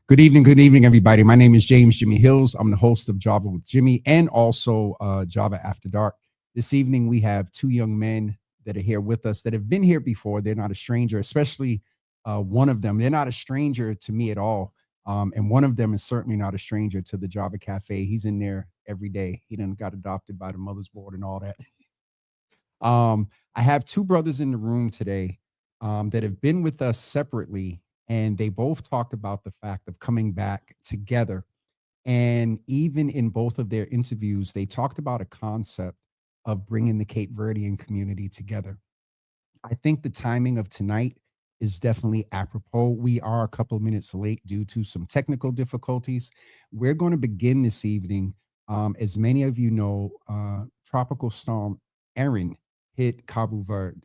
Good evening, everybody. My name is James Jimmy Hills. I'm the host of Java with Jimmy and also Java After Dark. This evening, we have two young men that are here with us that have been here before. They're not a stranger, especially one of them. They're not a stranger to me at all. And one of them is certainly not a stranger to the Java Cafe. He's in there every day. He done got adopted by the mother's board and all that. I have two brothers in the room today that have been with us separately, and they both talked about the fact of coming back together. And even in both of their interviews, they talked about a concept of bringing the Cape Verdean community together. I think the timing of tonight is definitely apropos. We are a couple of minutes late due to some technical difficulties. We're going to begin this evening. As many of you know, Tropical Storm Erin hit Cabo Verde,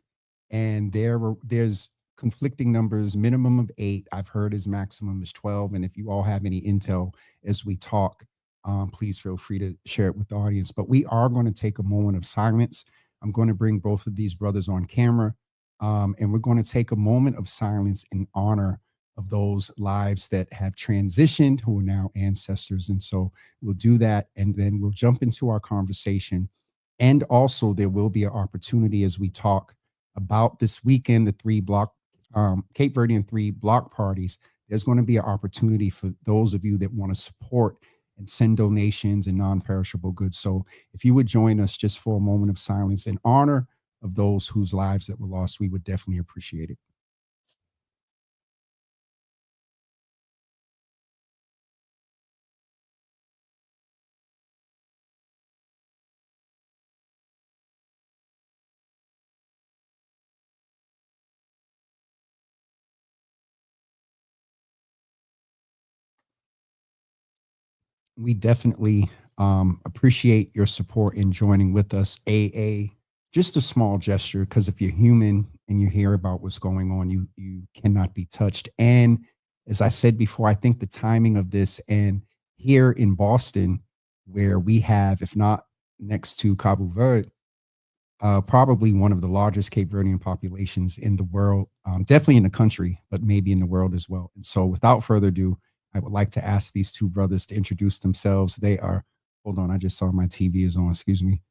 and there's conflicting numbers, minimum of 8. I've heard his maximum is 12. And if you all have any intel as we talk, please feel free to share it with the audience. But we are going to take a moment of silence. I'm going to bring both of these brothers on camera, and we're going to take a moment of silence in honor of those lives that have transitioned, who are now ancestors. And so we'll do that, and then we'll jump into our conversation. And also there will be an opportunity as we talk about this weekend, the Cape Verdean 3 block parties. There's going to be an opportunity for those of you that want to support and send donations and non-perishable goods. So if you would join us just for a moment of silence in honor of those whose lives that were lost, we would definitely appreciate it. We definitely appreciate your support in joining with us. Just a small gesture, because if you're human and you hear about what's going on, you cannot be touched. And as I said before, I think the timing of this, and here in Boston, where we have, if not next to Cabo Verde, probably one of the largest Cape Verdean populations in the world, definitely in the country, but maybe in the world as well. And so without further ado, I would like to ask these two brothers to introduce themselves. They are, hold on, I just saw my TV is on, excuse me.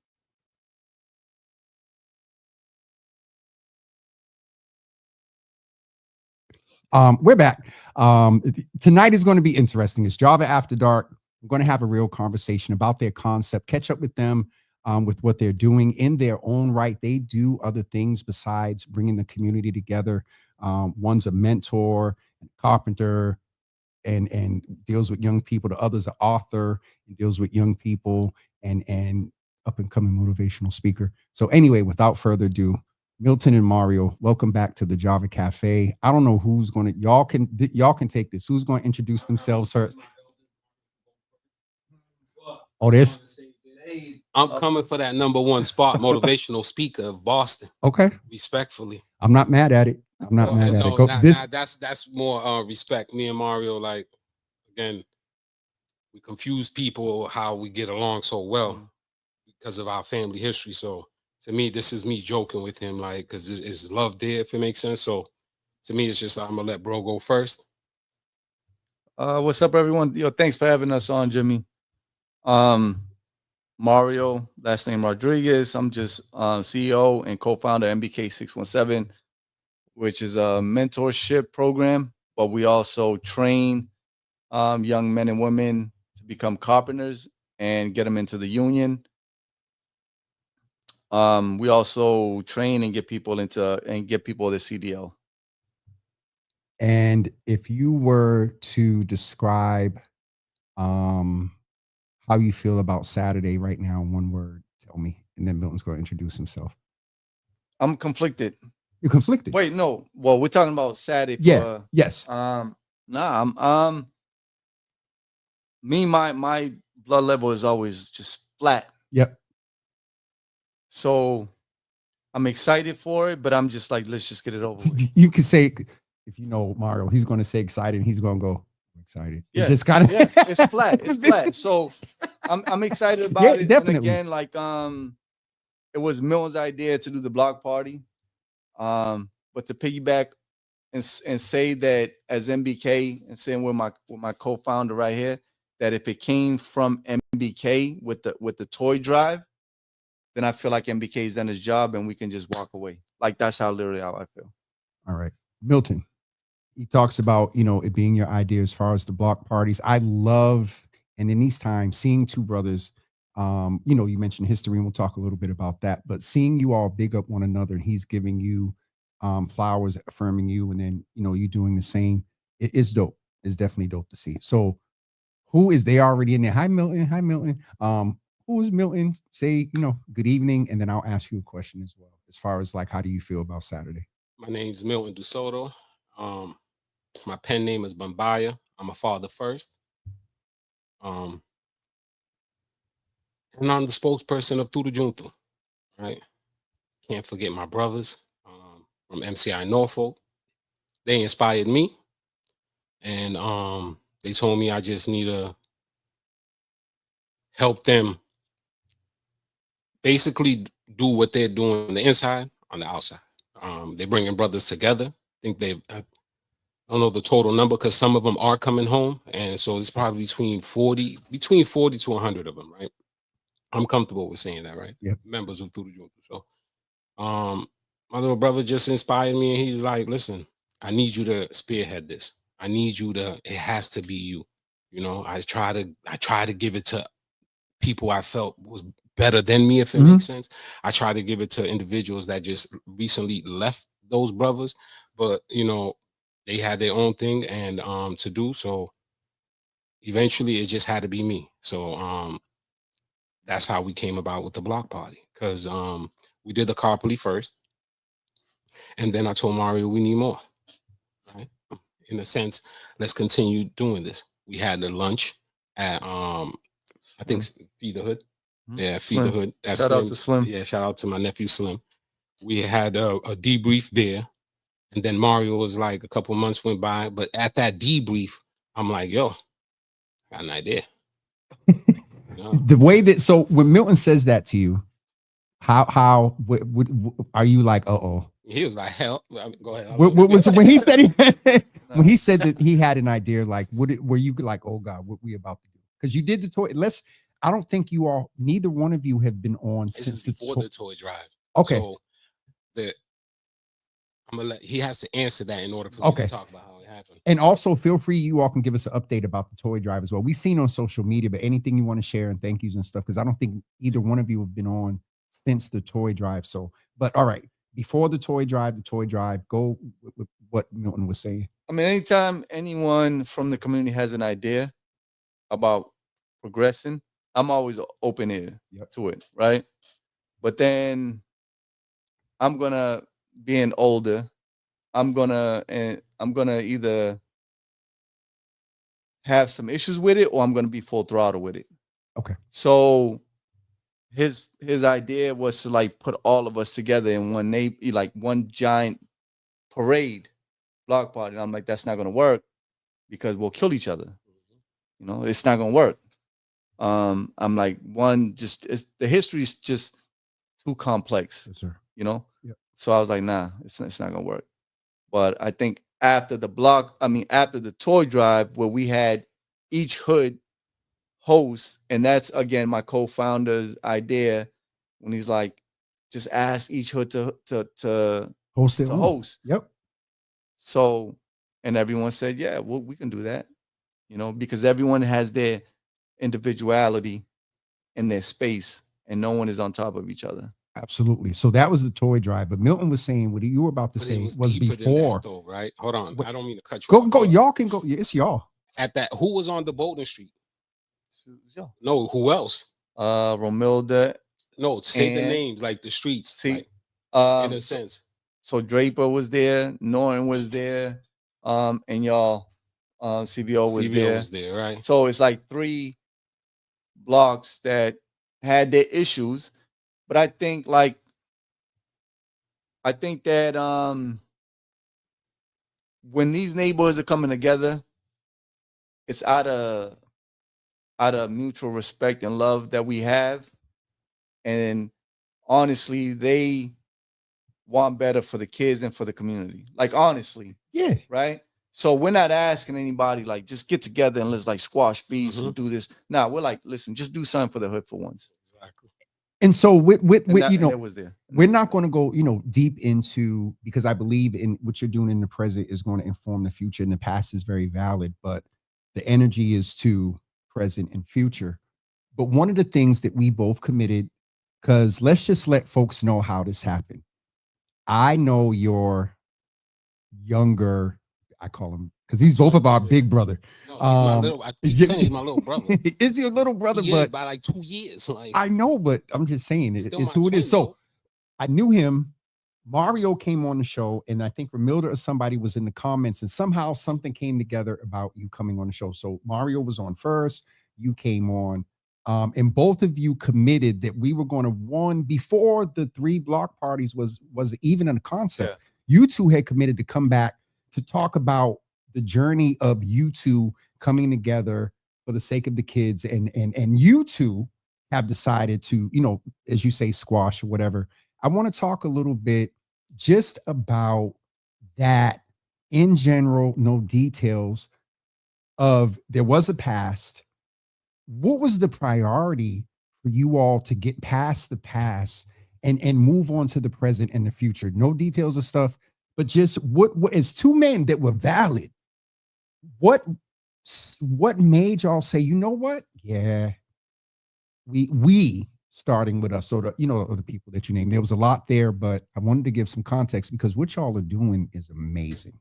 We're back. Tonight is going to be interesting. It's Java After Dark. We're going to have a real conversation about their concept, catch up with them with what they're doing in their own right. They do other things besides bringing the community together. One's a mentor, a carpenter, and deals with young people. The other's an author and deals with young people and up and coming motivational speaker. So anyway, without further ado, Milton and Mario, welcome back to the Java Cafe. I don't know who's going to, y'all can take this. Who's going to introduce themselves first? Oh, this. I'm coming for that #1 spot, motivational speaker of Boston. Okay. Respectfully. I'm not mad at it. I'm not mad at it. Go, that's more respect. Me and Mario, like, again, we confuse people how we get along so well because of our family history. So to me, this is me joking with him, like, because it's love there, if it makes sense. So to me, it's just I'm gonna let bro go first. What's up, everyone? Yo, thanks for having us on, Jimmy. Mario, last name Rodriguez. I'm just CEO and co-founder of MBK 617, which is a mentorship program, but we also train young men and women to become carpenters and get them into the union. We also train and get people the CDL. And if you were to describe how you feel about Saturday right now in one word, tell me. And then Milton's going to introduce himself. I'm conflicted. You're conflicted? Wait, no. Well, we're talking about Saturday. Yeah. Yes. I'm my blood level is always just flat. Yep. So I'm excited for it, but I'm just like, let's just get it over with. You could say, if you know Mario, he's going to say excited and he's going to go excited. Yeah, it's kind of it's flat. It's flat. So I'm excited about it. Definitely. And again, like it was Milton's idea to do the block party. But to piggyback and say that as MBK and saying with my co-founder right here, that if it came from MBK with the toy drive, then I feel like MBK's done his job and we can just walk away. Like that's literally how I feel. All right. Milton, he talks about, it being your idea as far as the block parties. I love, and in these times, seeing two brothers, you mentioned history and we'll talk a little bit about that, but seeing you all big up one another and he's giving you flowers, affirming you, and then, you doing the same. It is dope. It's definitely dope to see. So who is they already in there? Hi, Milton. Hi, Milton. Who is Milton? Say, good evening. And then I'll ask you a question as well, as far as like, how do you feel about Saturday? My name's Milton DeSoto. My pen name is Bambaya. I'm a father first. And I'm the spokesperson of Tudo Junto, right? Can't forget my brothers from MCI Norfolk. They inspired me. And they told me I just need to help them basically do what they're doing on the inside, on the outside. They're bringing brothers together. I think I don't know the total number because some of them are coming home. And so it's probably between 40 to 100 of them, right? I'm comfortable with saying that, right? Yeah. Members of Tudo Junto. So my little brother just inspired me and he's like, listen, I need you to spearhead this. I need you to, it has to be you. I try to give it to people I felt was better than me, if it makes sense. I try to give it to individuals that just recently left those brothers, but they had their own thing and to do. So eventually it just had to be me. So that's how we came about with the block party, because we did the carpoly first, and then I told Mario we need more. Right? In a sense, let's continue doing this. We had the lunch at I think Feed the Hood. Yeah, Feed the Hood. That's shout out to Slim. Yeah, shout out to my nephew Slim. We had a debrief there, and then Mario was like, a couple months went by, but at that debrief, I'm like, yo, got an idea. The way that, so when Milton says that to you, how are you like, uh-oh? He was like, hell, go ahead. When he said when he said that he had an idea, like, were you like, oh God, what we about to do? Because you did the toy. I don't think you all, neither one of you have been on since before the toy drive. Okay. So I'm gonna he has to answer that in order for me to talk about how it happened. And also feel free, you all can give us an update about the toy drive as well. We've seen on social media, but anything you want to share and thank yous and stuff, because I don't think either one of you have been on since the toy drive. So, but all right, before the toy drive, go with what Milton was saying. I mean, anytime anyone from the community has an idea about progressing, I'm always open ear to it, right? But then I'm gonna, being older, I'm gonna either have some issues with it or I'm gonna be full throttle with it. Okay. So his idea was to like put all of us together in one giant parade block party. And I'm like, that's not gonna work because we'll kill each other. You know, it's not gonna work. I'm like, the history is just too complex. Yes, sir. You know? Yep. So I was like, nah, it's not gonna work. But I think after the toy drive where we had each hood host, and that's again my co-founder's idea when he's like, just ask each hood to Host it. host. Yep. So, and everyone said, yeah, well, we can do that, you know, because everyone has their individuality in their space and no one is on top of each other. Absolutely. So that was the toy drive. But Milton was saying what you were about to say was before. That, though, right? Hold on. I don't mean to cut you off. off. Go. Y'all can go. Yeah, it's y'all. At that, who was on the Bolton Street? No, who else? Romilda. No, say the names, like the streets. See, like, in a sense. So Draper was there, Norton was there, and y'all, CVO was there, right? So it's like 3 blocks that had their issues, but I think that when these neighborhoods are coming together, it's out of mutual respect and love that we have, and honestly, they want better for the kids and for the community. Like, honestly. Yeah. Right? So we're not asking anybody, like, just get together and let's, like, squash beefs and do this. Nah, we're like, listen, just do something for the hood for once. Exactly. And so with you know, was there. We're not going to go, you know, deep into, because I believe in what you're doing in the present is going to inform the future, and the past is very valid, but the energy is to present and future. But one of the things that we both committed, because let's just let folks know how this happened. I know your younger, I call him, because he's both of our big brother. No, he's my little, I keep saying he's my little brother. Is your little brother? But by like 2 years. Like, I know, but I'm just saying it's who it is. So I knew him. Mario came on the show, and I think Romilda or somebody was in the comments, and somehow something came together about you coming on the show. So Mario was on first, you came on. And both of you committed that we were going to before the 3 block parties was even in a concept. Yeah. You two had committed to come back to talk about the journey of you two coming together for the sake of the kids, and you two have decided to, you know, as you say, squash or whatever. I want to talk a little bit just about that in general, no details of there was a past. What was the priority for you all to get past the past and move on to the present and the future? No details of stuff, but just what as 2 men that were valid, what made y'all say, you know what? Yeah, we starting with us. So the, you know, the people that you named, there was a lot there, but I wanted to give some context because what y'all are doing is amazing.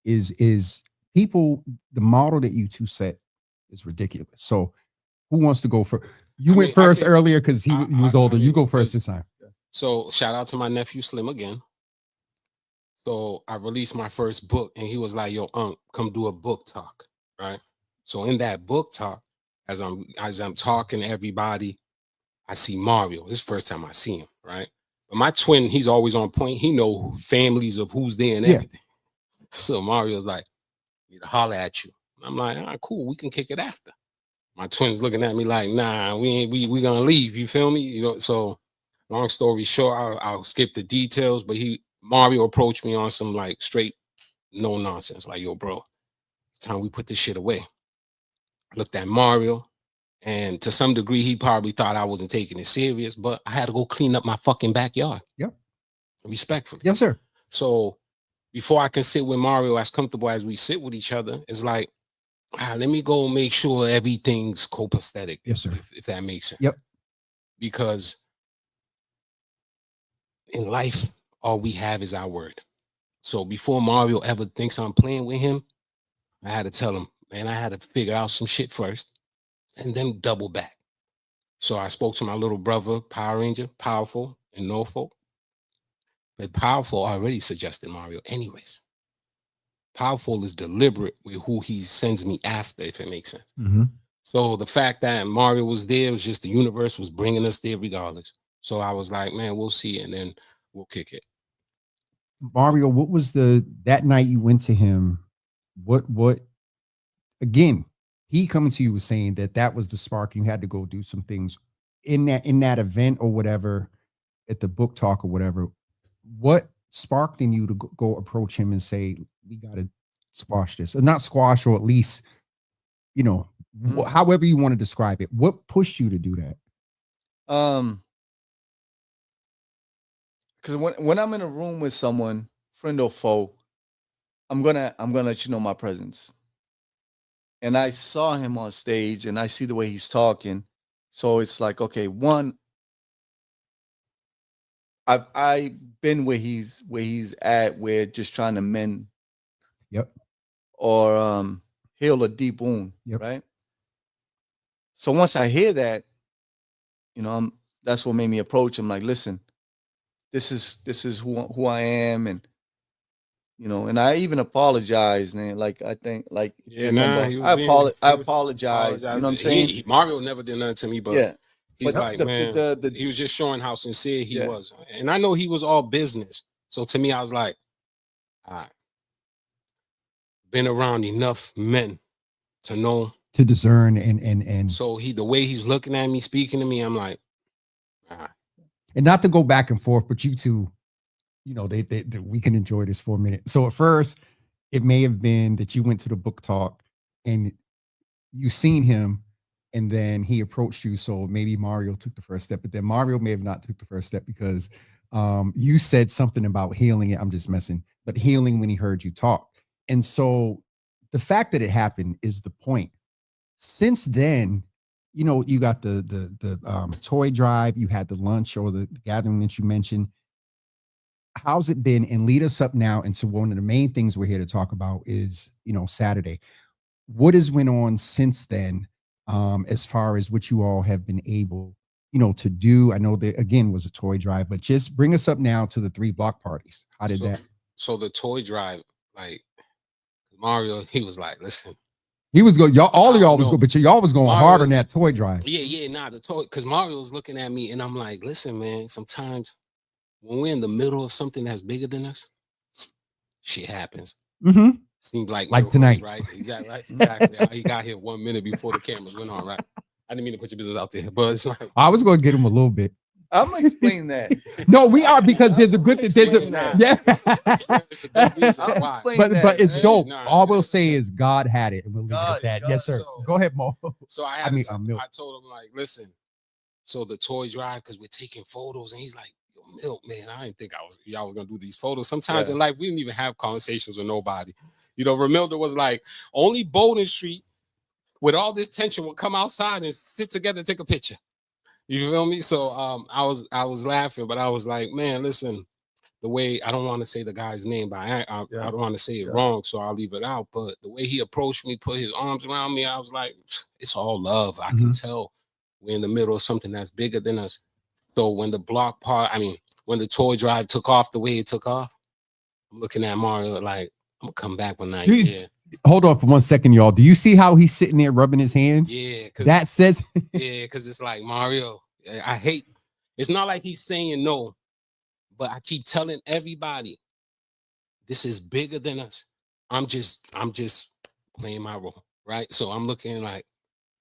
Is people, the model that you two set is ridiculous. So who wants to go first? You went first earlier because he was older. You go first this time. So shout out to my nephew Slim again. So I released my first book, and he was like, "Yo, come do a book talk." Right. So in that book talk, as I'm talking to everybody, I see Mario. This is the first time I see him. Right. But my twin, he's always on point. He know families of who's there and everything. So Mario's like, "Need to holler at you." I'm like, "All right, cool. We can kick it after." My twin's looking at me like, "Nah, we gonna leave." You feel me? You know. So, long story short, I'll skip the details. But Mario approached me on some like straight no nonsense. Like, "Yo, bro, it's time we put this shit away." Looked at Mario, and to some degree, he probably thought I wasn't taking it serious. But I had to go clean up my fucking backyard. Yep. Respectfully. Yes, sir. So before I can sit with Mario as comfortable as we sit with each other, it's like, let me go make sure everything's copacetic. Yes, sir. If that makes sense. Yep. Because in life, all we have is our word. So before Mario ever thinks I'm playing with him, I had to tell him, man, I had to figure out some shit first and then double back. So I spoke to my little brother, Power Ranger, Powerful in Norfolk. But Powerful already suggested Mario anyways. Powerful is deliberate with who he sends me after, if it makes sense. Mm-hmm. So the fact that Mario was there was just the universe was bringing us there regardless. So I was like, man, we'll see, and then we'll kick it. Mario, what was that night you went to him? What again? He coming to you was saying that was the spark. You had to go do some things in that event or whatever, at the book talk or whatever. What sparked in you to go approach him and say, we got to squash this, or not squash, or at least, however you want to describe it. What pushed you to do that? Because when I'm in a room with someone, friend or foe, I'm gonna let you know my presence. And I saw him on stage, and I see the way he's talking, so it's like, okay, one, I've been where he's at, where just trying to mend, yep, or heal a deep wound, yep, right? So once I hear that, that's what made me approach him. Like, listen, this is who I am, and and I even apologized, man. Like, I think, like, I apologize. You know what I'm saying? Mario never did nothing to me, but yeah, he's like, man, he was just showing how sincere he was, and I know he was all business. So to me, I was like, all right, been around enough men to know, to discern, and so the way he's looking at me, speaking to me, I'm like, all right. And not to go back and forth, but you two, they we can enjoy this for a minute. So at first, it may have been that you went to the book talk and you seen him, and then he approached you. So maybe Mario took the first step, but then Mario may have not took the first step because you said something about healing it. I'm just messing, but healing when he heard you talk. And so the fact that it happened is the point. Since then, you got the toy drive, you had the lunch or the gathering that you mentioned. How's it been? And lead us up now into one of the main things we're here to talk about is, Saturday. What has went on since then, as far as what you all have been able, to do? I know that again was a toy drive, but just bring us up now to the 3 block parties. How did that? So the toy drive, like Mario, he was like, listen. He was going, all of y'all was going, but y'all was going hard on that toy drive. Yeah, the toy, because Mario was looking at me, and I'm like, listen, man, sometimes when we're in the middle of something that's bigger than us, shit happens. Mm-hmm. Seems like tonight, right? Exactly. He got here 1 minute before the cameras went on, right? I didn't mean to put your business out there, but it's like I was going to get him a little bit. I'm gonna explain that. No, we are, because there's a good thing. Yeah. It's a good reason why. But it's dope. All we'll say is God had it, and we'll leave it at that. Yes, sir. So, go ahead, Mo. So I told him, like, listen. So the toy drive, because we're taking photos, and he's like, yo, Milt, man, I didn't think y'all was gonna do these photos. Sometimes in life we didn't even have conversations with nobody. Ramilda was like, only Bowden Street with all this tension would come outside and sit together and take a picture. You feel me? So I was laughing, but I was like, man, listen, the way, I don't want to say the guy's name, but I don't want to say it wrong, so I'll leave it out. But the way he approached me, put his arms around me, I was like, it's all love. I can tell we're in the middle of something that's bigger than us. So when the when the toy drive took off the way it took off, I'm looking at Mario like, I'm gonna come back one night. Hold on for 1 second, y'all. Do you see how he's sitting there rubbing his hands? Yeah. That says because it's like, Mario, I hate, it's not like he's saying no, but I keep telling everybody, this is bigger than us. I'm just playing my role, right? So I'm looking like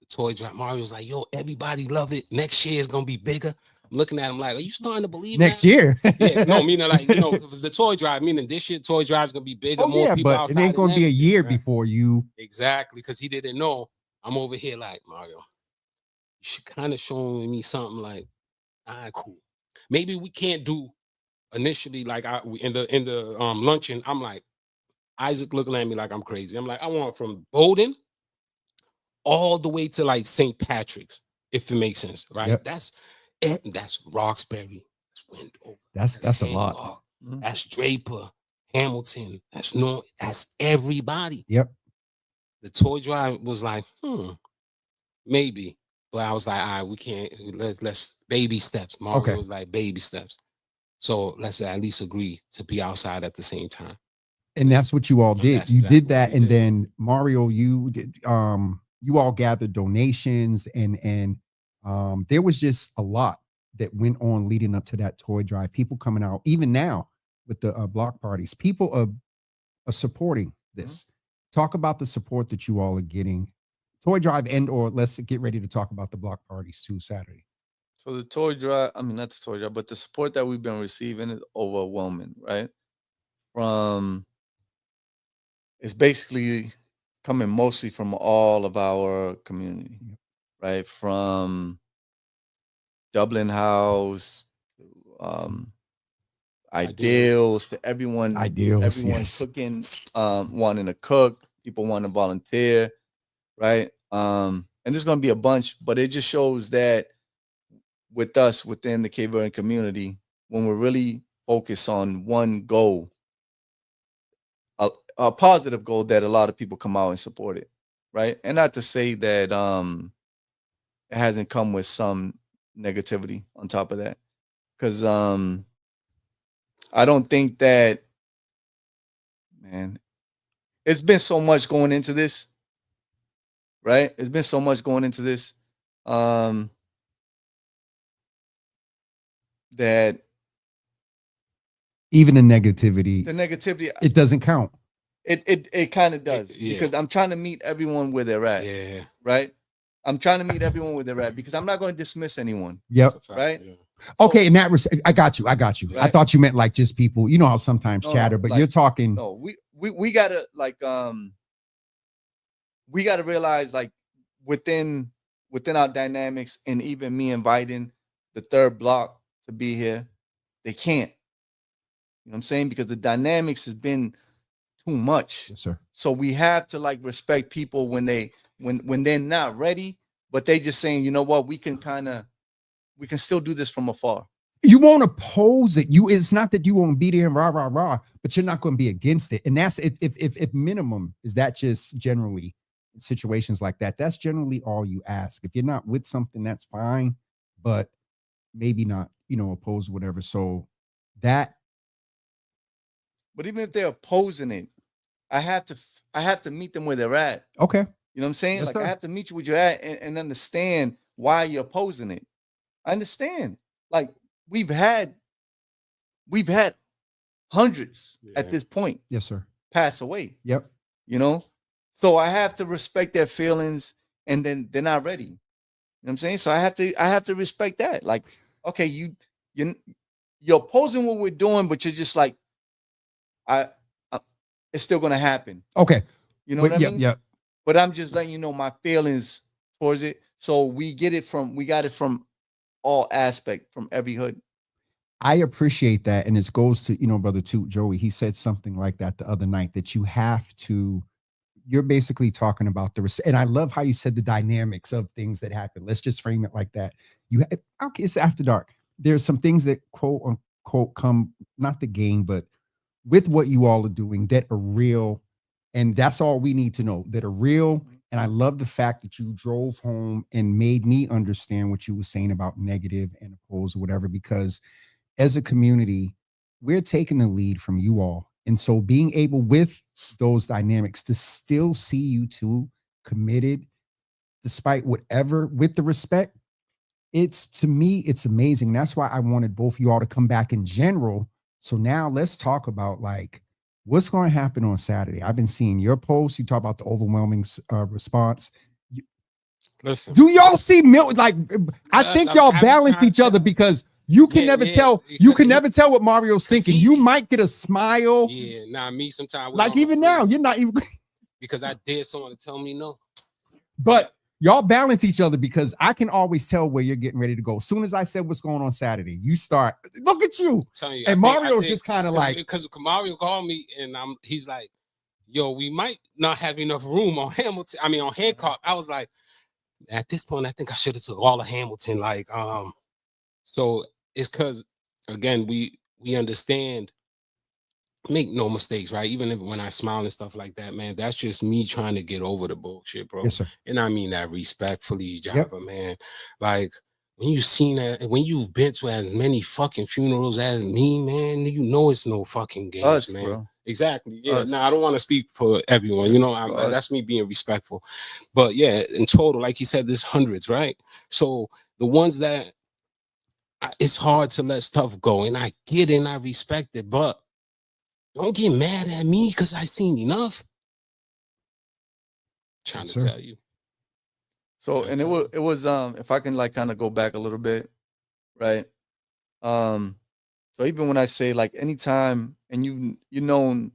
the toy drive. Mario's like, yo, everybody love it. Next year is gonna be bigger. I'm looking at him like, are you starting to believe next year? Yeah, no, meaning like, the toy drive, meaning this year toy drive is gonna be bigger, more people outside. It ain't gonna be a year before you. Exactly, because he didn't know. I'm over here like, Mario, you should kind of showing me something like, all right, cool. Maybe we can't do initially like in the luncheon. I'm like, Isaac looking at me like I'm crazy. I'm like, I want from Bowden all the way to like St. Patrick's, if it makes sense, right? Yep. That's Roxbury, that's Windover, that's a Hancock, lot. That's Draper, Hamilton. That's everybody. Yep. The toy drive was like, maybe. But I was like, all right, we can't, let's baby steps. Mario Okay. was like baby steps. So let's at least agree to be outside at the same time. And that's what you all And did. that's You did exactly what that, we and did. then Mario, you did. You all gathered donations, and there was just a lot that went on leading up to that toy drive. People coming out, even now with the block parties. People are supporting this. Talk about the support that you all are getting. Toy drive, and or let's get ready to talk about the block parties too Saturday. So the toy drive, I mean, not the toy drive, but the support that we've been receiving is overwhelming, right? It's basically coming mostly from all of our community, right? From Dublin House, ideals to everyone. Ideals, everyone's yes. cooking, wanting to cook, people want to volunteer, right? And there's going to be a bunch, but it just shows that with us within the Cape Verdean community, when we're really focused on one goal, a positive goal, that a lot of people come out and support it, right? And not to say that it hasn't come with some negativity on top of that, because I don't think that, man, it's been so much going into this, right? It's been so much going into this that Even the negativity, it doesn't count. It kind of does, yeah. because I'm trying to meet everyone where they're at. Yeah. Right. I'm trying to meet everyone where they're at, because I'm not going to dismiss anyone. Yep. Right. Yeah. Okay, in that I got you. Right. I thought you meant like just people. You know how sometimes chatter, but like, you're talking. No, we gotta we gotta realize, like, within our dynamics, and even me inviting the third block to be here, they can't. You know what I'm saying? Because the dynamics has been too much. Yes, sir. So we have to, like, respect people when they're not ready, but they just saying, you know what, we can still do this from afar. You won't oppose it. It's not that you won't be there and rah rah rah, but you're not going to be against it. And that's if minimum is that just generally in situations like that. That's generally all you ask. If you're not with something, that's fine, but maybe not, oppose whatever. So that. But even if they're opposing it, I have to meet them where they're at. Okay. You know what I'm saying? Yes, like, sir. I have to meet you where you're at, and understand why you're opposing it. I understand. Like, we've had hundreds at this point. Yes, sir. Pass away. Yep. So I have to respect their feelings, and then they're not ready. You know what I'm saying? So I have to respect that. Like, okay, you're opposing what we're doing, but you're just like, it's still gonna happen. Okay. You know what I mean? Yep. But I'm just letting you know my feelings towards it. So we got it from all aspect, from every hood. I appreciate that. And it goes to, Brother Toot Joey. He said something like that the other night, that you're basically talking about and I love how you said the dynamics of things that happen. Let's just frame it like that. Okay, it's after dark. There's some things that quote unquote come, not the game, but with what you all are doing, that are real. And that's all we need to know, that are real. And I love the fact that you drove home and made me understand what you were saying about negative and oppose or whatever, because as a community, we're taking the lead from you all. And so being able with those dynamics to still see you two committed, despite whatever, with the respect, to me, it's amazing. That's why I wanted both of you all to come back in general. So now let's talk about, like, what's going to happen on Saturday. I've been seeing your posts. You talk about the overwhelming response. Listen, do y'all see Milton? Like, I think y'all balance each other, because you can never tell. You can never tell what Mario's thinking. You might get a smile. Yeah, me sometimes. Like, even now, you're not even. Because I dare someone to tell me no. But y'all balance each other, because I can always tell where you're getting ready to go. As soon as I said what's going on Saturday, you start, look at you. And Mario's just kind of like. Because Mario called me, and he's like, yo, we might not have enough room on Hamilton. I mean, on Hancock. I was like, at this point, I think I should have took all of Hamilton. Like, so it's because, again, we understand make no mistakes, right? Even if when I smile and stuff like that, man, that's just me trying to get over the bullshit, bro. Yes, sir. And I mean that respectfully, Yep. Java, man. Like when you seen that, when you've been to as many fucking funerals as me, man, you know it's no fucking games, Us, man. bro. Exactly. Yeah. Us. Now I don't want to speak for everyone. Yeah, You know, for us. that's me being respectful. But yeah, in total, like you said, there's hundreds, right? So the ones that it's hard to let stuff go, and I get it and I respect it, but don't get mad at me because I seen enough. Trying Yes, to sir. tell you. So, Trying and to tell you. it was if I can like kind of go back a little bit, right? So even when I say like anytime, and you know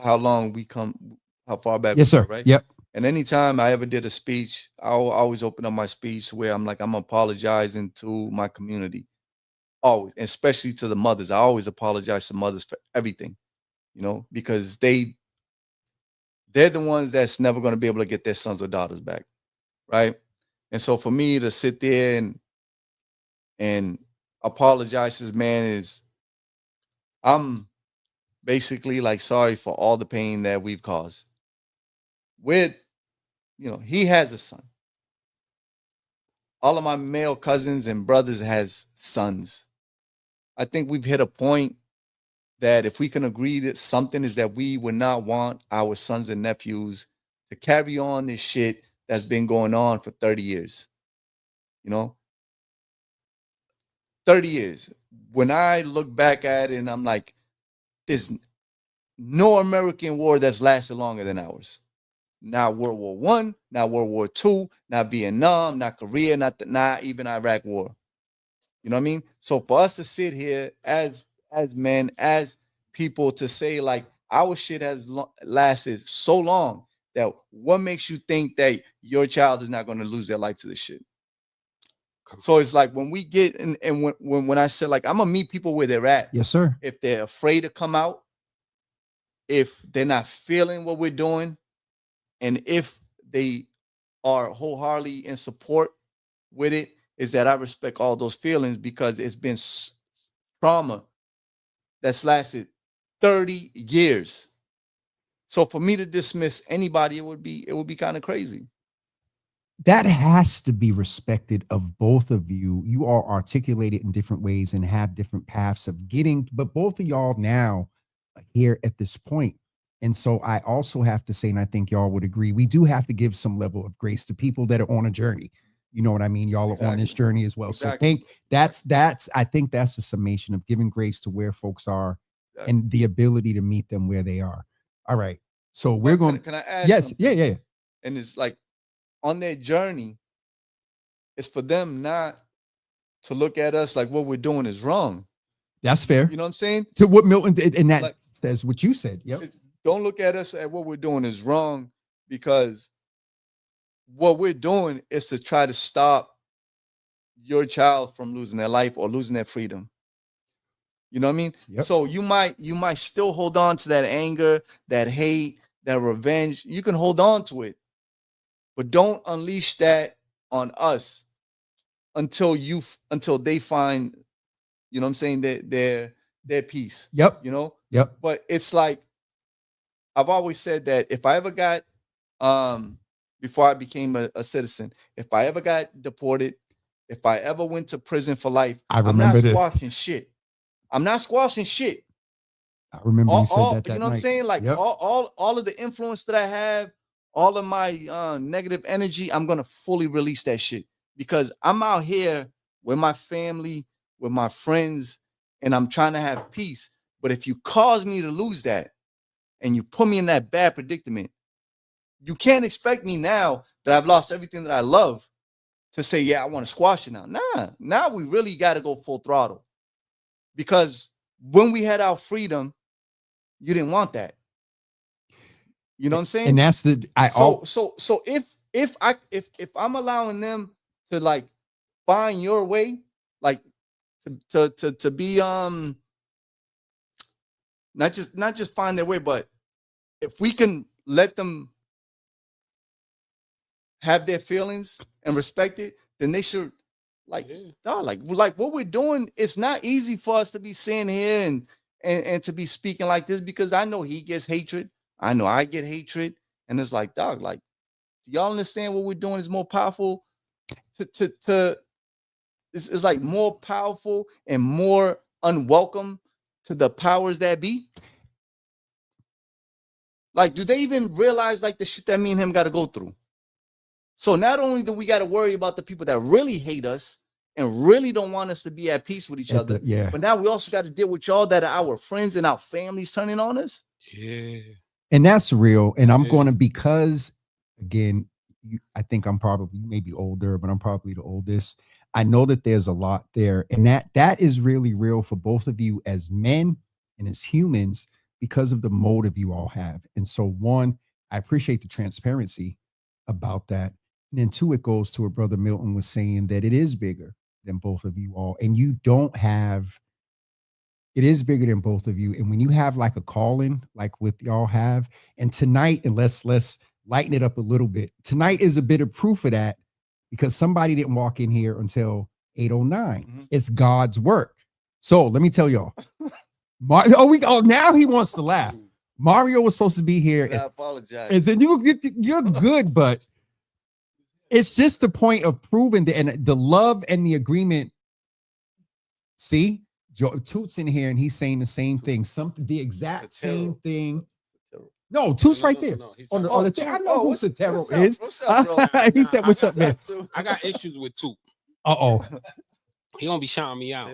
how long we come, how far back Yes, we go, sir. right? Yep. And anytime I ever did a speech, I'll always open up my speech where I'm like, I'm apologizing to my community. Always, especially to the mothers. I always apologize to mothers for everything, you know, because they're the ones that's never going to be able to get their sons or daughters back, right? And so for me to sit there and apologize to this man is, I'm basically like sorry for all the pain that we've caused. With, you know, he has a son. All of my male cousins and brothers has sons. I think we've hit a point that if we can agree that something is that we would not want our sons and nephews to carry on this shit that's been going on for 30 years. You know, 30 years. When I look back at it and I'm like, there's no American war that's lasted longer than ours. Not World War One, not World War Two, not Vietnam, not Korea, not even Iraq War. You know what I mean? So for us to sit here as men, as people, to say like our shit has lasted so long, that what makes you think that your child is not going to lose their life to this shit? So it's like when we get in, and when I said like I'm gonna meet people where they're at. Yes, sir. If they're afraid to come out, if they're not feeling what we're doing, and if they are wholeheartedly in support with it, is that I respect all those feelings because it's been trauma that's lasted 30 years. So for me to dismiss anybody, it would be kind of crazy. That has to be respected of both of you. You are articulated in different ways and have different paths of getting, but both of y'all now here at this point. And so I also have to say, and I think y'all would agree, we do have to give some level of grace to people that are on a journey. You know what I mean? Y'all are on this journey as well. So I think that's the summation of giving grace to where folks are and the ability to meet them where they are. All right. So we're going Can I ask? Yes. Yeah. And it's like on their journey, it's for them not to look at us like what we're doing is wrong. That's fair. You know what I'm saying? To what Milton did, and that says what you said. Yep. Don't look at us at what we're doing is wrong, because what we're doing is to try to stop your child from losing their life or losing their freedom. You know what I mean? Yep. So you might still hold on to that anger, that hate, that revenge. You can hold on to it, but don't unleash that on us until they find, you know what I'm saying, their peace. Yep. You know? Yep. But it's like, I've always said that if I ever got, before I became a citizen, if I ever got deported, if I ever went to prison for life, I'm not squashing shit. I'm not squashing shit. I remember you said that you know night. what I'm saying? Like all of the influence that I have, all of my negative energy, I'm gonna fully release that shit, because I'm out here with my family, with my friends, and I'm trying to have peace. But if you cause me to lose that and you put me in that bad predicament, you can't expect me now that I've lost everything that I love to say, yeah, I want to squash it now. Now we really got to go full throttle, because when we had our freedom, you didn't want that. You know what I'm saying? And that's so if I'm allowing them to like find your way, like to be not just find their way, but if we can let them have their feelings and respect it, then they should like what we're doing. It's not easy for us to be sitting here and to be speaking like this, because I know he gets hatred. I know I get hatred. And it's like, dog, like, do y'all understand what we're doing is more powerful to it's like more powerful and more unwelcome to the powers that be? Like, do they even realize like the shit that me and him got to go through? So not only do we got to worry about the people that really hate us and really don't want us to be at peace with each other, but now we also got to deal with y'all that are our friends and our families turning on us. Yeah. And that's real. And I'm going to, because again, I think I'm probably maybe older, but I'm probably the oldest. I know that there's a lot there, and that is really real for both of you as men and as humans because of the motive you all have. And so, one, I appreciate the transparency about that. And then two, it goes to what Brother Milton was saying, that it is bigger than both of you all. And you don't have, it is bigger than both of you. And when you have like a calling, like what y'all have, and tonight, and let's lighten it up a little bit. Tonight is a bit of proof of that, because somebody didn't walk in here until 8:09. Mm-hmm. It's God's work. So let me tell y'all. Now he wants to laugh. Mario was supposed to be here. I apologize. And then you're good, but it's just the point of proving that, and the love and the agreement. See, Toot's in here and he's saying the same thing, the exact same thing. No, Toot's right there. On the chat. I know who Satero is. What's up, bro? He said, "What's up, man?" I got issues with Toot. Uh-oh. He gonna be shouting me out.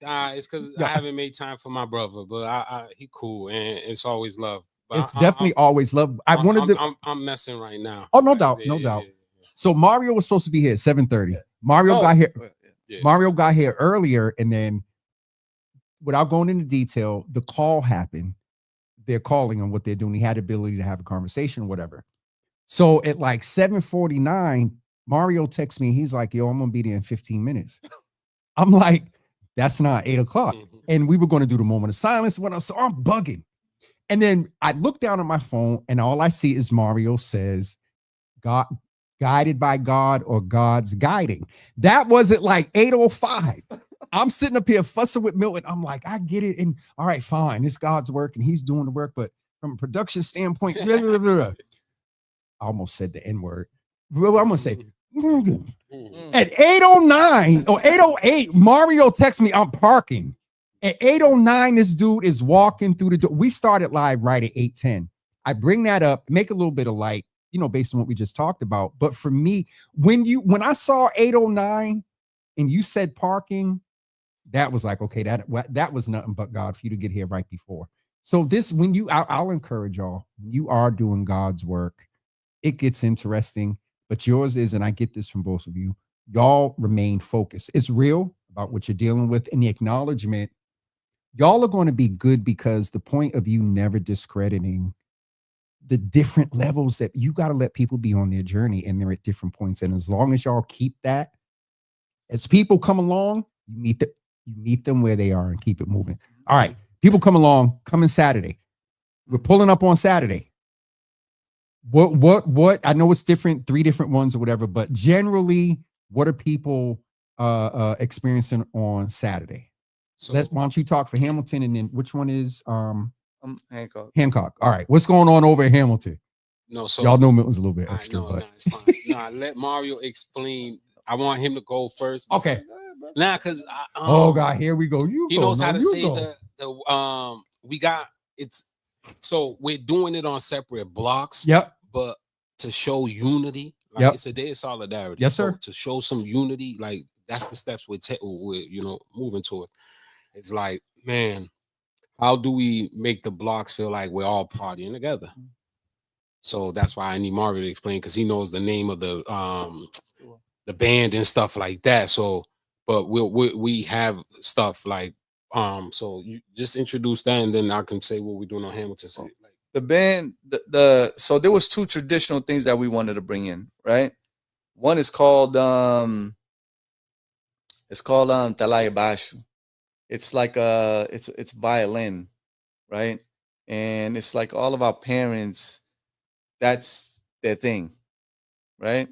It's because I haven't made time for my brother, but he cool, and it's always love. But it's definitely always love. I'm messing right now. Oh, no doubt, no doubt. So Mario was supposed to be here at 7:30. Mario got here. Mario got here earlier, and then, without going into detail, the call happened. They're calling on what they're doing. He had the ability to have a conversation, whatever. So at like 7:49, Mario texts me. He's like, "Yo, I'm gonna be there in 15 minutes." I'm like, "That's not 8 o'clock." And we were going to do the moment of silence. So I'm bugging. And then I look down at my phone, and all I see is Mario says, "God, guided by God, or God's guiding." That was at like 8:05. I'm sitting up here fussing with Milton. I'm like, I get it. And all right, fine. It's God's work and he's doing the work. But from a production standpoint, blah, blah, blah, blah. I almost said the N-word. Well, I'm going to say, at 8:09 or 8:08, Mario texts me, "I'm parking." At 8:09, this dude is walking through the door. We started live right at 8:10. I bring that up, make a little bit of light, based on what we just talked about. But for me, when I saw 8:09 and you said parking, that was like, okay, that was nothing but God for you to get here right before. So I'll encourage y'all, when you are doing God's work, it gets interesting, but yours is, and I get this from both of you, y'all remain focused. It's real about what you're dealing with, and the acknowledgement, y'all are going to be good, because the point of you never discrediting the different levels that you got to let people be on their journey, and they're at different points. And as long as y'all keep that, as people come along, you meet them where they are and keep it moving. All right. People come along, coming Saturday. We're pulling up on Saturday. What? I know it's different, 3 different ones or whatever, but generally, what are people experiencing on Saturday? So why don't you talk for Hamilton, and then which one is Hancock. Hancock. All right. What's going on over at Hamilton? No, so y'all know Milton's a little bit extra, but it's fine. Let Mario explain. I want him to go first. Okay. Because oh God, here we go. He knows how to say we got it's. So we're doing it on separate blocks. Yep. But to show unity, it's a day of solidarity. Yes, sir. So to show some unity, like that's the steps we're moving toward. It's like, man, how do we make the blocks feel like we're all partying together? So that's why I need Mario to explain, because he knows the name of the band and stuff like that. So, but we have stuff like so you just introduce that, and then I can say what we're doing on Hamilton. So, the band, so there was 2 traditional things that we wanted to bring in, right? One is called Talaya Bashu. It's like it's violin, right? And it's like all of our parents, that's their thing, right?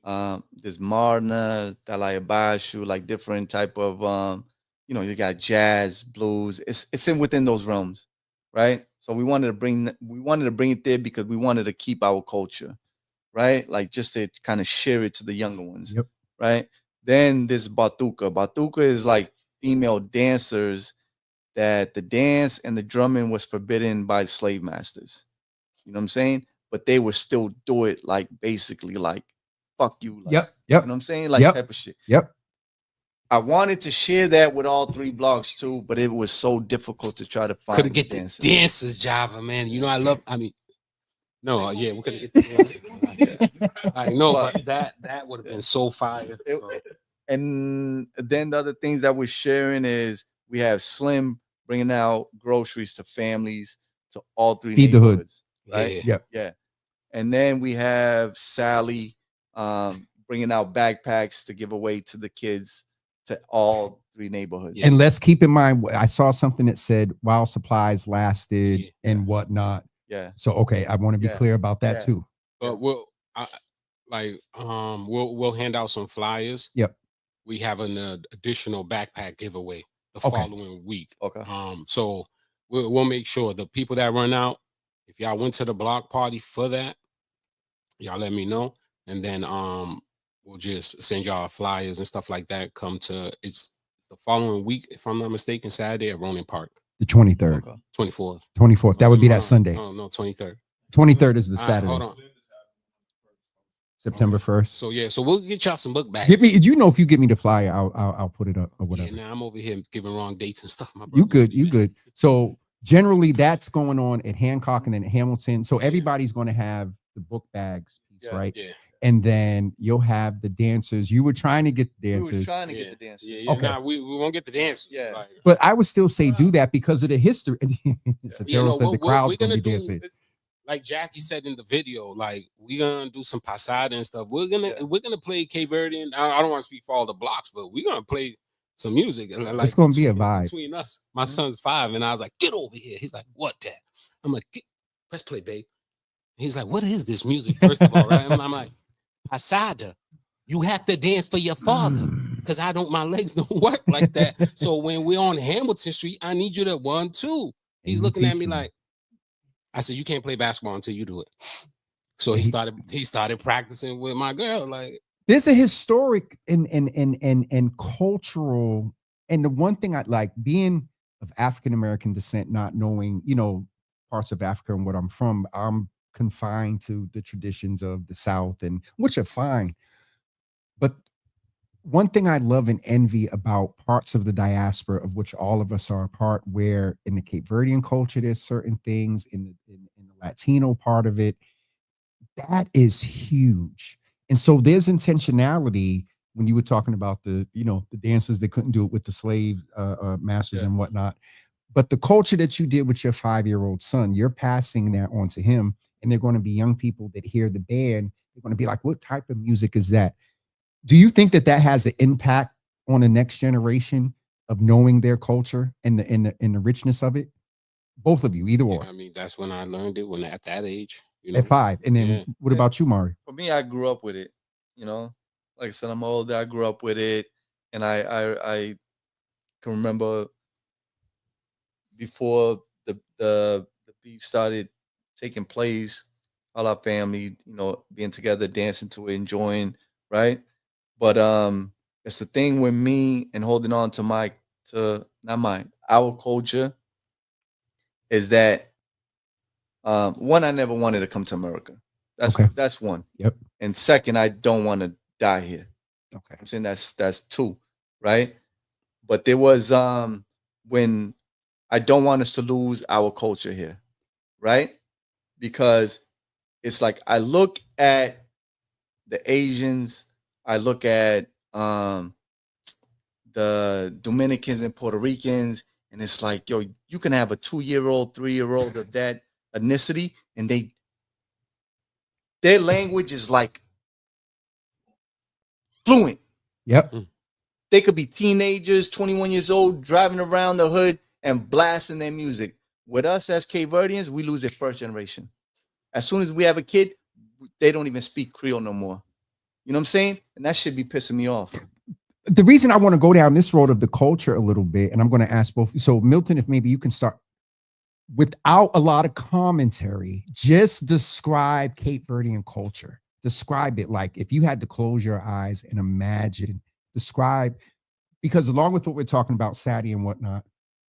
There's Marna, Talaya Bashu, like different type of you know, you got jazz, blues. It's in within those realms, right? So we wanted to bring it there because we wanted to keep our culture, right? Like just to kind of share it to the younger ones, Yep. right? Then this batuka. Batuka is like female dancers that the dance and the drumming was forbidden by slave masters. You know what I'm saying? But they would still do it like basically like fuck you. Like, Yep. you know what I'm saying? Like Yep. type of shit. Yep. I wanted to share that with all 3 blogs too, but it was so difficult to try to find Couldn't get the dancers. dancers, Java, man. You know, I mean, no, yeah, we couldn't get the dancers. I know, but that would have been so fire. And then the other things that we're sharing is we have Slim bringing out groceries to families to all 3 Feed the hood. neighborhoods, right? Yeah. Yep. Yeah. And then we have Sally bringing out backpacks to give away to the kids to all 3 neighborhoods. And let's keep in mind, I saw something that said while supplies lasted and whatnot. Yeah. So okay, I want to be clear about that too. But we'll hand out some flyers. Yep. We have an additional backpack giveaway the Okay. following week. Okay. So we'll make sure the people that run out, if y'all went to the block party for that, y'all let me know, and then we'll just send y'all flyers and stuff like that. Come to it's the following week, if I'm not mistaken, Saturday at Ronin Park. The 23rd, Okay. 24th. 24th. That would be that Sunday. No, 23rd. 23rd is the All right, Saturday. hold on. September 1st. So yeah, so we'll get y'all some book bags. Give me, you know, if you give me the flyer, I'll put it up or whatever. Yeah, now I'm over here giving wrong dates and stuff. My You brother. good, you good. So generally that's going on at Hancock and then at Hamilton. So everybody's going to have the book bags piece, right? Yeah. And then you'll have the dancers. You were trying to get the We dancers. were trying to get the dancers. Yeah. Okay. Nah, we won't get the dancers. Yeah. Like, But I would still say do that because of the history. Sotero said the crowd's going to be do, dancing. like Jackie said in the video, like we're gonna do some pasada and stuff. We're gonna play Cape Verdean. I don't want to speak for all the blocks, but we're gonna play some music. Like, It's gonna be a vibe between us. My son's 5, and I was like, "Get over here." He's like, "What, Dad?" I'm like, "Press play, babe." He's like, "What is this music?" First of all, right? And I'm like, "Pasada. You have to dance for your father." Because my legs don't work like that. So when we're on Hamilton Street, I need you to 1, 2. He's looking at me like, I said, "You can't play basketball until you do it." So he started practicing with my girl. Like, there's a historic and cultural, and the one thing I like, being of African American descent, not knowing, you know, parts of Africa and what I'm from, I'm confined to the traditions of the South, and which are fine. But one thing I love and envy about parts of the diaspora, of which all of us are a part, where in the Cape Verdean culture, there's certain things in the Latino part of it, that is huge. And so there's intentionality when you were talking about the, you know, the dancers that couldn't do it with the slave masters and whatnot. But the culture that you did with your 5-year-old son, you're passing that on to him. And they're going to be young people that hear the band. They're going to be like, what type of music is that? Do you think that has an impact on the next generation of knowing their culture and the richness of it? Both of you, either or. I mean, that's when I learned it, when at that age. You know? At 5. And then what about you, Mari? For me, I grew up with it. You know, like I said, I'm older. I grew up with it, and I can remember before the beef started taking place, all our family, you know, being together, dancing to it, enjoying, right? But it's the thing with me and holding on to our culture is that one, I never wanted to come to America. That's one. Yep. And second, I don't want to die here. Okay. I'm saying that's 2, right? But there was when I don't want us to lose our culture here, right? Because it's like I look at the Asians, I look at the Dominicans and Puerto Ricans, and it's like, yo, you can have a 2-year-old, 3-year-old of that ethnicity, and their language is like fluent. Yep. They could be teenagers, 21 years old, driving around the hood and blasting their music. With us as Cape Verdeans, we lose their first generation. As soon as we have a kid, they don't even speak Creole no more. You know what I'm saying? And that should be pissing me off. the reason I want to go down this road of the culture a little bit, and I'm going to ask both. So, Milton, if maybe you can start without a lot of commentary, just describe Cape Verdean culture. Describe it like if you had to close your eyes and imagine, describe, because along with what we're talking about, Saudi and whatnot,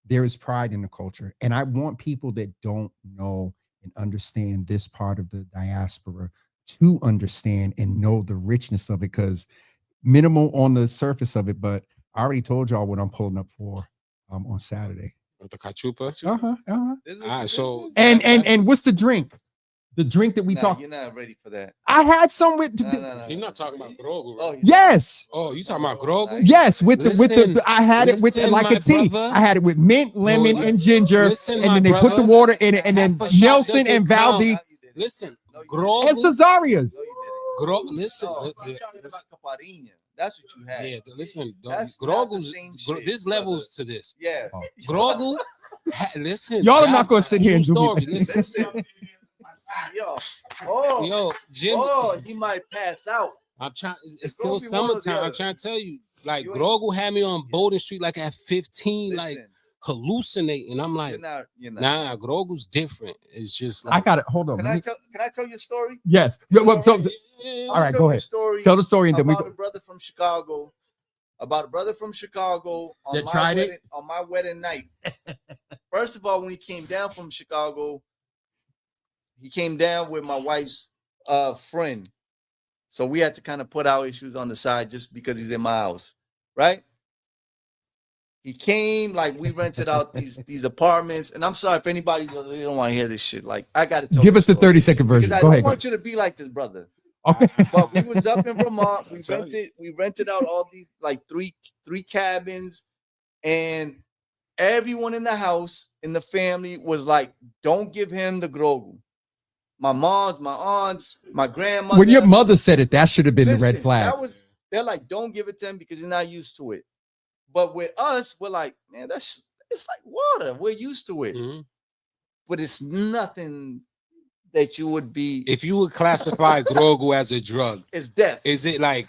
there is pride in the culture. And I want people that don't know and understand this part of the diaspora to understand and know the richness of it, because minimal on the surface of it, but I already told y'all what I'm pulling up for on Saturday. With the cachupa. This is All right, so And what's the drink? The drink that we nah, talked. you're not ready for that. I had some with. No. he's not talking about Grogu, right? Yes. Oh, you talking about Grogu? Yes, with Listen, the I had it with listen, like my a tea. brother. I had it with mint, lemon, No, and ginger, listen, and my then they put the brother. water in it, and then Half a shot Nelson doesn't and count. Valdi Listen, and Grogu. Cesaria's. Listen. I'm talking about Caparina. That's what you had. Yeah, listen. That's not the Grogu's. same shit, There's levels to this. Yeah. Oh. Grogu. Listen. Y'all are that- not gonna sit here and do story. me. Listen. Listen. Yo, Jim. he might pass out. I'm trying. It's It's still gonna be one or the summertime. I'm other. trying to tell you. Like You ain't- Grogu had me on Bowden Street like at 15, like Listen, hallucinating. I'm like, you're not. nah, Grogu's different. It's just I like. got it. Hold on. Can I tell you a story? Yes. Yeah, well, so, Yeah, all right, Tell go you a ahead. Story Tell the story, and then we about go. a brother from Chicago. About a brother from Chicago on That my tried it? wedding, on my wedding night. First of all, when he came down from Chicago, he came down with my wife's friend. So we had to kind of put our issues on the side just because he's in my house, right? He came, like we rented out these apartments, and I'm sorry if anybody they don't want to hear this shit. Like I got to tell Give you us the story, 30-second version. because I Go don't ahead. Go want you to be like this, brother. ahead. Okay. But we was up in Vermont. Tell you. We rented out all these like three cabins, and everyone in the house in the family was like, "Don't give him the Grogu." My moms, my aunts, my grandmother. When your mother said it, that should have been the red Listen, flag. they're like, "Don't give it to him because you're not used to it." But with us, we're like, "Man, it's like water. We're used to it." Mhm. But it's nothing that you would be. If you would classify Grogu as a drug, It's death. is it like?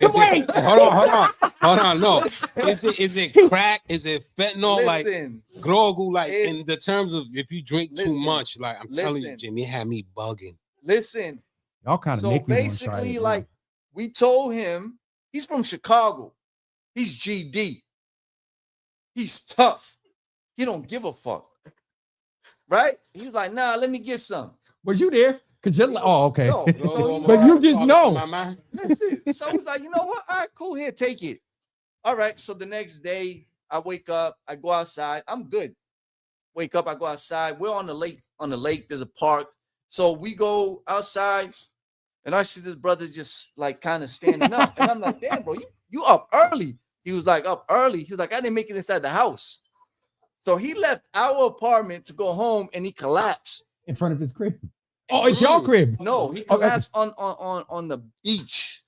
Wait. Hold on. No, is it crack? Is it fentanyl? Like Listen, Grogu? Like in It's- the terms of if you drink too Listen, much, like I'm telling you, listen. Jimmy, it had me bugging. listen. Y'all kind of So make me want to try basically, it. like we told him, he's from Chicago. He's GD. He's tough. He don't give a fuck. Right? He was like, "Nah, let me get some." Was you there? Cause you're like, oh, okay. No, so he- But you just know. My mind. That's it. So I was like, "You know what? All right, cool. Here, take it." All right. So the next day, I wake up, I go outside. I'm good. Wake up, I go outside. We're on the lake. On the lake, there's a park. So we go outside, and I see this brother just like kind of standing up, and I'm like, "Damn, bro, you up early?" He was like, "Up early." He was like, "I didn't make it inside the house." So he left our apartment to go home, and he collapsed. In front of his crib. Oh, it's your crib. No, he Oh, collapsed on the beach,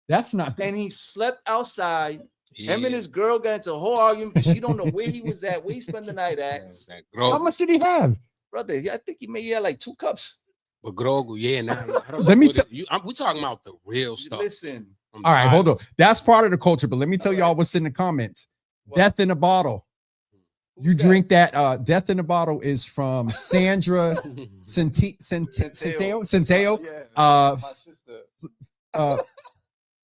That's not and he slept outside. Yeah. Him and his girl got into a whole argument because she don't know where he was at, where he spent the night at. That How Grogu, much did he have? Brother, I think he had like 2 cups. but Grogu, yeah. Nah, I don't Let me know what tell- we talking about the real stuff. Listen, from the All right, hold on. Bibles. That's part of the culture, but let me tell All y'all right. what's in the comments. What? Death in a bottle. Who's You that? drink that. Death in a bottle is from Sandra Centeo. Yeah, Uh, my sister.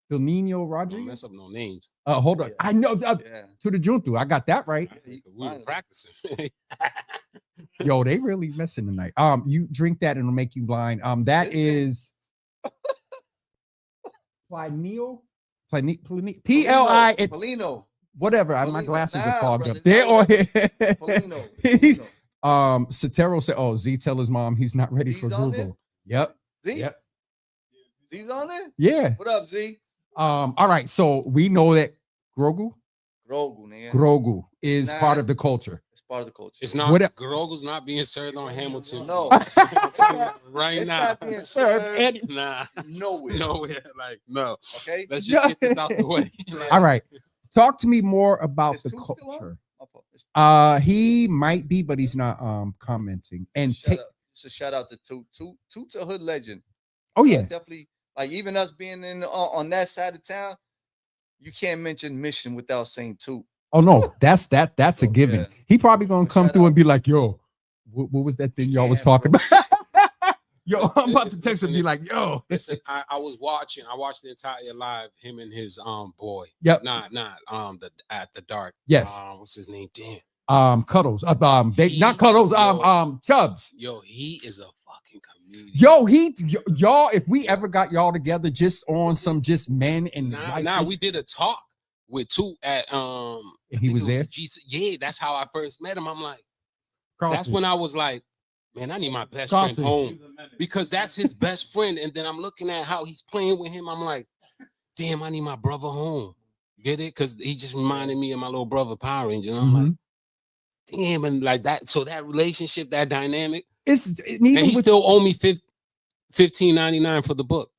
Del Nino Don't Rodriguez. mess up no names. Hold on. Yeah. I know Yeah. to the Juntu. I got that right. We were Finally. practicing. Yo, they really messing tonight. You drink that and it'll make you blind. That Listen. is Pliniel. P-L-I and Polino. whatever. My Polino. glasses Nah, are fogged brother, up. They're no, on Polino. He's Polino. Sotero said, "Oh, Z tell his mom he's not ready for Z's on Google." Yep. Z? Yep. Z's on there? Yeah. What up, Z? All right. So we know that Grogu Grogu, nigga. is Nah. part of the culture. It's part of the culture. It's not. What up? Grogu's not being served on Hamilton. No. I'm telling you right It's now. not being served Nah, nowhere. nowhere. Like no. Okay? Let's just get this out the way. Like, All right. Talk to me more about Is the Toot still on? culture. My fault. It's- He might be, but he's not commenting. And Shout out. Just a shout out to Toot. Toot's a hood legend. oh yeah, Definitely. Like even us being in on that side of town, you can't mention mission without saying two. Oh no, that's a given. Yeah. He probably gonna But come shout through out- and be like, "Yo, what was that thing He y'all was can, talking bro. about?" Yo, I'm about to text him and be Listen, like, "Yo, Listen, I watched the entire live, him and his boy. Yep. Not the at the dark. Yes. What's his name? Damn. Cuddles, not Cuddles, Chubbs." Yo, he is a fucking comedian. Y'all, if we ever got y'all together just on some just men and we did a talk with two at and I he think was it there. Jesus. Yeah, that's how I first met him. I'm like, Carlton. that's when I was like, man, I need my best Carlton. friend home because that's his best friend. And then I'm looking at how he's playing with him. I'm like, damn, I need my brother home. Get it? Because he just reminded me of my little brother Power Ranger. And I'm like, damn, and like that. So that relationship, that dynamic, and he still owe me $15.99 for the book.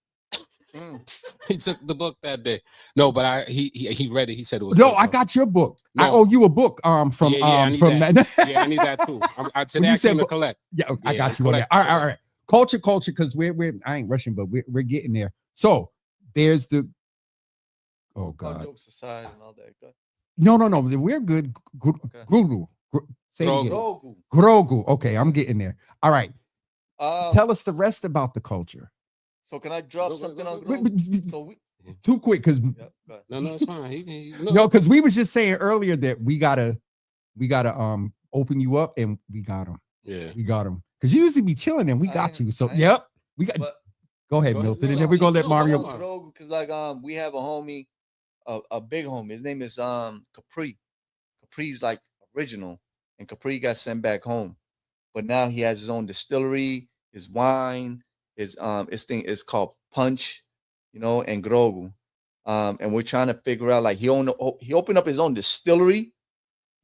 He took the book that day. No, but he read it. He said it was no. good, I got your book. No. I owe you a book. From I need from that. Yeah, I need that too. Today I came to collect. Yeah, I Yeah, got I'm you on that. collecting All right. Culture, because we're I ain't rushing, but we're getting there. So there's the All God. jokes aside and all that. Go- No, we're good. Okay. Grogu. Say it again. Grogu. Grogu. Okay, I'm getting there. All right. Tell us the rest about the culture. So can I drop Go, something go, on go, Wait, Grogu? So we, Too quick, because yeah, go ahead. No, it's fine. no, because we was just saying earlier that we gotta open you up, and we got him. Yeah. We got him because you usually be chilling, and we got you. So yep, we got. But Go ahead, Go ahead. Milton, No, and then we're gonna let no, Mario. no, Grogu, because like we have a homie, a big homie. His name is Capri. Capri's like original, and Capri got sent back home, but now he has his own distillery, his wine, his thing is called Punch, and Grogu, and we're trying to figure out like he opened up his own distillery,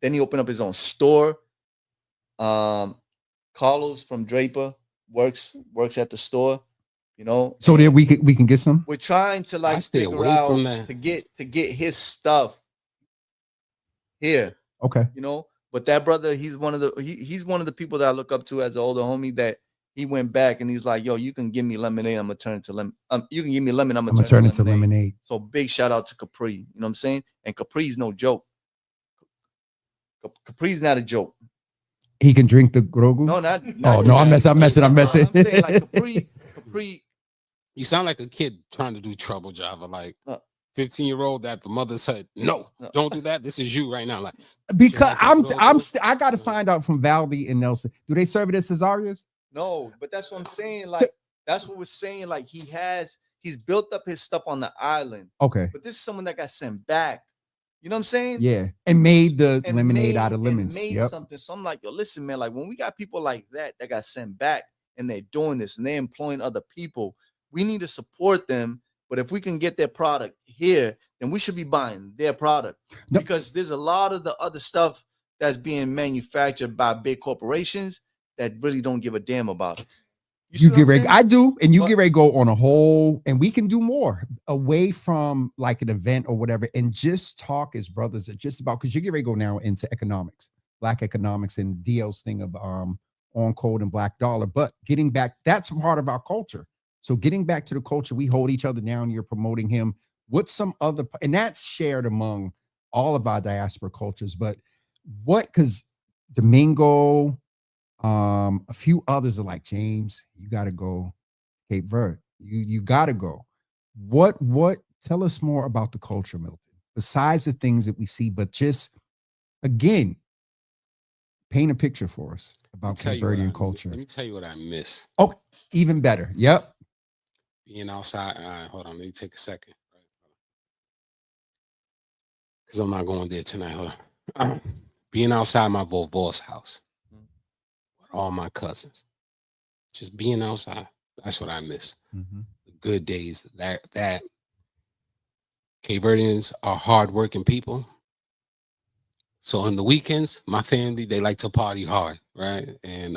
then he opened up his own store. Carlos from Draper works at the store, So that we can get some. we're trying to like stay figure away out from that. to get his stuff here, Okay. But that brother, he's one of the people that I look up to as an older homie that he went back and he's like, yo, you can give me lemonade, I'm gonna turn it to lemon. You can give me lemon, I'm gonna turn it to lemonade. So big shout out to Capri, you know what I'm saying? And Capri's no joke. Capri's not a joke. He can drink the Grogu. No, not Oh no, I'm messing. I'm saying like Capri. You sound like a kid trying to do trouble Java, like 15-year-old that the mother said, no, don't do that. This is you right now. Like, because I got to find out from Valby and Nelson. Do they serve it at Cesaria's? No, but that's what I'm saying. Like, that's what we're saying. Like, he's built up his stuff on the island. Okay. But this is someone that got sent back. You know what I'm saying? Yeah. And made the lemonade out of lemons. Made something. So I'm like, yo, listen, man, like when we got people like that got sent back and they're doing this and they're employing other people, we need to support them. But if we can get their product here, then we should be buying their product. Because there's a lot of the other stuff that's being manufactured by big corporations that really don't give a damn about us. You get ready. I do, and you get ready to go on a whole, and we can do more away from like an event or whatever, and just talk as brothers, just about because you get ready to go now into economics, Black economics, and DL's thing of on code and Black dollar. But getting back, that's part of our culture. So getting back to the culture, we hold each other down. You're promoting him. What's some other, and that's shared among all of our diaspora cultures. But what? Because Domingo. A few others are like, James, you got to go Cape Verde. You got to go. What tell us more about the culture, Milton, besides the things that we see, but just again, paint a picture for us about Cape Verdean culture. Let me tell you what I miss. Oh, even better. Yep. Being outside. Hold on, let me take a second. Because I'm not going there tonight. Hold on. Being outside my Vovo's house. All my cousins, just being outside. That's what I miss. The good days. That Cape Verdeans are hardworking people. So on the weekends, my family, they like to party hard, right? And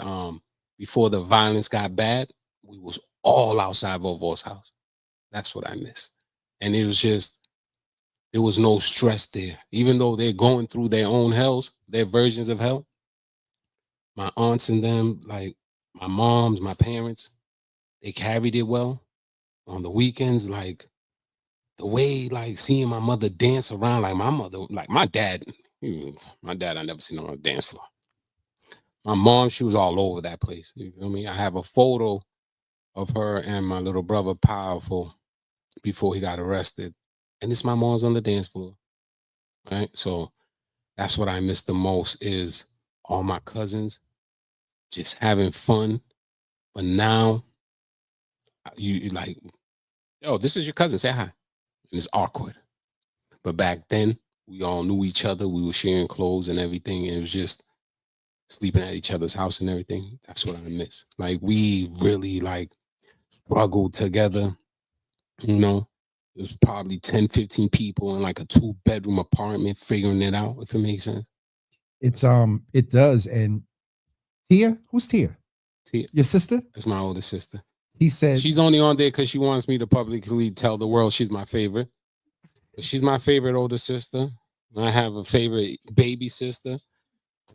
before the violence got bad, we was all outside Vovo's house. That's what I miss. And it was just, there was no stress there. Even though they're going through their own hells, their versions of hell. My aunts and them, like my moms, my parents, they carried it well. On the weekends, like the way like seeing my mother dance around, like my mother, like my dad, I never seen him on the dance floor. My mom, she was all over that place. You feel me? I have a photo of her and my little brother, Powerful, before he got arrested. And it's my mom's on the dance floor. Right. So that's what I miss the most is all my cousins just having fun. But now you like, yo, this is your cousin. Say hi. And it's awkward. But back then, we all knew each other. We were sharing clothes and everything. And it was just sleeping at each other's house and everything. That's what I miss. Like we really like struggled together. You know, there's probably 10, 15 people in like a 2-bedroom apartment figuring it out, if it makes sense. It does. And Tia, who's Tia? Tia, your sister? That's my older sister. He said she's only on there because she wants me to publicly tell the world she's my favorite. But she's my favorite older sister. I have a favorite baby sister.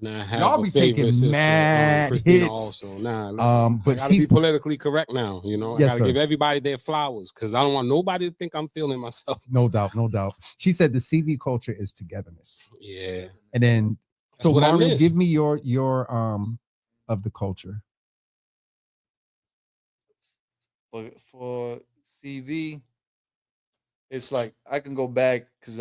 And I have y'all be taking mad Christina hits. Also. Nah, listen, but I gotta be politically correct now. You know, yes, I gotta give everybody their flowers because I don't want nobody to think I'm feeling myself. No doubt, no doubt. She said the CV culture is togetherness. Yeah. And then that's so what Mario, I miss. give me your of the culture. For CV, it's like I can go back because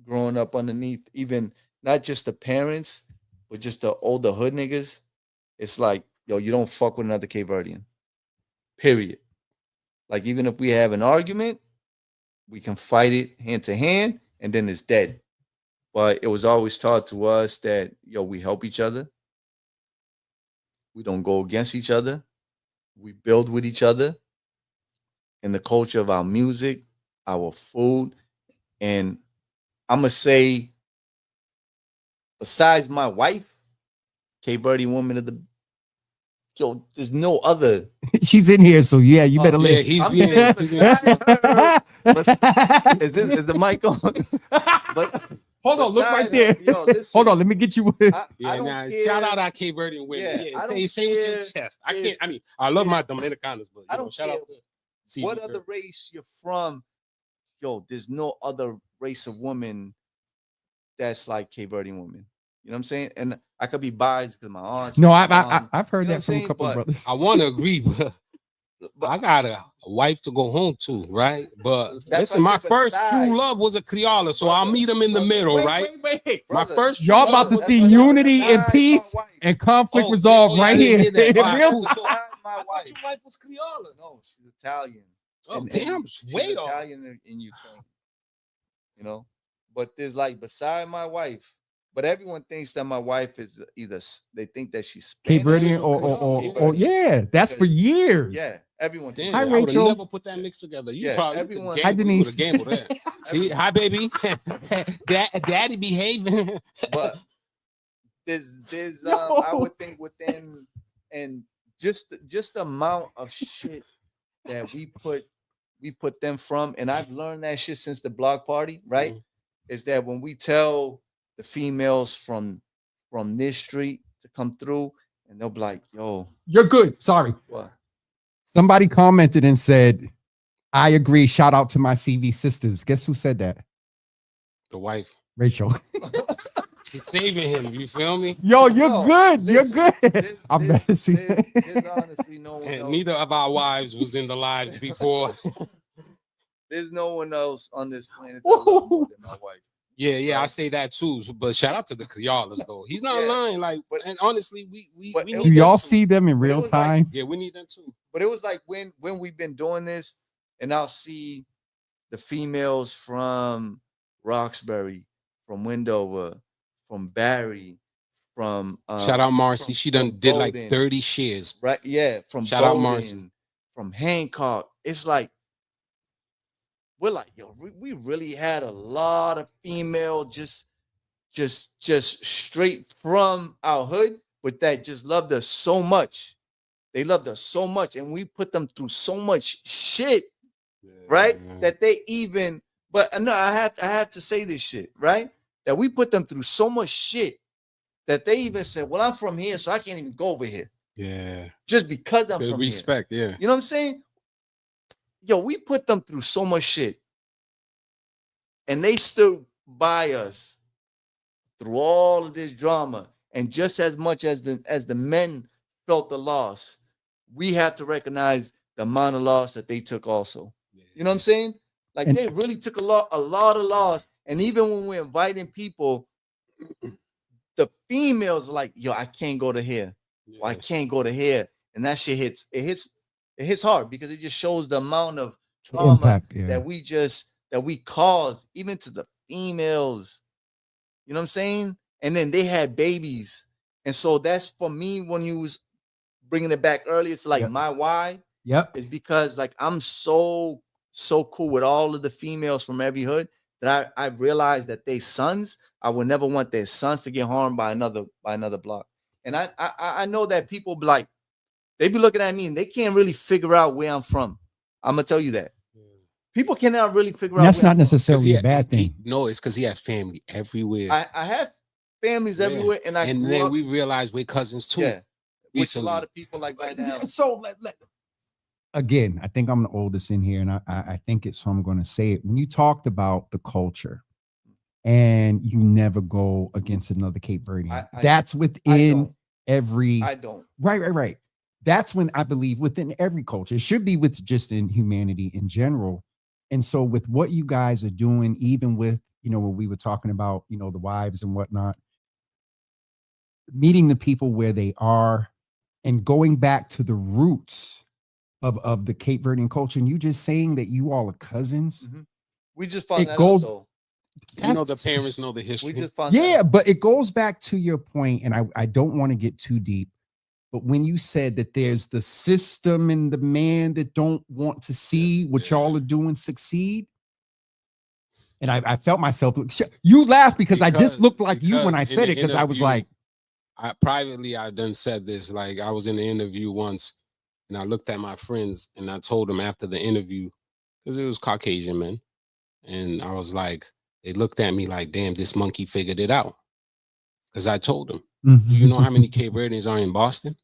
growing up underneath even not just the parents, but just the older hood niggas. It's like, yo, you don't fuck with another Cape Verdean. Period. Like even if we have an argument, we can fight it hand to hand, and then it's dead. But it was always taught to us that, yo, we help each other. We don't go against each other. We build with each other. In the culture of our music, our food. And I'm going to say, besides my wife, Cape Verdean woman of the, yo, there's no other. She's in here, so yeah, you better let. He's being is the mic on? But hold on, look right there. Yo, listen, hold on, let me get you. I don't care. Shout out our Cape Verdean women. Yeah, I don't say with your chest. I can't. I mean, I love my Dominicanas, but I don't shout care out to what other race you're from. Yo, there's no other race of woman that's like Cape Verdean woman. You know what I'm saying? And I could be biased because my aunt. No, I've heard that from a couple of brothers. I want to agree, but I got a wife to go home to, right? But listen, my first true love was a Criolla, so I'll meet him in the middle, right? Wait. My first y'all about to see unity and peace and conflict resolved right here. My wife. Your wife was Criolla. No, she's Italian. Oh, damn, way off. Italian in Ukraine. You know, but there's like beside my wife. But everyone thinks that my wife is either they think that she's Spanish Cape Verdean or yeah, that's for years. Yeah, everyone. Damn, hi, I would have Rachel. never put that mix together. You probably everyone. Hi, Denise. Gambled there. See, hi, baby. Daddy behaving. But there's I would think within and just the amount of shit that we put them from, and I've learned that shit since the block party, right? Mm-hmm. Is that when we tell the females from this street to come through, and they'll be like, yo, you're good. Sorry. What? Somebody commented and said, I agree. Shout out to my CV sisters. Guess who said that? The wife. Rachel. She's saving him. You feel me? Yo, you're good. You're good. I'm messy. There's honestly no one else. Neither of our wives was in the lives before. There's no one else on this planet that loves more than my wife. Yeah, I say that too. But shout out to the Criollas though. He's not lying. Like, and honestly, we do y'all see them in real time? Yeah, we need them too. But it was like when we've been doing this, and I'll see the females from Roxbury, from Wendover, from Barry, from shout out Marcy. She done did like 30 shares. Right? Yeah, from shout out Marcy, from Hancock. It's like we're like, yo, we really had a lot of female just straight from our hood, but that just loved us so much. They loved us so much, and we put them through so much shit, right? That they even, but no, I have to say this shit, right? That we put them through so much shit that they even said, well, I'm from here, so I can't even go over here. Yeah. Just because I'm good from respect, here. Yeah. You know what I'm saying? Yo, we put them through so much shit and they stood by us through all of this drama. And just as much as the men felt the loss, we have to recognize the amount of loss that they took also. You know what I'm saying? Like, And- they really took a lot of loss. And even when we're inviting people, the females are like, yo, I can't go to here. Or I can't go to here. And that shit hits hard, because it just shows the amount of trauma impact, that we caused even to the females. You know what I'm saying? And then they had babies. And so that's, for me, when you was bringing it back earlier, it's like, Yep. my why Yep. is because, like, I'm so cool with all of the females from every hood that I realized that they sons, I would never want their sons to get harmed by another block. And I know that people be like, they be looking at me and they can't really figure out where I'm from. I'm gonna tell you that. People cannot really figure out. That's where not I'm necessarily a bad thing. No, it's because he has family everywhere. I have families everywhere, and then we realized we're cousins too. Yeah, which a recently. lot of people like right now. So again, I think I'm the oldest in here, and I think it's so I'm going to say it. When you talked about the culture, and you never go against another Cape Verdean, that's within every. I don't. Right. That's when I believe within every culture. It should be with just in humanity in general. And so with what you guys are doing, even with, what we were talking about, the wives and whatnot, meeting the people where they are and going back to the roots of the Cape Verdean culture. And you just saying that you all are cousins. Mm-hmm. We just found that out, though. The parents know the history. We just found but it goes back to your point, and I don't want to get too deep. But when you said that there's the system and the man that don't want to see what y'all are doing succeed, and I felt myself. You laughed because I just looked like you when I said it, because I was like, I done said this. Like, I was in the interview once, and I looked at my friends and I told them after the interview, because it was Caucasian men, and I was like, they looked at me like, damn, this monkey figured it out. Because I told them, do you know how many Cape Verdeans are in Boston?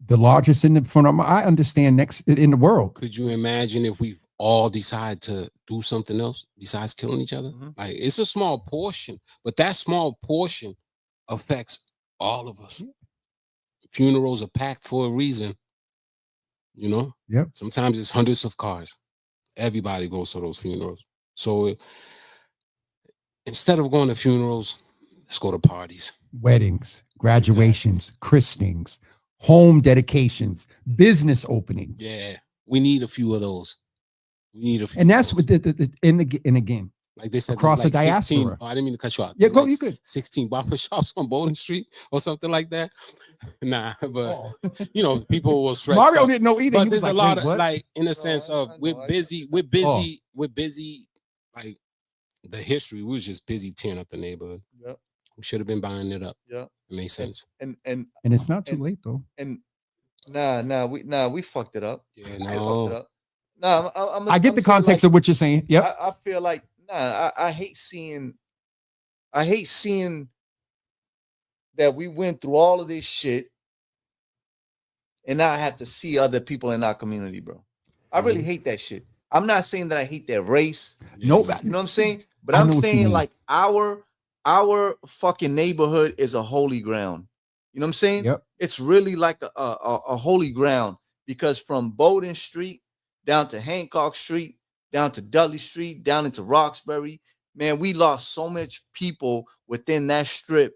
The largest in the front. I understand, next in the world. Could you imagine if we all decide to do something else besides killing each other? Mm-hmm. Like, it's a small portion, but that small portion affects all of us. Funerals are packed for a reason. Yep. Sometimes it's hundreds of cars. Everybody goes to those funerals. So instead of going to funerals, let's go to parties. Weddings, graduations, christenings, home dedications, business openings. Yeah, we need a few of those. And that's what and again, like they said, across like the diaspora. I didn't mean to cut you out. Yeah, you good. 16 barber shops on Bowden Street or something like that. Nah, but people will stretch. Mario up. didn't know either. But he there's was a lot of like, in a sense of we're busy. We're busy. Like, the history, we was just busy tearing up the neighborhood. Yep. We should have been buying it up. Yeah, it makes sense. And it's not too late though. And we fucked it up. Yeah, no. I get the context of what you're saying. Yep. I feel like I hate seeing that we went through all of this shit, and now I have to see other people in our community, bro. I really hate that shit. I'm not saying that I hate their race. No, you know what I'm saying? But I'm saying, like, our fucking neighborhood is a holy ground. You know what I'm saying? Yep. It's really like a holy ground, because from Bowden Street down to Hancock Street, down to Dudley Street, down into Roxbury, man, we lost so much people within that strip.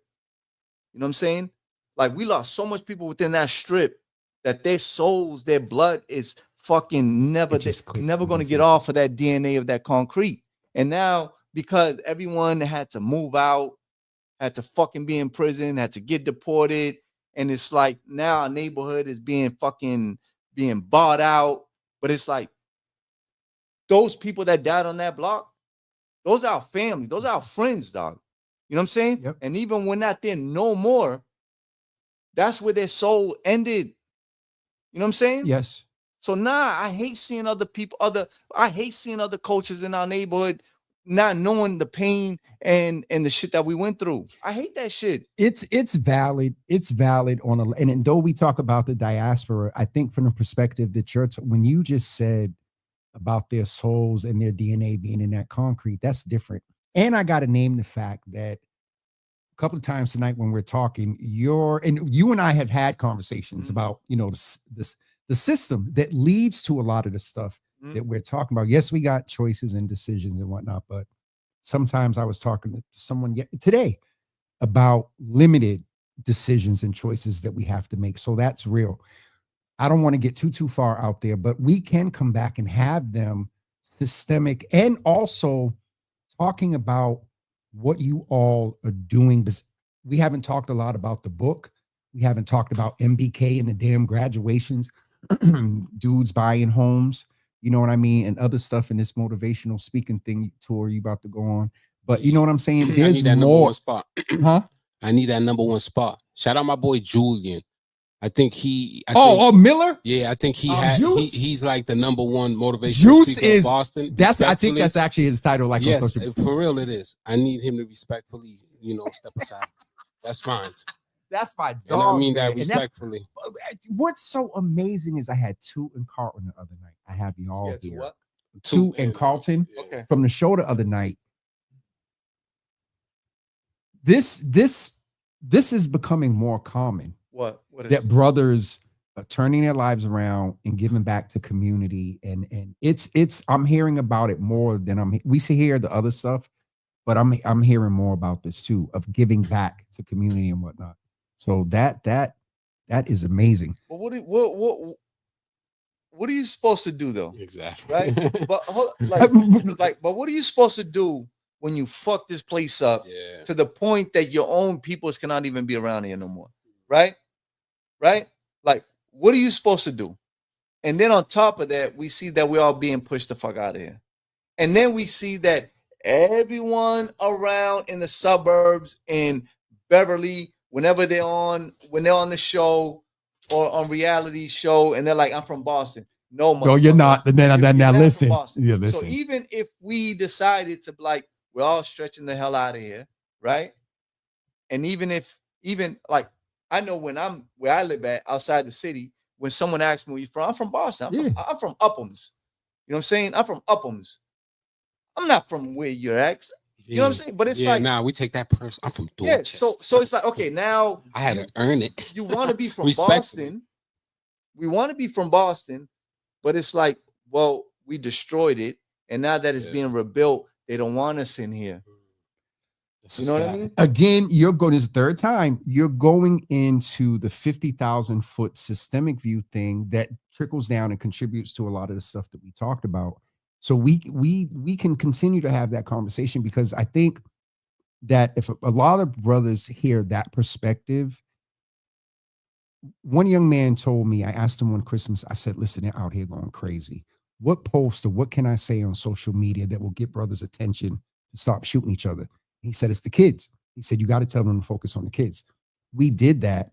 You know what I'm saying? Like, we lost so much people within that strip that their souls, their blood is fucking never going to get off of that DNA of that concrete. And now, because everyone had to move out, had to fucking be in prison, had to get deported, and it's like now our neighborhood is being bought out. But it's like, those people that died on that block, those are our family, those are our friends, dog. You know what I'm saying? Yep. And even when not there no more, that's where their soul ended. You know what I'm saying? Yes. So I hate seeing other people, I hate seeing other cultures in our neighborhood not knowing the pain and the shit that we went through. I hate that shit. It's valid. It's valid and though we talk about the diaspora, I think from the perspective that when you just said about their souls and their DNA being in that concrete, that's different. And I got to name the fact that a couple of times tonight when we're talking, you and I have had conversations about, the system that leads to a lot of the stuff that we're talking about. Yes, we got choices and decisions and whatnot, but sometimes I was talking to someone today about limited decisions and choices that we have to make. So that's real. I don't want to get too far out there, but we can come back and have them systemic and also talking about what you all are doing. Because we haven't talked a lot about the book. We haven't talked about MBK and the damn graduations, dudes buying homes, you know what I mean? And other stuff in this motivational speaking thing tour you about to go on. But you know what I'm saying? There's I need that more. number one spot. Huh? I need that number one spot. Shout out my boy Julian. I think Miller. Yeah, I think he's like the number one motivational Juice speaker is in Boston. I think that's actually his title. Like, yes, for real, it is. I need him to respectfully, step aside. That's fine. That's my dog. And I mean man. that respectfully. What's so amazing is I had two in Carlton the other night. I have you all here. What? Two in Carlton. Okay. From the show the other night. This is becoming more common. What is that brothers are turning their lives around and giving back to community, and it's I'm hearing about it more than we see here the other stuff, but I'm hearing more about this too, of giving back to community and whatnot. So that is amazing. But what are you supposed to do though? Exactly. Right. But but what are you supposed to do when you fuck this place up to the point that your own peoples cannot even be around here no more? Right? Like, what are you supposed to do? And then on top of that, we see that we're all being pushed the fuck out of here. And then we see that everyone around in the suburbs in Beverly, when they're on the show or on reality show, and they're like, I'm from Boston. No, you're not. Now listen. Listen. So even if we decided to we're all stretching the hell out of here, right? And even I know where I live at outside the city, when someone asks me where you're from, I'm from Boston. I'm from Uphams. You know what I'm saying? I'm from Uphams. I'm not from where you're at. You know what I'm saying? But it's we take that person. I'm from Dorchester. Yeah, so it's like, okay, now I had to earn it. You want to be from Boston. We want to be from Boston, but it's like, well, we destroyed it. And now that it's being rebuilt, they don't want us in here. You know what I mean? Again, you're going this third time. You're going into the 50,000-foot systemic view thing that trickles down and contributes to a lot of the stuff that we talked about. So we can continue to have that conversation, because I think that if a lot of brothers hear that perspective, one young man told me, I asked him one Christmas, I said, listen, they're out here going crazy. What post or what can I say on social media that will get brothers' attention to stop shooting each other? He said, it's the kids. He said, you got to tell them to focus on the kids. We did that.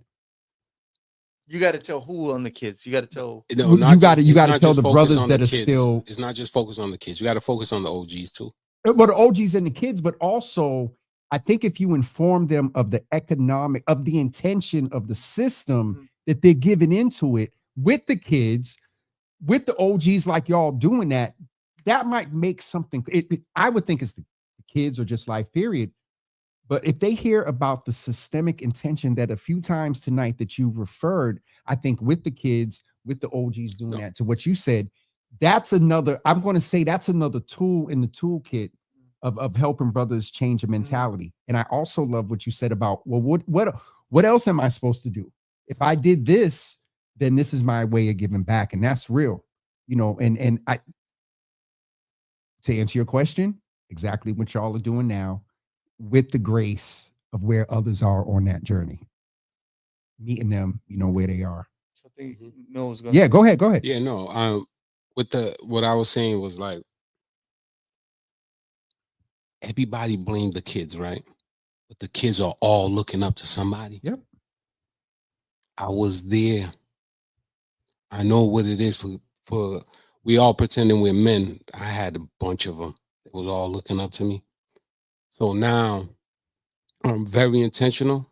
You got to tell who on the kids. You got to tell. You got to tell the brothers that are still. It's not just focus on the kids. You got to focus on the OGs too. But the OGs and the kids, but also I think if you inform them of the intention of the system that they're giving into it with the kids, with the OGs like y'all doing that might make something. I would think it's the kids or just life period. But if they hear about the systemic intention that a few times tonight that you referred, I think with the kids, with the OGs doing that, to what you said, that's another tool in the toolkit of helping brothers change a mentality. And I also love what you said about, well, what else am I supposed to do? If I did this, then this is my way of giving back. And that's real, and I, to answer your question, exactly what y'all are doing now, with the grace of where others are on that journey, meeting them, where they are. So I think Mil's gonna. Yeah, go ahead. Yeah, no. What I was saying was like, everybody blamed the kids, right? But the kids are all looking up to somebody. Yep. I was there. I know what it is for we all pretending we're men. I had a bunch of them. It was all looking up to me. So now I'm very intentional.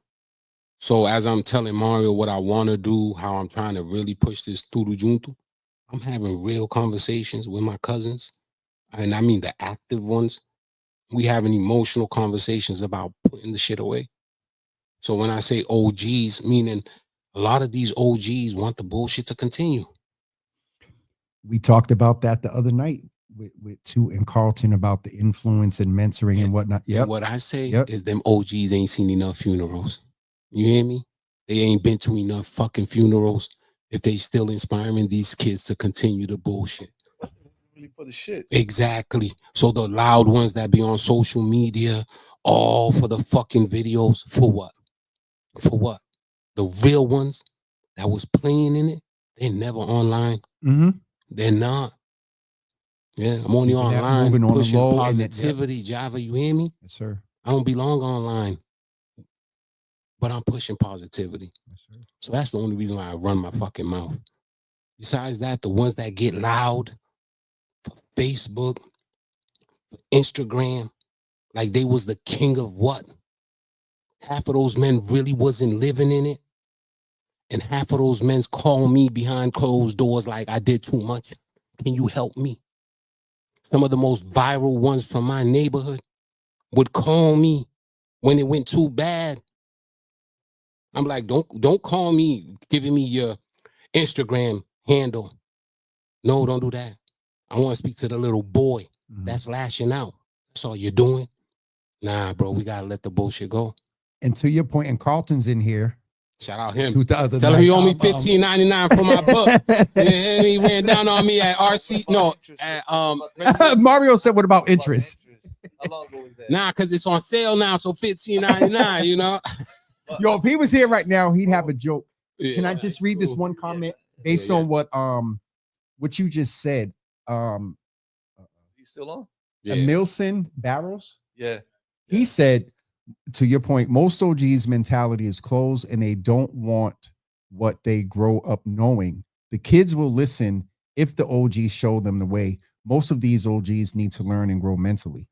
So as I'm telling Mario what I want to do, how I'm trying to really push this tudo junto, I'm having real conversations with my cousins, and I mean the active ones. We having emotional conversations about putting the shit away. So when I say OGs, meaning a lot of these OGs want the bullshit to continue. We talked about that the other night with Toot and Carlton about the influence and mentoring and whatnot. And Yep. what I say Yep. is them OGs ain't seen enough funerals. You hear me? They ain't been to enough fucking funerals if they still inspiring these kids to continue the bullshit. Really for the shit. Exactly. So the loud ones that be on social media, all for the fucking videos, for what? For what? The real ones that was playing in it, they're never online. Mm-hmm. They're not. Yeah, I'm only Keeping that online moving on the pushing low and that- positivity, Java. You hear me? Yes, sir. I don't belong online, but I'm pushing positivity. Yes, sir. So that's the only reason why I run my fucking mouth. Besides that, the ones that get loud for Facebook, for Instagram, like they was the king of what? Half of those men really wasn't living in it. And half of those men call me behind closed doors like I did too much. Can you help me? Some of the most viral ones from my neighborhood would call me when it went too bad. I'm like, don't call me giving me your Instagram handle. No, don't do that. I want to speak to the little boy that's lashing out. That's all you're doing. Nah, bro, we gotta let the bullshit go. And to your point, and Carlton's in here. Shout out him. To the other Tell him he night, owe me $15.99 for my book. And he ran down on me at RC. No, at Mario said, "What about interest?" How long ago was that? Nah, because it's on sale now, so $15.99. You know. Yo, if he was here right now, he'd have a joke. Yeah, Can I just read this one comment based on what you just said? He's still on? Milton Barrows. Yeah. He said, to your point, most OGs' mentality is closed and they don't want what they grow up knowing. The kids will listen if the OGs show them the way. Most of these OGs need to learn and grow mentally.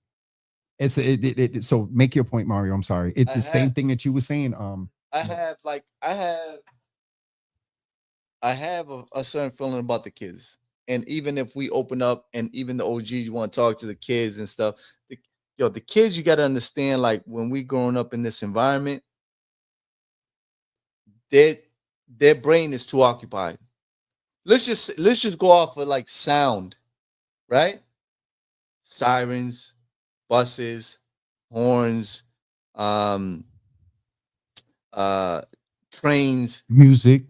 So make your point, Mario. I'm sorry. It's the same thing that you were saying. I have a certain feeling about the kids. And even if we open up and even the OGs want to talk to the kids and stuff, the kids, you got to understand, like when we growing up in this environment, their brain is too occupied. Let's just go off of like sound, right? Sirens, buses, horns, trains, music.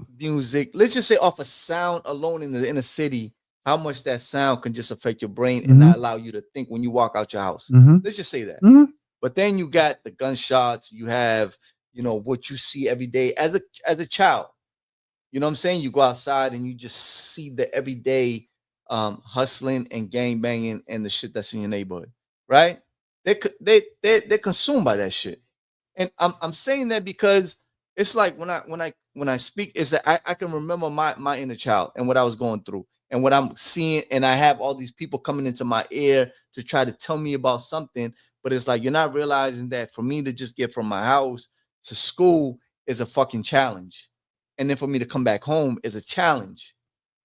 Let's just say off of sound alone in the inner city, how much that sound can just affect your brain and not allow you to think when you walk out your house. Let's just say that. But then you got the gunshots, you have, what you see every day as a child. You know what I'm saying? You go outside and you just see the everyday hustling and gang banging and the shit that's in your neighborhood, right? They're consumed by that shit. And I'm saying that because it's like when I speak, is that I can remember my inner child and what I was going through and what I'm seeing, and I have all these people coming into my ear to try to tell me about something, but it's like you're not realizing that for me to just get from my house to school is a fucking challenge. And then for me to come back home is a challenge.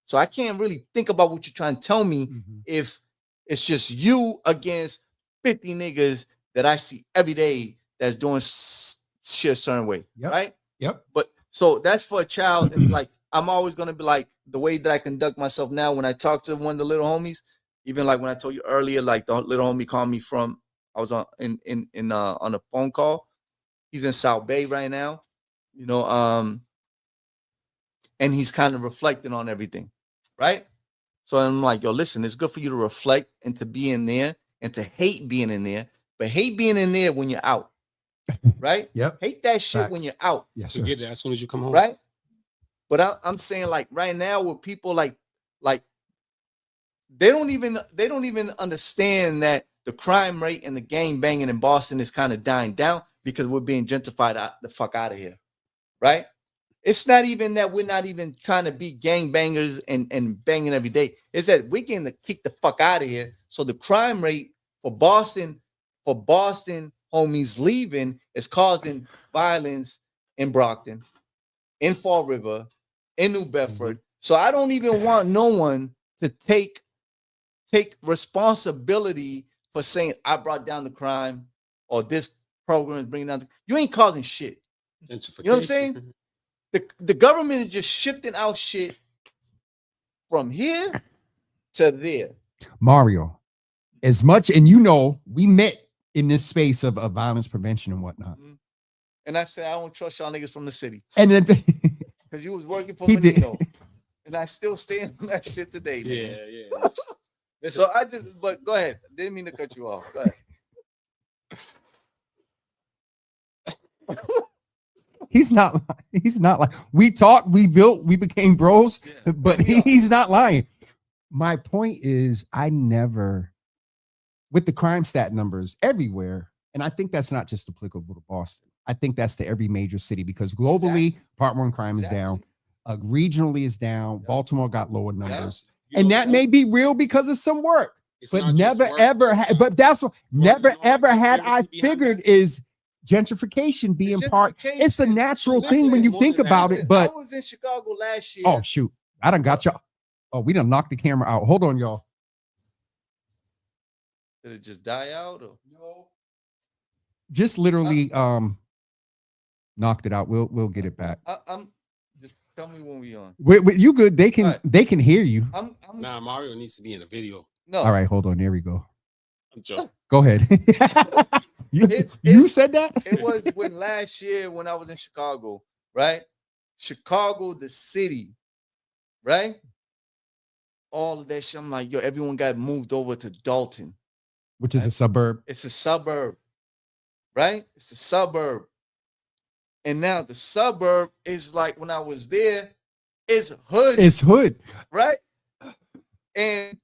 So I can't really think about what you're trying to tell me if it's just you against 50 niggas that I see every day that's doing shit a certain way, right? Yep. But so that's for a child. And like, I'm always going to be like the way that I conduct myself now when I talk to one of the little homies, even like when I told you earlier, like the little homie called me from, I was on a phone call. He's in South Bay right now, and he's kind of reflecting on everything, right? So I'm like, yo, listen, it's good for you to reflect and to be in there and to hate being in there, but hate being in there when you're out, right? Yep. Hate that shit when you're out. Yes, sir. Forget it as soon as you come home, right? But I'm saying, like, right now with people like they don't even understand that the crime rate and the gang banging in Boston is kind of dying down because we're being gentrified the fuck out of here, right? It's not even that we're not even trying to be gang bangers and banging every day. It's that we're getting to kick the fuck out of here. So the crime rate for Boston homies leaving is causing violence in Brockton, in Fall River, in New Bedford. So I don't even want no one to take responsibility for saying I brought down the crime or this program is bringing down. You ain't causing shit. You know what I'm saying? The government is just shifting out shit from here to there. Mario, as much, and you know, we met in this space of violence prevention and whatnot. Mm-hmm. And I said, I don't trust y'all niggas from the city. And then because you was working for Menino. And I still stand on that shit today. Man. Yeah. So I just, but go ahead. Didn't mean to cut you off. Go ahead. He's not like we talked, we built, we became bros, but he's not lying. My point is, I never, with the crime stat numbers everywhere, and I think that's not just applicable to Boston. I think that's to every major city because globally, Part 1 crime is down. Regionally is down. Baltimore got lower numbers. And that may be real because of some work. But never ever had, but that's what never ever had I figured is gentrification being part. It's a natural thing when you think about it. But I was in Chicago last year. Oh shoot. I done got y'all. Oh, we done knocked the camera out. Hold on, y'all. Did it just die out or no? Just literally knocked it out. We'll get it back. I'm just tell me when we on. Wait, you good? They can hear you. Nah, Mario needs to be in the video. No. All right, hold on. There we go. I'm joking. Go ahead. you said that? It was when last year when I was in Chicago, right? Chicago, the city, right? All of that shit. I'm like, yo, everyone got moved over to Dalton, which is a suburb. It's a suburb, right? It's a suburb. And now the suburb is like when I was there, it's hood. It's hood. Right? And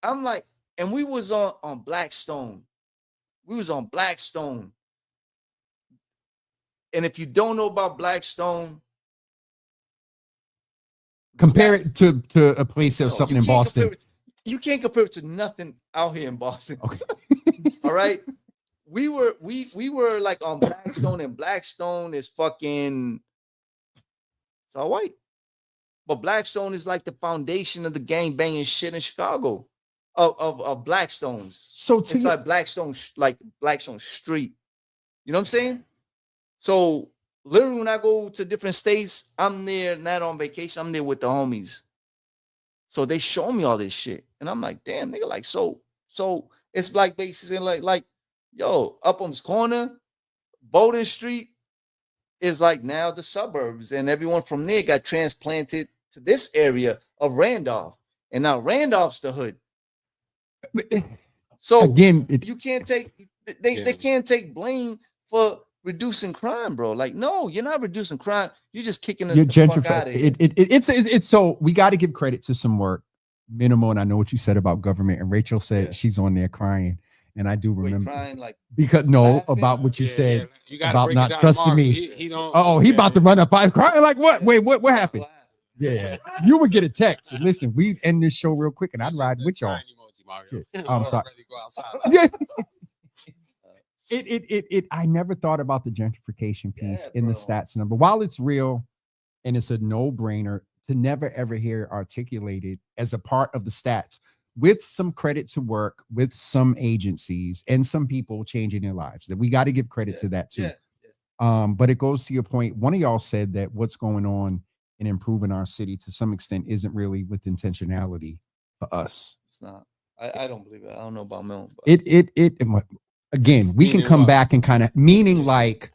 I'm like, and we was on Blackstone. We was on Blackstone. And if you don't know about Blackstone, compare it to a place or something in Boston. You can't compare it to nothing out here in Boston. Okay. All right. We were like on Blackstone, and Blackstone is fucking, it's all white. But Blackstone is like the foundation of the gang banging shit in Chicago of Blackstones. So it's like Blackstone Street. You know what I'm saying? So literally when I go to different states, I'm there not on vacation. I'm there with the homies. So they show me all this shit. And I'm like, damn, nigga, like, so it's like basically like, yo, Upham's Corner, Bowden Street is like now the suburbs. And everyone from there got transplanted to this area of Randolph. And now Randolph's the hood. So again, you can't take, they can't take blame for reducing crime, bro. Like, no, you're not reducing crime. You're just kicking the fuck out of it. It's so we got to give credit to some work. Minimal, and I know what you said about government. And Rachel said she's on there crying, and I do remember crying like because about what you said about not trusting me. He don't. He about to run up. I'm crying like what? Wait, what happened? Yeah, you would get a text. Listen, we end this show real quick, and I'd ride with y'all. I'm sorry. Yeah. I never thought about the gentrification piece in the stats number. While it's real and it's a no-brainer to never ever hear articulated as a part of the stats, with some credit to work with some agencies and some people changing their lives, that we got to give credit to that too. But it goes to your point. One of y'all said that what's going on in improving our city to some extent isn't really with intentionality for us. It's not. I don't believe it. I don't know about Milton. But again, we can come back and kind of meaning like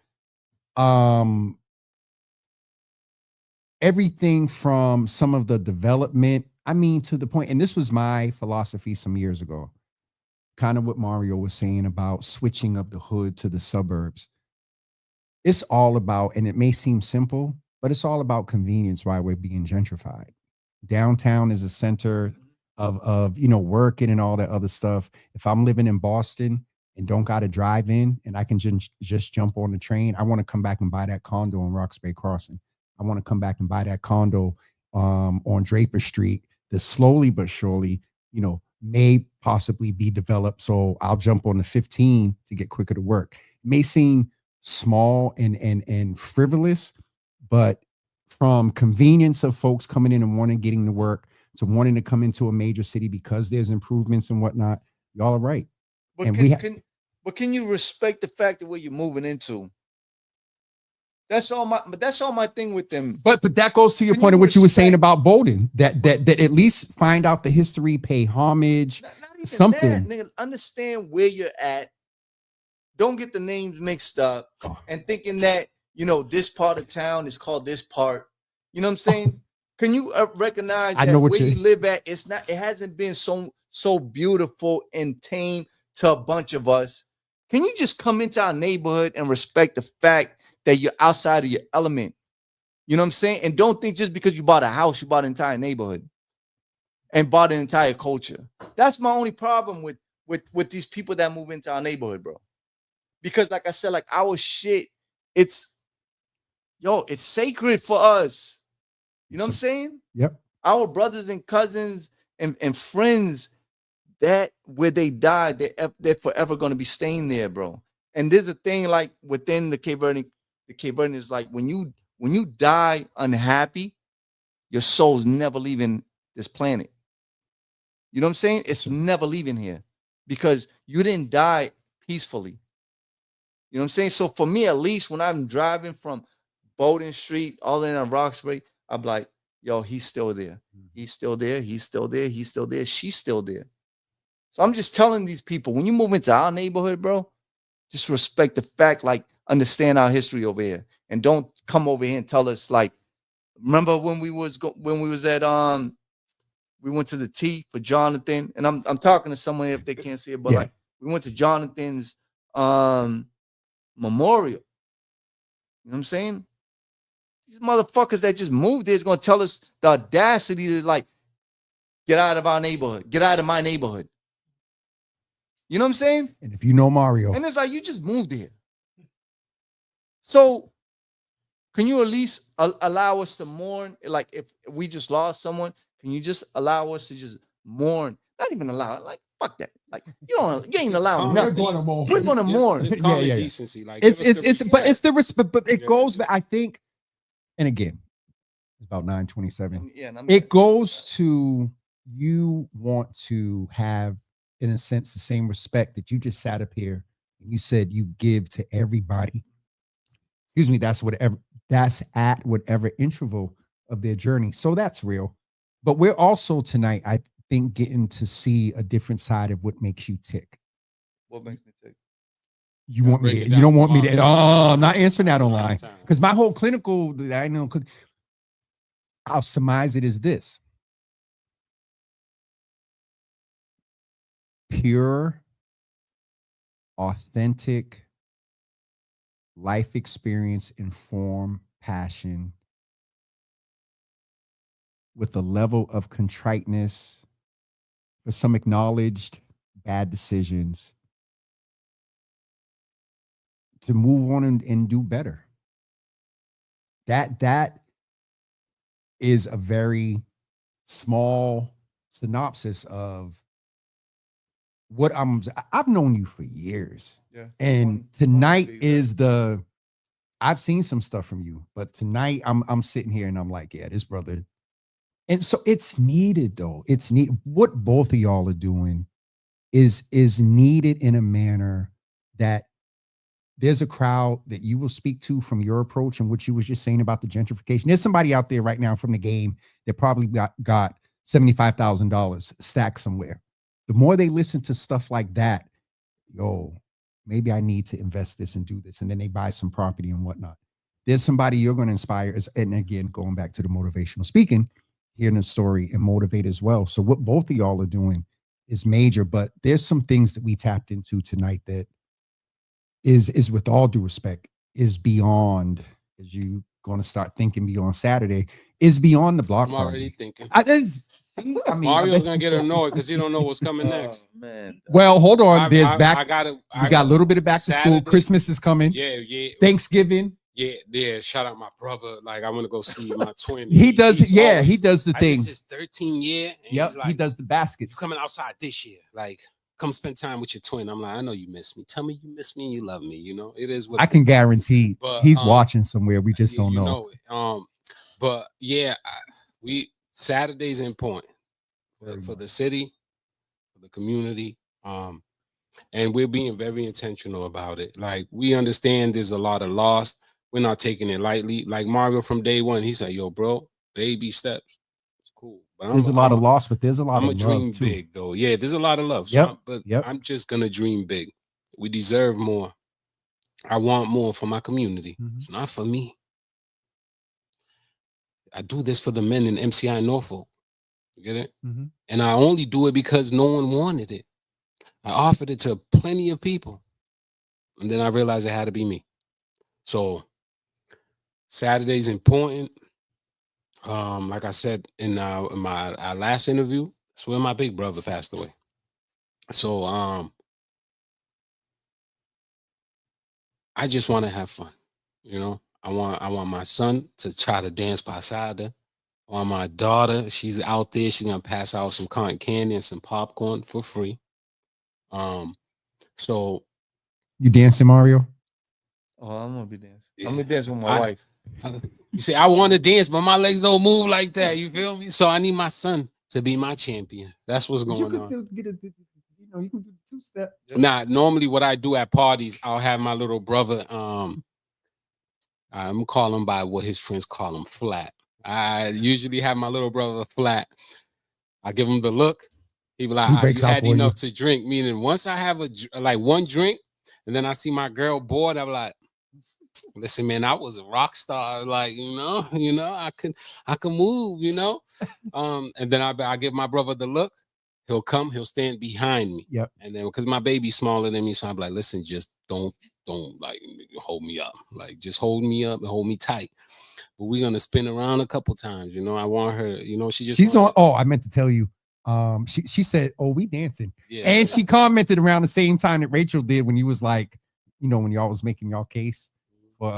everything from some of the development, I mean, to the point, and this was my philosophy some years ago, kind of what Mario was saying about switching of the hood to the suburbs. It's all about, and it may seem simple, but it's all about convenience while we're being gentrified. Downtown is a center of working and all that other stuff. If I'm living in Boston and don't got to drive in and I can just jump on the train, I want to come back and buy that condo on Roxbury Crossing. I want to come back and buy that condo on Draper Street that slowly but surely, may possibly be developed. So I'll jump on the 15 to get quicker to work. It may seem small and frivolous, but from convenience of folks coming in and wanting getting to work to wanting to come into a major city because there's improvements and whatnot. Y'all are right. But And can you respect the fact that where you're moving into? That's all my thing with them. But that goes to your point of what you were saying about Bolden, that at least find out the history, pay homage, not even something. That, nigga, understand where you're at. Don't get the names mixed up and thinking that, you know, this part of town is called this part. You know what I'm saying? Can you recognize that where you live at? It hasn't been so beautiful and tame to a bunch of us. Can you just come into our neighborhood and respect the fact that you're outside of your element? You know what I'm saying? And don't think just because you bought a house, you bought an entire neighborhood and bought an entire culture. That's my only problem with these people that move into our neighborhood, bro. Because like I said, like our shit, it's sacred for us. You know what I'm saying? Yep. Our brothers and cousins and friends, that where they died, they're forever going to be staying there, bro. And there's a thing like within the Cape Verdean is like when you die unhappy, your soul's never leaving this planet. You know what I'm saying? It's never leaving here because you didn't die peacefully. You know what I'm saying? So for me, at least when I'm driving from Bowden Street all the way to Roxbury, I'm like, yo, he's still there. He's still there. He's still there. He's still there. She's still there. So I'm just telling these people, when you move into our neighborhood, bro, just respect the fact, like understand our history over here. And don't come over here and tell us, like, remember when we was at we went to the T for Jonathan, and I'm talking to someone if they can't see it, but like we went to Jonathan's memorial. You know what I'm saying? These motherfuckers that just moved there is gonna tell us the audacity to like get out of our neighborhood, get out of my neighborhood. You know what I'm saying? And if you know Mario, and it's like you just moved here. So can you at least allow us to mourn? Like if we just lost someone, can you just allow us to just mourn? Not even allow it. Like fuck that. Like you ain't allowing nothing. We're gonna mourn. It's common decency. Like it's the respect, but it goes. I think, and again, it's about 9:27. Yeah, it goes to you want to have, in a sense, the same respect that you just sat up here and you said you give to everybody. Excuse me. That's at whatever interval of their journey. So that's real. But we're also tonight, I think, getting to see a different side of what makes you tick. What makes me tick? You want me to, you don't want me to, I'm not answering that online. Because my whole clinical, I know, I'll surmise it as this. Pure, authentic, life experience, informed passion with a level of contriteness for some acknowledged bad decisions to move on and do better. That is a very small synopsis of what I've known you for years. Yeah. And tonight is I've seen some stuff from you, but tonight I'm sitting here and I'm like, yeah, this brother. And so it's needed though. It's needed. What both of y'all are doing is needed in a manner that there's a crowd that you will speak to from your approach and what you was just saying about the gentrification. There's somebody out there right now from the game that probably got $75,000 stacked somewhere. The more they listen to stuff like that, maybe I need to invest this and do this. And then they buy some property and whatnot. There's somebody you're going to inspire. And again, going back to the motivational speaking, hearing a story and motivate as well. So what both of y'all are doing is major, but there's some things that we tapped into tonight that is with all due respect, is beyond, as you going to start thinking beyond Saturday, is beyond the block I'm party. already thinking. Mario's gonna get annoyed because he don't know what's coming next. Man. Well, hold on. We got a little bit of back to school. Christmas is coming. Yeah. Thanksgiving. Yeah. Shout out my brother. Like I want to go see my twin. He does the thing. This is 13 year. Yep. He does the baskets. He's coming outside this year. Like, come spend time with your twin. I'm like, I know you miss me. Tell me you miss me and you love me. You know, it is what I can guarantee he's watching somewhere. We just don't know. But yeah, we Saturday's important Very for the much. city, for the community. And we're being very intentional about it. Like, we understand there's a lot of loss. We're not taking it lightly. Like Mario from day one, he said, "Yo, bro, baby steps. It's cool." But There's a lot of loss, but there's a lot I'm of a love dream too. big though. Yeah, there's a lot of love. Yep. But Yep. I'm just gonna dream big. We deserve more. I want more for my community. Mhm. It's not for me. I do this for the men in MCI Norfolk. You get it? Mhm. And I only do it because no one wanted it. I offered it to plenty of people. And then I realized it had to be me. So Saturday's important. Like I said in my our last interview, that's when my big brother passed away. So I just want to have fun. You know, I want my son to try to dance by side her. I want my daughter, she's out there, she's gonna pass out some cotton candy and some popcorn for free. So You dancing, Mario? Oh, I'm gonna be dancing. yeah, I'm gonna dance with my wife. You see, I want to dance, but my legs don't move like that. You feel me? So I need my son to be my champion. That's what's But you going can on. still get a, you know, you can do the 2-step. Nah, normally what I do at parties, I'll have my little brother. I'm gonna call him by what his friends call him, flat. I usually have my little brother flat. I give him the look. He be like, He "Ah, breaks you out had for you. enough to drink." Meaning, once I have like one drink, and then I see my girl bored, I'm like, "Listen, man, I was a rock star. Like, I can move, And then I give my brother the look. He'll come, he'll stand behind me. Yep. And then because my baby's smaller than me, so I'm like, "Listen, just don't like hold me up. Like, just hold me up and hold me tight." But we're gonna spin around a couple times. I want her, she just She's on. wanted, Oh, I meant to tell you. She said, "Oh, we dancing," yeah. and she commented around the same time that Rachel did when you was like, when y'all was making y'all case for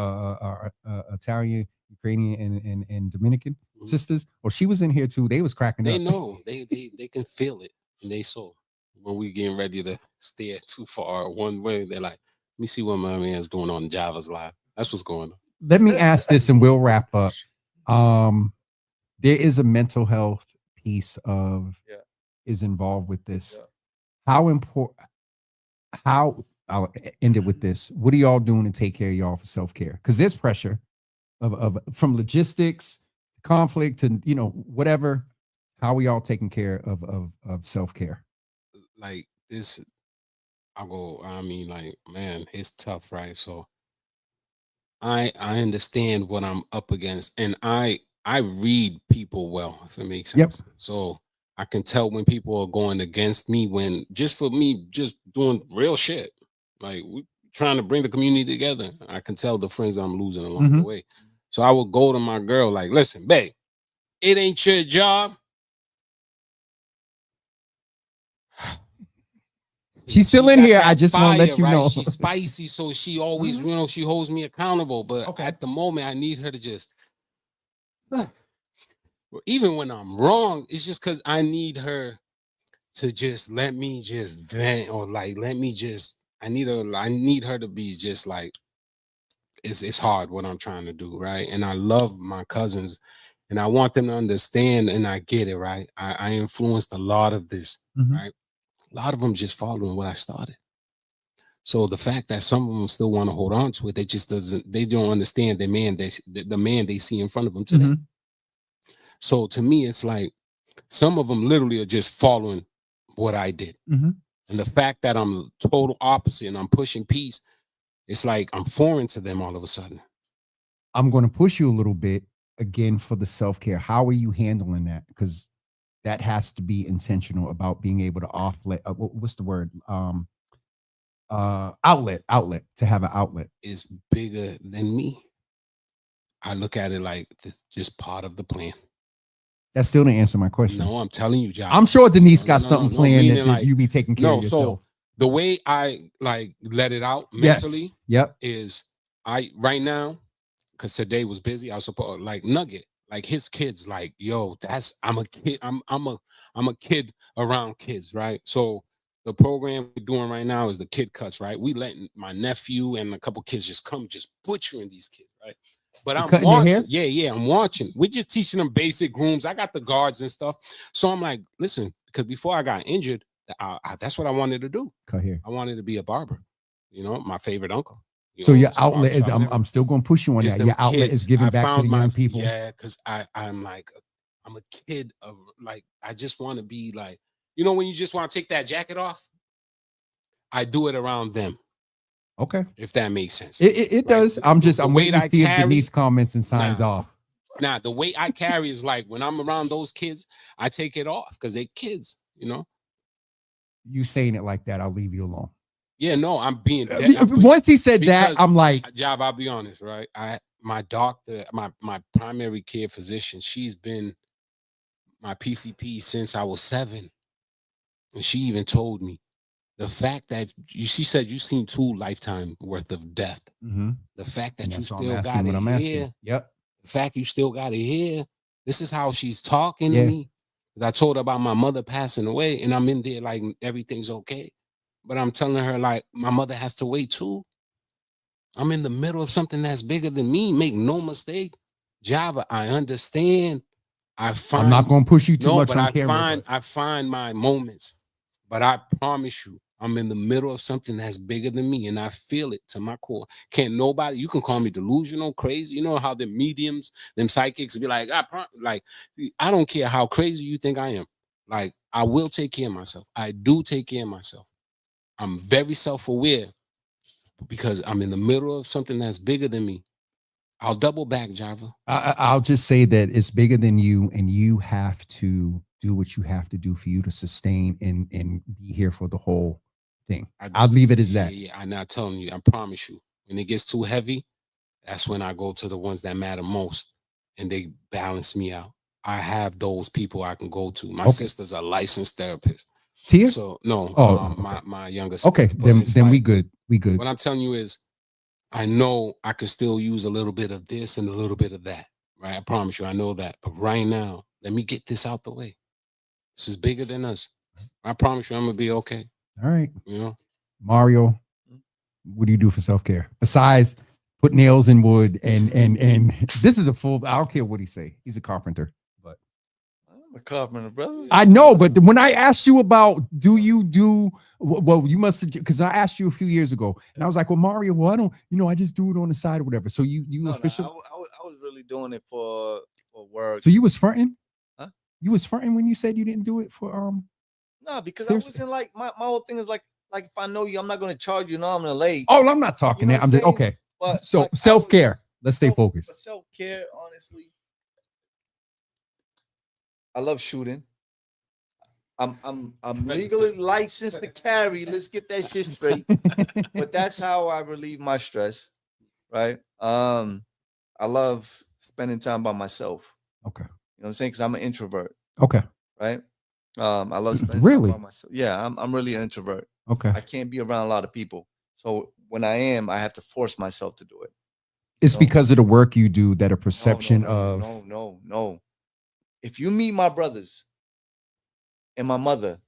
Italian, Ukrainian, and Dominican Mhm. sisters. Well, she was in here too. They was cracking They up. know they can feel it in their soul when we getting ready to steer too far one way. They're like, "Let me see what my man's doing on Java's live." That's what's going on. Let me ask this, and we'll wrap up. There is a mental health piece of is involved with this. Yeah. How important? How I'll end it with this. What are y'all doing to take care of y'all for self-care? Because there's pressure of from logistics, conflict, and whatever. How are y'all taking care of self-care? Like this, I mean, like, man, it's tough, right? So I understand what I'm up against, and I read people well, if it makes Yep. sense. So I can tell when people are going against me, when just for me just doing real shit, like we trying to bring the community together. I can tell the friends I'm losing along the Mhm. way. So I would go to my girl like, "Listen, babe, it ain't your job." She's still She in got here. I that just want to fire, let you right? know. She's spicy, so she always, Mhm. she holds me accountable. But Okay. at the moment, I need her to just, even when I'm wrong, it's just because I need her to just let me just vent, or like let me just. I need her to be just like, it's hard what I'm trying to do, right? And I love my cousins, and I want them to understand, and I get it, right? I influenced a lot of this, Mhm. right? A lot of them just following what I started. So the fact that some of them still want to hold on to it, they don't understand the man they see in front of them today. Mhm. So to me, it's like some of them literally are just following what I did. Mhm. And the fact that I'm total opposite and I'm pushing peace, it's like I'm foreign to them all of a sudden. I'm going to push you a little bit again for the self-care. How are you handling that? Because that has to be intentional about being able to outlet. What's the word? Outlet, to have an outlet. It's bigger than me. I look at it like just part of the plan. That still didn't answer my question. No, I'm telling you, Josh. I'm sure Denise got something planned meaning that you be taking care of yourself. So the way I like let it out Yes. mentally Yep. is right now, because today was busy, I was supposed like Nugget, like his kids, like, yo, I'm a kid. I'm a kid around kids, right? So the program we're doing right now is the kid cuts, right? We letting my nephew and a couple kids just come just butchering these kids, right? But You're I'm cutting their watching. hair? Yeah, I'm watching. We're just teaching them basic grooms. I got the guards and stuff. So I'm like, listen, because before I got injured, that's what I wanted to do. Cut hair. I wanted to be a barber. You know, my favorite uncle. So your it's a outlet is, barbershop and I'm still going to push you on it's that. them Your outlet kids. is giving I back to found the my young people. yeah, because I'm a kid of like I just want to be like, you know, when you just want to take that jacket off, I do it around them. Okay. If that makes sense. It Right? does. I'm The waiting weight to I see if carry- Denise comments and signs Nah. off. Nah, the weight I carry is like when I'm around those kids, I take it off because they're kids, you know. You saying it like that, I'll leave you alone. Yeah, no, I'm being Once he said that, because I'm like, Job, I'll be honest, right? My doctor, my primary care physician, she's been my PCP since I was 7. And she even told me the fact that she said you've seen 2 lifetime worth of death. The fact that and you that's why I'm still asking got what it I'm asking. here, Yep. the fact you still got it here. This is how she's talking Yeah. to me. Because I told her about my mother passing away, and I'm in there like everything's okay. But I'm telling her like my mother has to wait too. I'm in the middle of something that's bigger than me. Make no mistake, Java. I understand. I'm not going to push you too much but on camera. I find my moments. But I promise you, I'm in the middle of something that's bigger than me, and I feel it to my core. Can't nobody. You can call me delusional, crazy. You know how the mediums, them psychics, be like, I don't care how crazy you think I am. Like I will take care of myself. I do take care of myself. I'm very self-aware because I'm in the middle of something that's bigger than me. I'll double back, Java. I'll just say that it's bigger than you, and you have to do what you have to do for you to sustain and be here for the whole thing. I'll leave it as that. Yeah, I'm not telling you. I promise you. When it gets too heavy, that's when I go to the ones that matter most, and they balance me out. I have those people I can go to. My sister's a licensed therapist. Tia? So no, okay. my younger sister. Okay, then like, we good. We good. What I'm telling you is, I know I could still use a little bit of this and a little bit of that. Right? I promise you, I know that. But right now, let me get this out the way. This is bigger than us. I promise you, I'm gonna be okay. All right. You know, Mario, what do you do for self-care besides put nails in wood and this is a full, I don't care what he say. He's a carpenter, but I'm a carpenter, brother. I know, but when I asked you about do you do well, you must, because I asked you a few years ago and I was like, well, Mario, well, I don't, I just do it on the side or whatever. So you officially I was really doing it for work. So you was fronting? Huh? You was fronting when you said you didn't do it for No, because seriously? I wasn't like my whole thing is like if I know you, I'm not going to charge you. No, I'm gonna late. Oh, I'm not talking that. I'm just okay. But so like, self-care. Let's stay focused. Self-care, honestly, I love shooting. I'm legally licensed to carry. Let's get that shit straight. But that's how I relieve my stress, right? I love spending time by myself. Okay. You know what I'm saying? Because I'm an introvert. Okay. Right. I love spending really time by myself. Yeah, I'm really an introvert. Okay. I can't be around a lot of people. So when I am, I have to force myself to do it. It's because of the work you do that a perception of no. If you meet my brothers and my mother,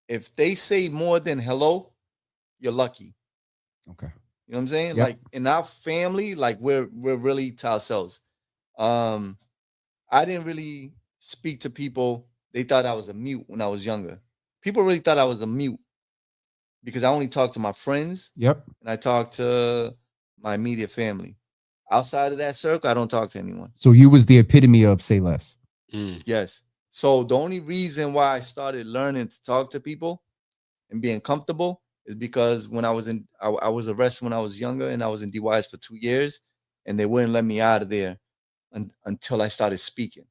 if they say more than hello, you're lucky. Okay. You know what I'm saying? Yep. Like in our family, like we're really to ourselves. I didn't really speak to people. They thought I was a mute when I was younger. People really thought I was a mute because I only talked to my friends. Yep. And I talked to my immediate family. Outside of that circle, I don't talk to anyone. So you was the epitome of say less. Yes. So the only reason why I started learning to talk to people and being comfortable is because when I was arrested when I was younger and I was in DYS for 2 years and they wouldn't let me out of there until I started speaking.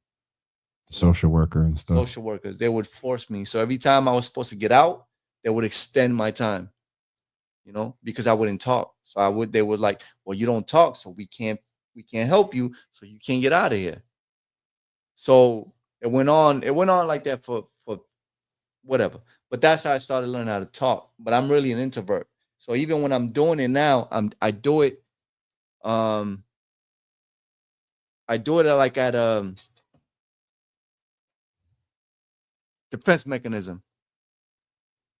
Social worker and stuff. Social workers, they would force me. So every time I was supposed to get out, they would extend my time, because I wouldn't talk. So they would like, well, you don't talk, so we can't help you, so you can't get out of here. So it went on like that for whatever. But that's how I started learning how to talk. But I'm really an introvert. So even when I'm doing it now, I do it like at defense mechanism.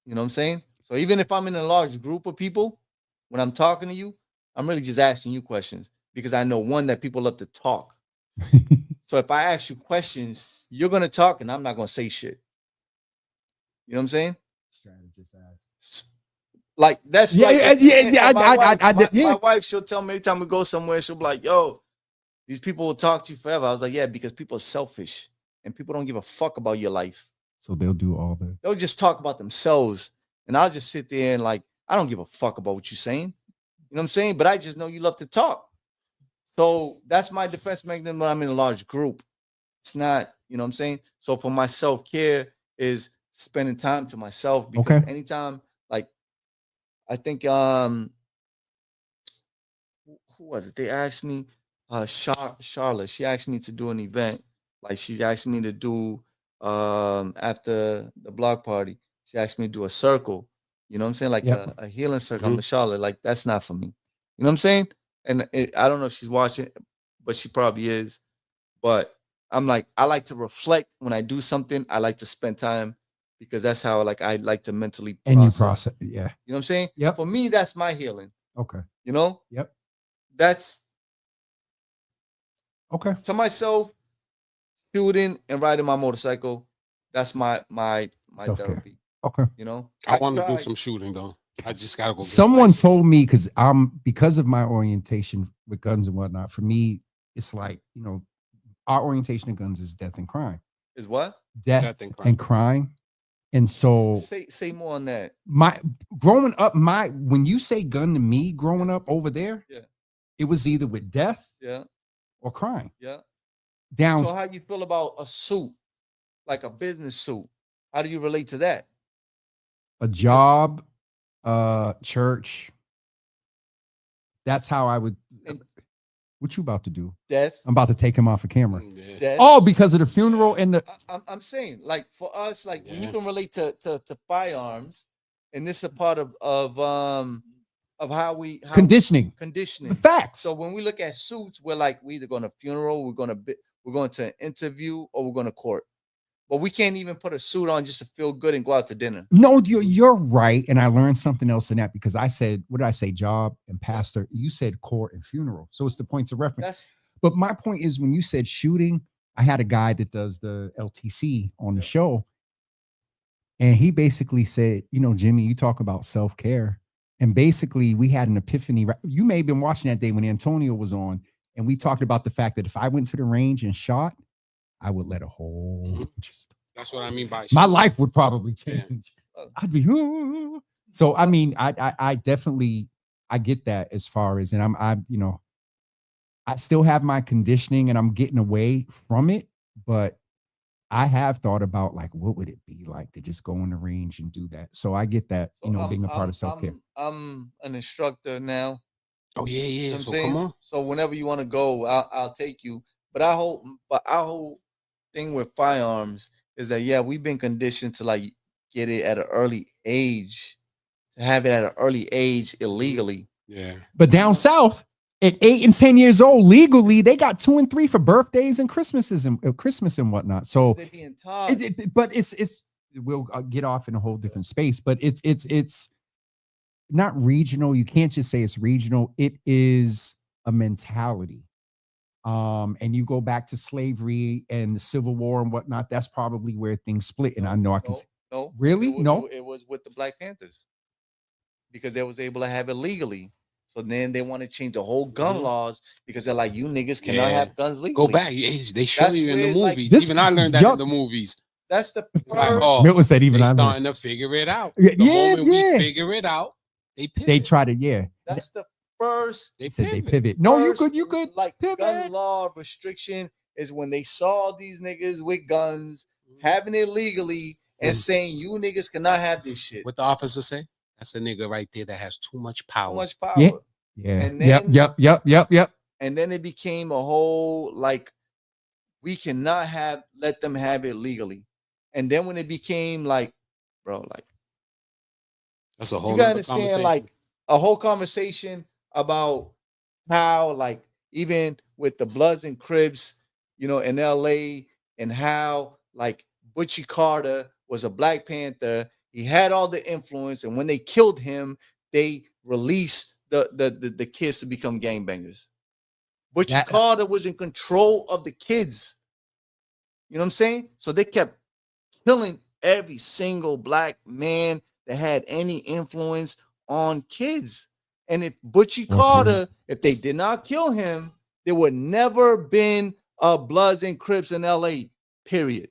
You know what I'm saying? So even if I'm in a large group of people, when I'm talking to you, I'm really just asking you questions because I know, one, that people love to talk. So if I ask you questions, you're gonna talk, and I'm not gonna say shit. You know what I'm saying? Strategist ass. Like that's Yeah, like yeah. My wife, she'll tell me every time we go somewhere, she'll be like, "Yo, these people will talk to you forever." I was like, "Yeah, because people are selfish and people don't give a fuck about your life. So they'll do all the. They'll just talk about themselves, and I'll just sit there and like, I don't give a fuck about what you're saying. You know what I'm saying? But I just know you love to talk. So that's my defense mechanism when I'm in a large group. It's not, you know what I'm saying? So for my self-care is spending time to myself, because anytime, like, I think who was it? They asked me, Charlotte, she asked me to do an event. Like, she asked me to do after the block party, she asked me to do a circle, you know what I'm saying? Like a healing circle. I'm a Charlotte. Like, that's not for me. You know what I'm saying? And I don't know if she's watching, but she probably is. But I'm like, I like to reflect when I do something. I like to spend time, because that's how, like, I like to mentally process. And you process, yeah. You know what I'm saying? Yep. For me, that's my healing. Okay. You know? Yep. That's okay. To myself, shooting and riding my motorcycle. That's my Self-care. therapy. Okay. You know? I want to do some shooting though. I just gotta go. Someone told me, because of my orientation with guns and whatnot, for me, it's like, you know, our orientation of guns is death and crime. Is what? Death and crime. And so say more on that. My growing up, when you say gun to me, growing up over there, it was either with death or crime. Yeah. Down. So how you feel about a suit, like a business suit? How do you relate to that? A job, church. That's how I would. What you about to do? Death. I'm about to take him off of camera. Death. Oh, because of the funeral and the. I'm saying, like, for us, like, when you can relate to firearms, and this is a part of how we conditioning. Conditioning. Facts. So when we look at suits, we're like, we're either going to funeral, we're going to an interview, or we're going to court. But we can't even put a suit on just to feel good and go out to dinner. No, you're right. And I learned something else in that, because I said, what did I say? Job and pastor. You said court and funeral. So it's the points of reference. But my point is, when you said shooting, I had a guy that does the LTC on the show. And he basically said, you know, Jimmy, you talk about self-care. And basically we had an epiphany. You may have been watching that day when Antonio was on. And we talked about the fact that if I went to the range and shot, I would let a whole. That's what I mean by my life would probably change. I'd be. So I mean, I definitely I get that as far as, and I'm you know, I still have my conditioning and I'm getting away from it, but I have thought about, like, what would it be like to just go in the range and do that. So I get that, you know, being a part of self-care. I'm an instructor now. Oh yeah. You know so come on. So whenever you want to go, I'll take you. But our whole thing with firearms is that we've been conditioned to, like, get it at an early age, to have it at an early age illegally. Yeah. But down south, at 8 and 10 years old, legally, they got 2 and 3 for birthdays and Christmas and whatnot. So they're being taught. But it's we'll get off in a whole different space. But it's not regional. You can't just say it's regional. It is a mentality. And you go back to slavery and the Civil War and whatnot. That's probably where things split. And I know I can. No, really, it was with the Black Panthers, because they was able to have it legally. So then they want to change the whole gun laws, because they're like, you niggas cannot have guns legally. Go back. They show you in the movies. Like, even I learned that in the movies. That's the first. Like, Milton said even I learned. Starting to figure it out. The moment we figure it out, they pivot. They try to, That's the first. They pivot. No, you could. Like, pivot. Gun law restriction is when they saw these niggas with guns having it legally and saying, you niggas cannot have this shit. What the officer say? That's a nigga right there that has too much power. Too much power. Yeah. And then, Yep. And then it became a whole, like, we cannot let them have it legally. And then when it became like, bro, like, that's a whole. You gotta understand, like, a whole conversation about how, like, even with the Bloods and Crips, you know, in LA, and how, like, Butchie Carter was a Black Panther. He had all the influence, and when they killed him, they released the kids to become gangbangers. Butchie Carter was in control of the kids. You know what I'm saying? So they kept killing every single black man that had any influence on kids. And if Butchie Carter, if they did not kill him, there would never been Bloods and Crips in LA, period.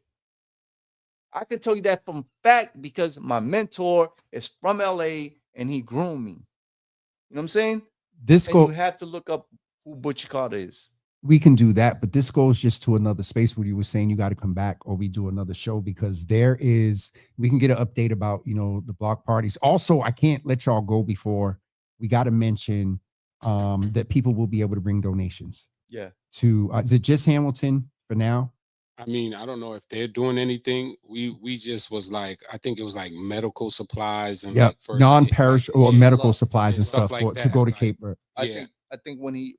I can tell you that from fact because my mentor is from LA and he groomed me. You know what I'm saying? You have to look up who Butchie Carter is. We can do that, but this goes just to another space where you were saying you got to come back or we do another show because we can get an update about, the block parties. Also, I can't let y'all go before we got to mention that people will be able to bring donations. Yeah. To, is it just Hamilton for now? I mean, I don't know if they're doing anything. We just was like, I think it was like medical supplies and like first non-perishable or medical supplies and stuff like that, to go to Cape Verde. I think when they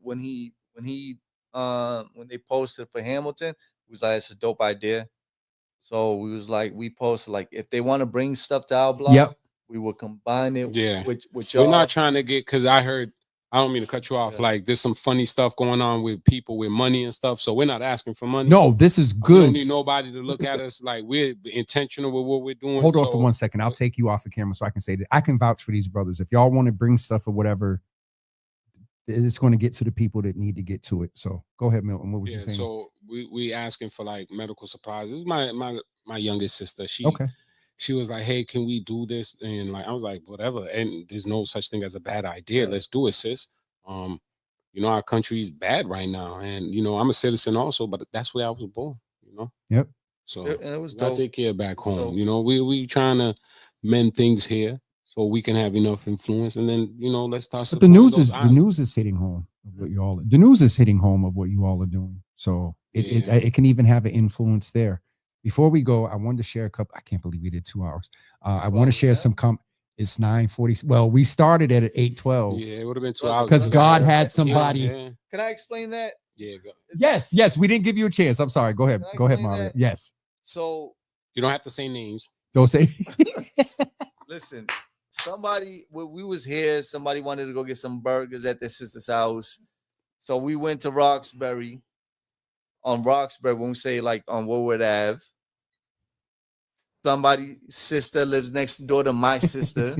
posted for Hamilton, it was like, it's a dope idea. So we posted like if they want to bring stuff to our block, we will combine it with y'all. We're not trying to get, because I don't mean to cut you off. Like there's some funny stuff going on with people with money and stuff. So we're not asking for money. No, this is good. We don't need nobody to look at us like we're intentional with what we're doing. Hold on for 1 second. I'll take you off the camera so I can say that I can vouch for these brothers. If y'all want to bring stuff or whatever, it's going to get to the people that need to get to it. So go ahead, Milton. What was you saying? So we asking for like medical supplies. It was my youngest sister. She was like, hey, can we do this? And like I was like, whatever. And there's no such thing as a bad idea. Let's do it, sis. Our country's bad right now. And I'm a citizen also, but that's where I was born, Yep. So and it was I take care back home. We trying to mend things here so we can have enough influence, and then let's start. But the news is hitting home of what you all. The news is hitting home of what you all are doing. So it can even have an influence there. Before we go, I wanted to share a couple. I can't believe we did 2 hours. I want to share some. It's 9:40. Well, we started at 8:12. Yeah, it would have been 2 hours because God had somebody. Yeah. Can I explain that? Yeah. Go. Yes. We didn't give you a chance. I'm sorry. Go ahead. Go ahead, Mario. That? Yes. So you don't have to say names. Don't say. Listen. We was here. Somebody wanted to go get some burgers at their sister's house. So we went to Roxbury. On Roxbury, when we say like on Woodward Ave, somebody's sister lives next door to my sister.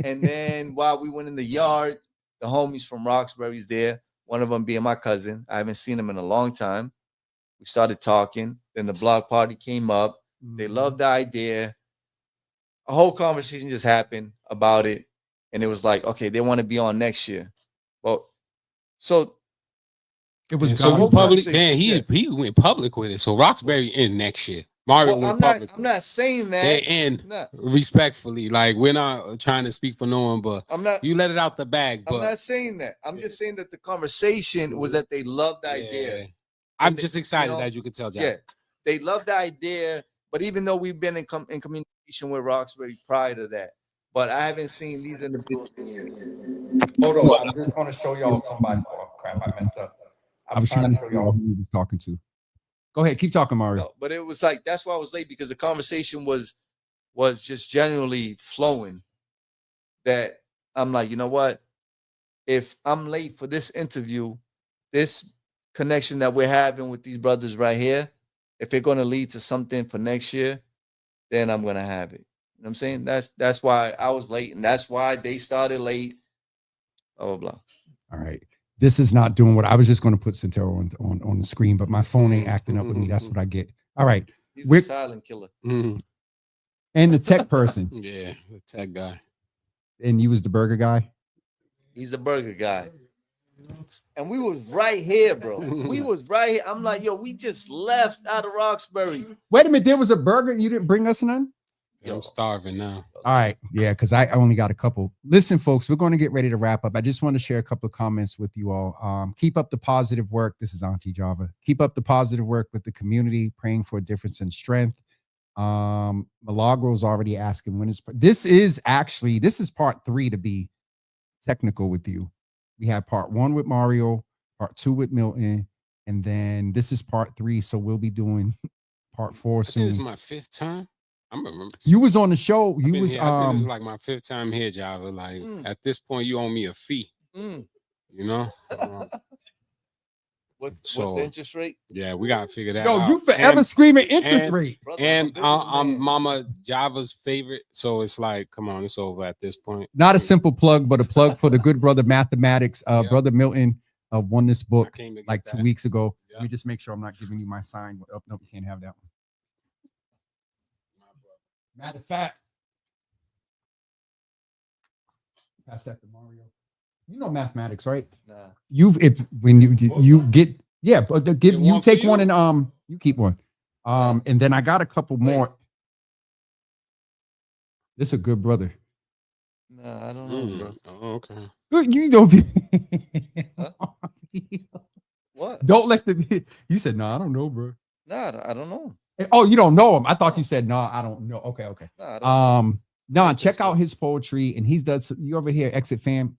And then while we went in the yard, the homies from Roxbury's there. One of them being my cousin. I haven't seen him in a long time. We started talking. Then the block party came up. They loved the idea. A whole conversation just happened about it. And it was like, okay, they want to be on next year. Well, so it was so public. Man, he went public with it. So Roxbury in next year. Mario went public. I'm not saying that. They end respectfully. Like we're not trying to speak for no one, but you let it out the bag. But I'm not saying that. I'm just saying that the conversation was that they loved the idea. I'm just excited as you can tell, Jack. Yeah, they loved the idea. But even though we've been in communication with Roxbury prior to that, but I haven't seen these individuals in years. Hold on, I'm just going to show y'all somebody. Oh crap, I messed up. I was trying to show y'all who he was talking to. Go ahead, keep talking, Mario. No, but it was like that's why I was late because the conversation was just generally flowing. That I'm like, you know what? If I'm late for this interview, this connection that we're having with these brothers right here, if it's going to lead to something for next year, then I'm going to have it. You know what I'm saying? That's why I was late, and that's why they started late. Blah blah blah. All right. This is not doing what I was just going to put Santero on the screen, but my phone ain't acting up with me. That's what I get. All right. He's a silent killer. And the tech person. Yeah, the tech guy. And you was the burger guy? He's the burger guy. And we was right here, bro. We was right here. I'm like, yo, we just left out of Roxbury. Wait a minute. There was a burger and you didn't bring us none? Yeah, I'm starving now. All right. Yeah, because I only got a couple. Listen, folks, we're going to get ready to wrap up. I just want to share a couple of comments with you all. Keep up the positive work. This is Auntie Java. Keep up the positive work with the community, praying for a difference in strength. Milagro's already asking when is this is part 3 to be technical with you. We have part 1 with Mario, part 2 with Milton, and then this is part 3. So we'll be doing part 4 soon. This is my 5th time. I remember you was on the show. I think this is like my 5th time here, Java. Like at this point, you owe me a fee. You know. What's So the interest rate? yeah, we gotta figure that Yo, out. you forever screaming interest and- rate. Brother, And I'm a I'm businessman. Mama Java's favorite, so it's like, come on, it's over at this point. Not a simple plug, but a plug for the good brother mathematics. Yeah. Brother Milton won this I book came to get like 2 that. weeks ago. Yeah. Let me just make sure I'm not giving you my sign. Oh, no, you can't have that one. Matter of fact, pass that to Mario. You know mathematics, right? Nah. When you get but Get you one take for one you. and you keep one. And then I got a couple more. This is a good brother. Nah, I don't know, bro. Oh, okay. You don't What? don't let the you said no, I don't know, bro. Nah, I don't know. Oh, you don't know him. I thought you said no, I don't know. Okay. Nah, I don't know. No, That's check out cool. his poetry, and he's does you over here, Exit Fame.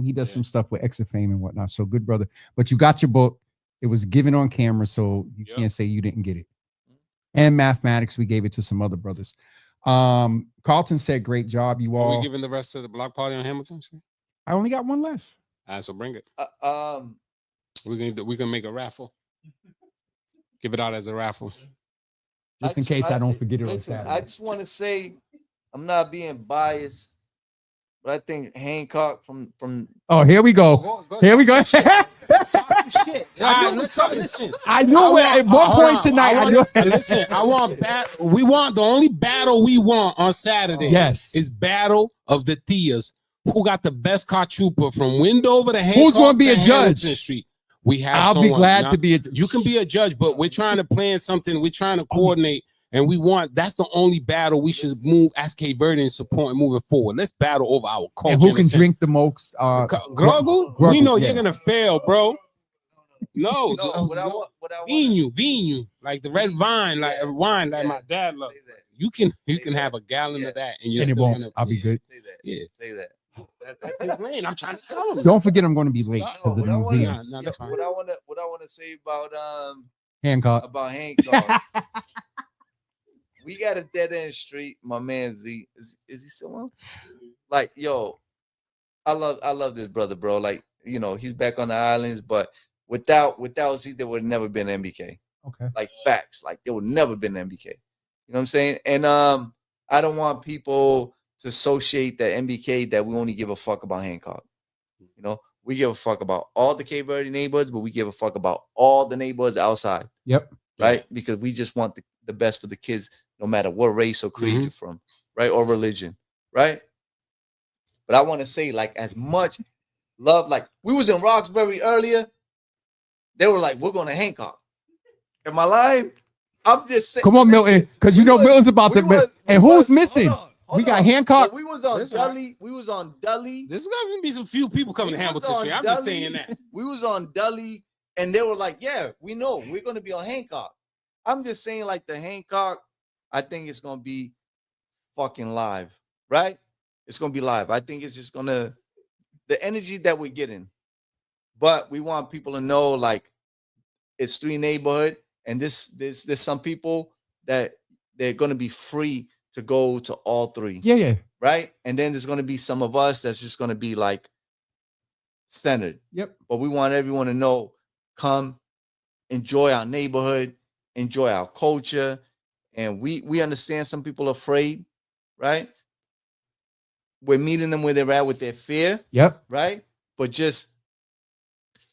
He does Yeah. some stuff with Exit Fame and whatnot. So good brother. But you got your book. It was given on camera, so you Yep. can't say you didn't get it. And mathematics, we gave it to some other brothers. Carlton said, great job, you Are all. we giving the rest of the block party on Hamilton Street? I only got one left. All right, so bring it. We can make a raffle. Give it out as a raffle. Just in case I don't forget it on listen, Saturday. I just want to say, I'm not being biased, but I think Hancock from Oh, here we go. Here we go. Shit. I knew- Listen. I knew at one point tonight. I knew. Listen, I want we want the only battle we want on Saturday. Yes. Is battle of the Theas. Who got the best car trooper from Windover to Hancock? Who's gonna be to a judge? Hamilton Street. We have. I'll be someone. glad Now, to be a You can be a judge, but we're trying to plan something. We're trying to coordinate, and we want. That's the only battle we should move as Cape Verde and support moving forward. Let's battle over our culture. and who in a can sense. drink the most Gruggle? Gruggle, We know yeah. you're gonna fail, bro. No, what I want, Vinu, like the red vine, like a wine, like my dad loved. You can have a gallon of that, and you're And it still won't. gonna. I'll be good. Say that. Yeah, Say that. that's his lane. I'm trying to tell him. Don't forget, I'm going to be late Stop. to the What I wanna- museum. No, that's fine. What I want to say about Hancock. Hancock. We got a dead end street. My man Z is he still on? Like, yo, I love this brother, bro. Like, you know, he's back on the islands, but without Z, there would have never been MBK. Okay. Like facts, like there would never been MBK. You know what I'm saying? And I don't want people to associate that MBK that we only give a fuck about Hancock. You know, we give a fuck about all the Cape Verde neighborhoods, but we give a fuck about all the neighborhoods outside. Yep. Right? Because we just want the best for the kids, no matter what race or creed Mhm. you're from, right? Or religion, right? But I want to say, like, as much love, like we was in Roxbury earlier, they were like, we're going to Hancock. Am I lying? I'm just saying. Come on, Milton, because you know Milton's about to. And who's missing? Hold We got on. Hancock. So we was on That's right. Dudley. We was on Dudley. There's gonna be some few people coming to We was Hamilton on Street. I'm just Dudley. saying that. We was on Dudley, and they were like, yeah, we know we're going to be on Hancock. I'm just saying, like, the Hancock, I think it's going to be fucking live, right? It's going to be live. I think it's just going to, the energy that we're getting. But we want people to know, like, it's 3 neighborhood, and there's some people that they're going to be free to go to all 3. Yeah. Right? And then there's going to be some of us that's just going to be like centered. Yep. But we want everyone to know, come enjoy our neighborhood, enjoy our culture. And we understand some people are afraid, right? We're meeting them where they're at with their fear, Yep. right? But just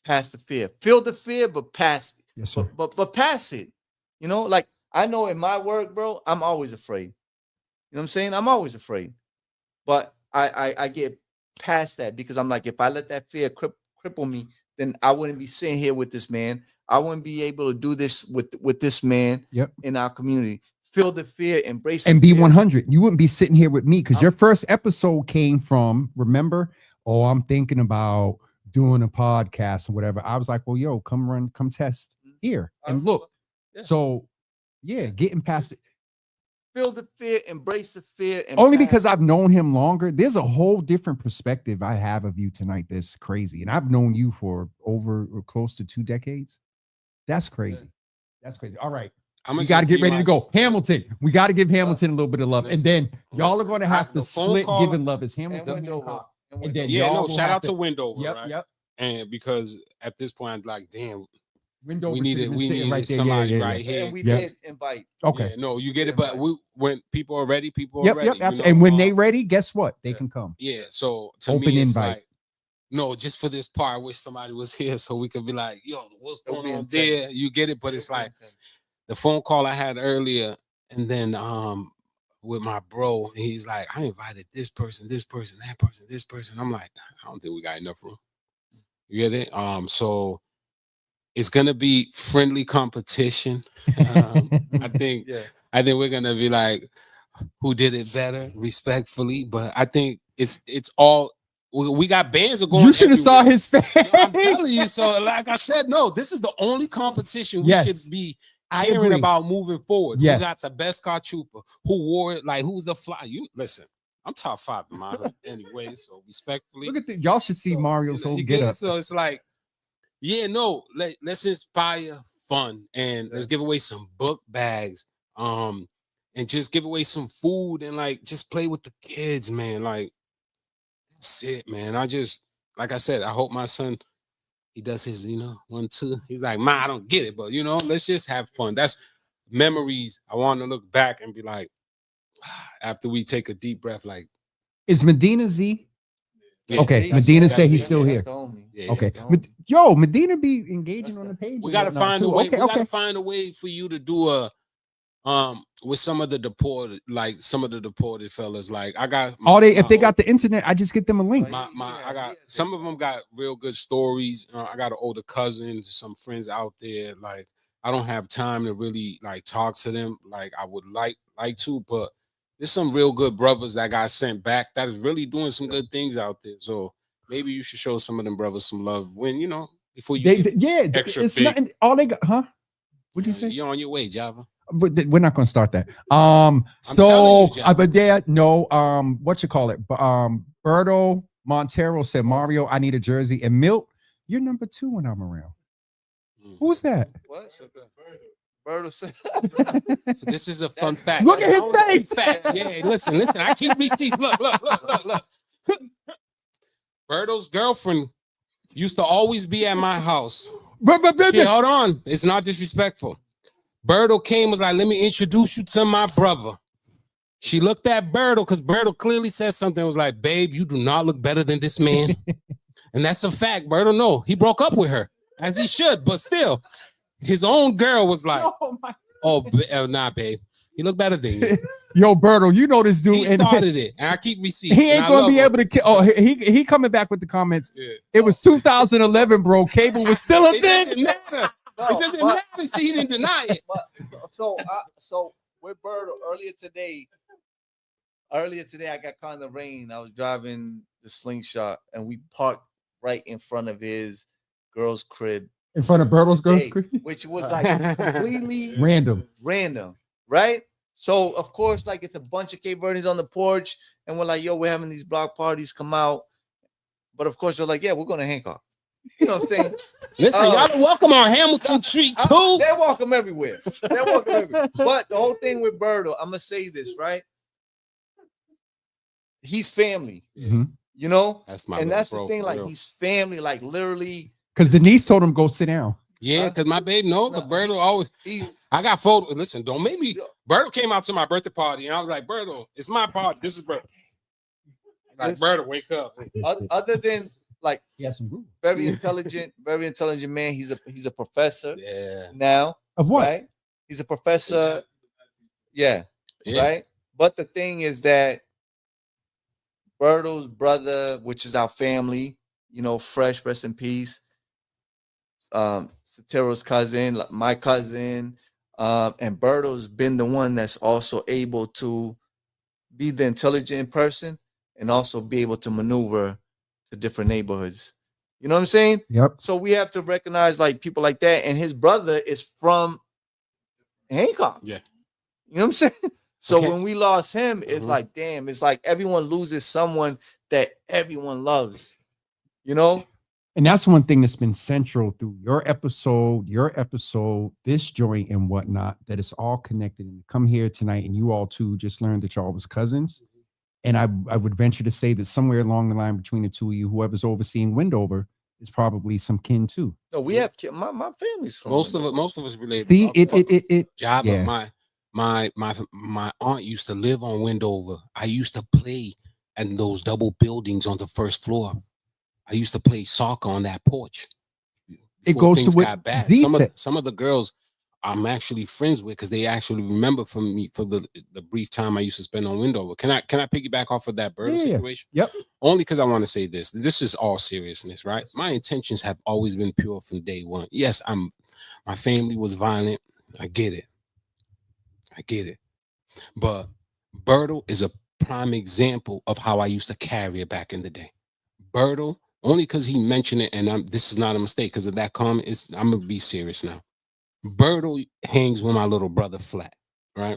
pass the fear. Feel the fear, but pass it. Yes, sir. But pass it. You know, like I know in my work, bro, I'm always afraid. You know what I'm saying? I'm always afraid. But I get past that because I'm like, if I let that fear cripple me, then I wouldn't be sitting here with this man. I wouldn't be able to do this with this man in our community. Feel the fear, embrace it, And be 100. You wouldn't be sitting here with me because I'm- your first episode came from, remember? Oh, I'm thinking about doing a podcast or whatever. I was like, well, yo, come test here and look. Yeah. So, yeah, getting past it. Feel the fear, embrace the fear. And Only pass because it. I've known him longer. There's a whole different perspective I have of you tonight. That's crazy. And I've known you for over or close to 2 decades. That's crazy. That's crazy. All right. We got to get ready to go. Hamilton. We got to give Hamilton a little bit of love. And then y'all are going to have to split giving love. It's Hamilton. And Windover. And then Yeah, y'all no, will shout have out to Windover, Yep, right? yep. And because at this point, I'm like, damn, Window we should have needed been sitting right there. somebody Yeah, right here. And we Yeah. did invite. Okay. Yeah, no, you get it, but Invite. when people are ready, people are Yep. ready. Yep. you Absolutely. know? And when they ready, guess what? They can come. Yeah, so to Open me, it's invite. like, no, just for this part, I wish somebody was here so we could be like, yo, what's It'll going be on intense. there? You get it, but it's It'll be like intense. the phone call I had earlier, and then with my bro, and he's like, I invited this person, that person, this person. I'm like, I don't think we got enough room. You get it? So it's gonna be friendly competition. I think Yeah. I think we're gonna be like, who did it better, respectfully. But I think it's all we got bands are going. You should have saw everywhere. his face. No, I'm telling you. So, like I said, no, this is the only competition we Yes. should be I caring agree. about moving forward. Yes. Who got the best car trooper? Who wore it? Like, who's the fly? You listen. I'm top 5 in my hood anyway. So respectfully, Look at the y'all should see So, Mario's whole you get get it? up. So it's like, yeah, no, let's inspire fun and let's give away some book bags. And just give away some food and like just play with the kids, man. Like that's it, man. Like I said, I hope my son he does his, 1, 2. He's like, Ma, I don't get it, but let's just have fun. That's memories. I want to look back and be like, after we take a deep breath, like, Is Medina Z? yeah, Okay, that's- Medina that's said he's it. still That's here. the homie. Yeah, Okay. yeah. Yo, Medina be engaging That's on the- the page. we and gotta whatnot, find a too. way. Okay, We gotta okay. find a way for you to do a with some of the deported, like some of the deported fellas. Like I got If they my got the internet, I just get them a link. I got some of them got real good stories. I got an older cousin, some friends out there. Like I don't have time to really like talk to them like I would like to, but there's some real good brothers that got sent back that is really doing some good things out there. So maybe you should show some of them brothers some love when before you get extra it's big. not all they got, huh? What'd you say? You're on your way, Java. But we're not going to start that. telling So you, Jack. but there, no, what you call it? Berto Montero said, Mario, I need a jersey. And Milt, you're number 2 when I'm around. Who's that? What? Berto said. So this is a fun fact. Look at his I don't know face. Facts. Yeah, listen. I keep receipts. Look. Berto's girlfriend used to always be at my house. Shit, hold on. It's not disrespectful. Berto came, was like, let me introduce you to my brother. She looked at Berto because Berto clearly said something. Was like, babe, you do not look better than this man. And that's a fact. Berto, no, he broke up with her, as he should, but still, his own girl was like, nah, babe, you look better than you. Yo, Berto, you know this dude. He started it, and I keep receipts. He ain't and I gonna love be him. able to. Oh, he coming back with the comments. Yeah. It was 2011, bro. Cable was still a It thing. doesn't matter. No, It doesn't but- matter. See, he didn't deny it. But so with Berto earlier today, I got kind of rain. I was driving the slingshot and we parked right in front of his girl's crib. In front of Berto's girl's today, screen. which was like completely Random. right? So of course, like it's a bunch of Cape Verdeans on the porch, and we're like, yo, we're having these block parties, come out. But of course, they're like, yeah, we're going to Hancock. You know what I'm saying? Listen, y'all are welcome on Hamilton Street too. They're welcome everywhere. But the whole thing with Berto, I'm gonna say this, right? He's family, Mhm. you know? That's my And little that's bro, the thing, for like real. he's family, like literally Because Denise told him go sit down. Yeah, because my baby, no, No, Berto always. he's I got photos. Listen, don't make me. Berto came out to my birthday party, and I was like, Berto, it's my party. This is Berto. Like, Listen. Berto, wake up. other than like He has some groove. very intelligent man. He's a professor Yeah. now, Of what? right? He's a professor, yeah. Yeah. Right? But the thing is that Berto's brother, which is our family, Fresh, rest in peace. Sotero's cousin, like my cousin, and Berto's been the one that's also able to be the intelligent person and also be able to maneuver to different neighborhoods. You know what I'm saying? Yep. So we have to recognize like people like that. And his brother is from Hancock. Yeah. You know what I'm saying? So Okay. when we lost him, it's Mhm. like, damn, it's like everyone loses someone that everyone loves. You know? And that's one thing that's been central through your episode, this joint and whatnot, that it's all connected. And come here tonight and you all too just learned that y'all was cousins. And I would venture to say that somewhere along the line between the two of you, whoever's overseeing Windover, is probably some kin too. No, we have my family's from Most of Windover. us related. See, it Java, yeah. my aunt used to live on Windover. I used to play in those double buildings on the first floor. I used to play soccer on that porch. It Before goes to things what got bad. Z said. Some of the girls I'm actually friends with because they actually remember from me for the brief time I used to spend on Windover. Can I piggyback off of that Birdo situation? Yep. Only because I want to say this. This is all seriousness, right? My intentions have always been pure from day one. Yes, my family was violent. I get it. But Birdo is a prime example of how I used to carry it back in the day. Birdo, only because he mentioned it, and this is not a mistake because of that comment. I'm gonna be serious now. Birdo hangs with my little brother flat, right?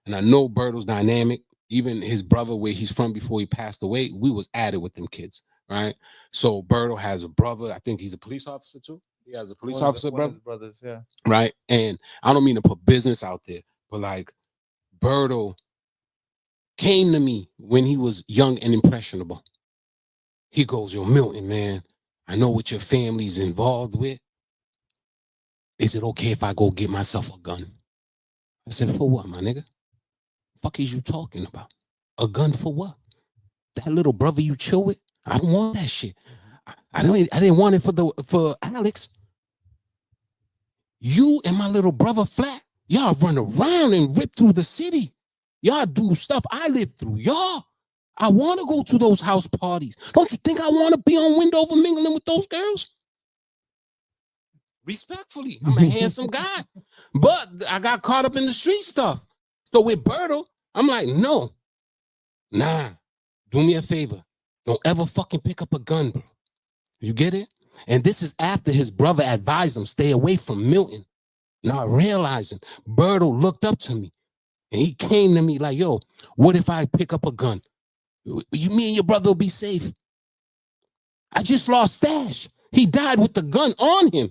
And I know Birdo's dynamic. Even his brother, where he's from before he passed away, we was at it with them kids, right? So Birdo has a brother. I think he's a police officer too. He has a police officer, brother. Brothers, yeah. Right. And I don't mean to put business out there, but like Birdo came to me when he was young and impressionable. He goes, "Yo, Milton, man, I know what your family's involved with. Is it okay if I go get myself a gun?" I said, "For what, my nigga? Fuck is you talking about? A gun for what? That little brother you chill with? I don't want that shit. I didn't want it for Alex. You and my little brother Flat, y'all run around and rip through the city. Y'all do stuff I live through. Y'all, I want to go to those house parties. Don't you think I want to be on Windover mingling with those girls?" Respectfully, I'm a handsome guy, but I got caught up in the street stuff. So with Birdo, I'm like, no, nah, do me a favor. Don't ever fucking pick up a gun, bro. You get it? And this is after his brother advised him, stay away from Milton. Not realizing Birdo looked up to me and he came to me like, "Yo, what if I pick up a gun? Me and your brother will be safe." I just lost Stash. He died with the gun on him.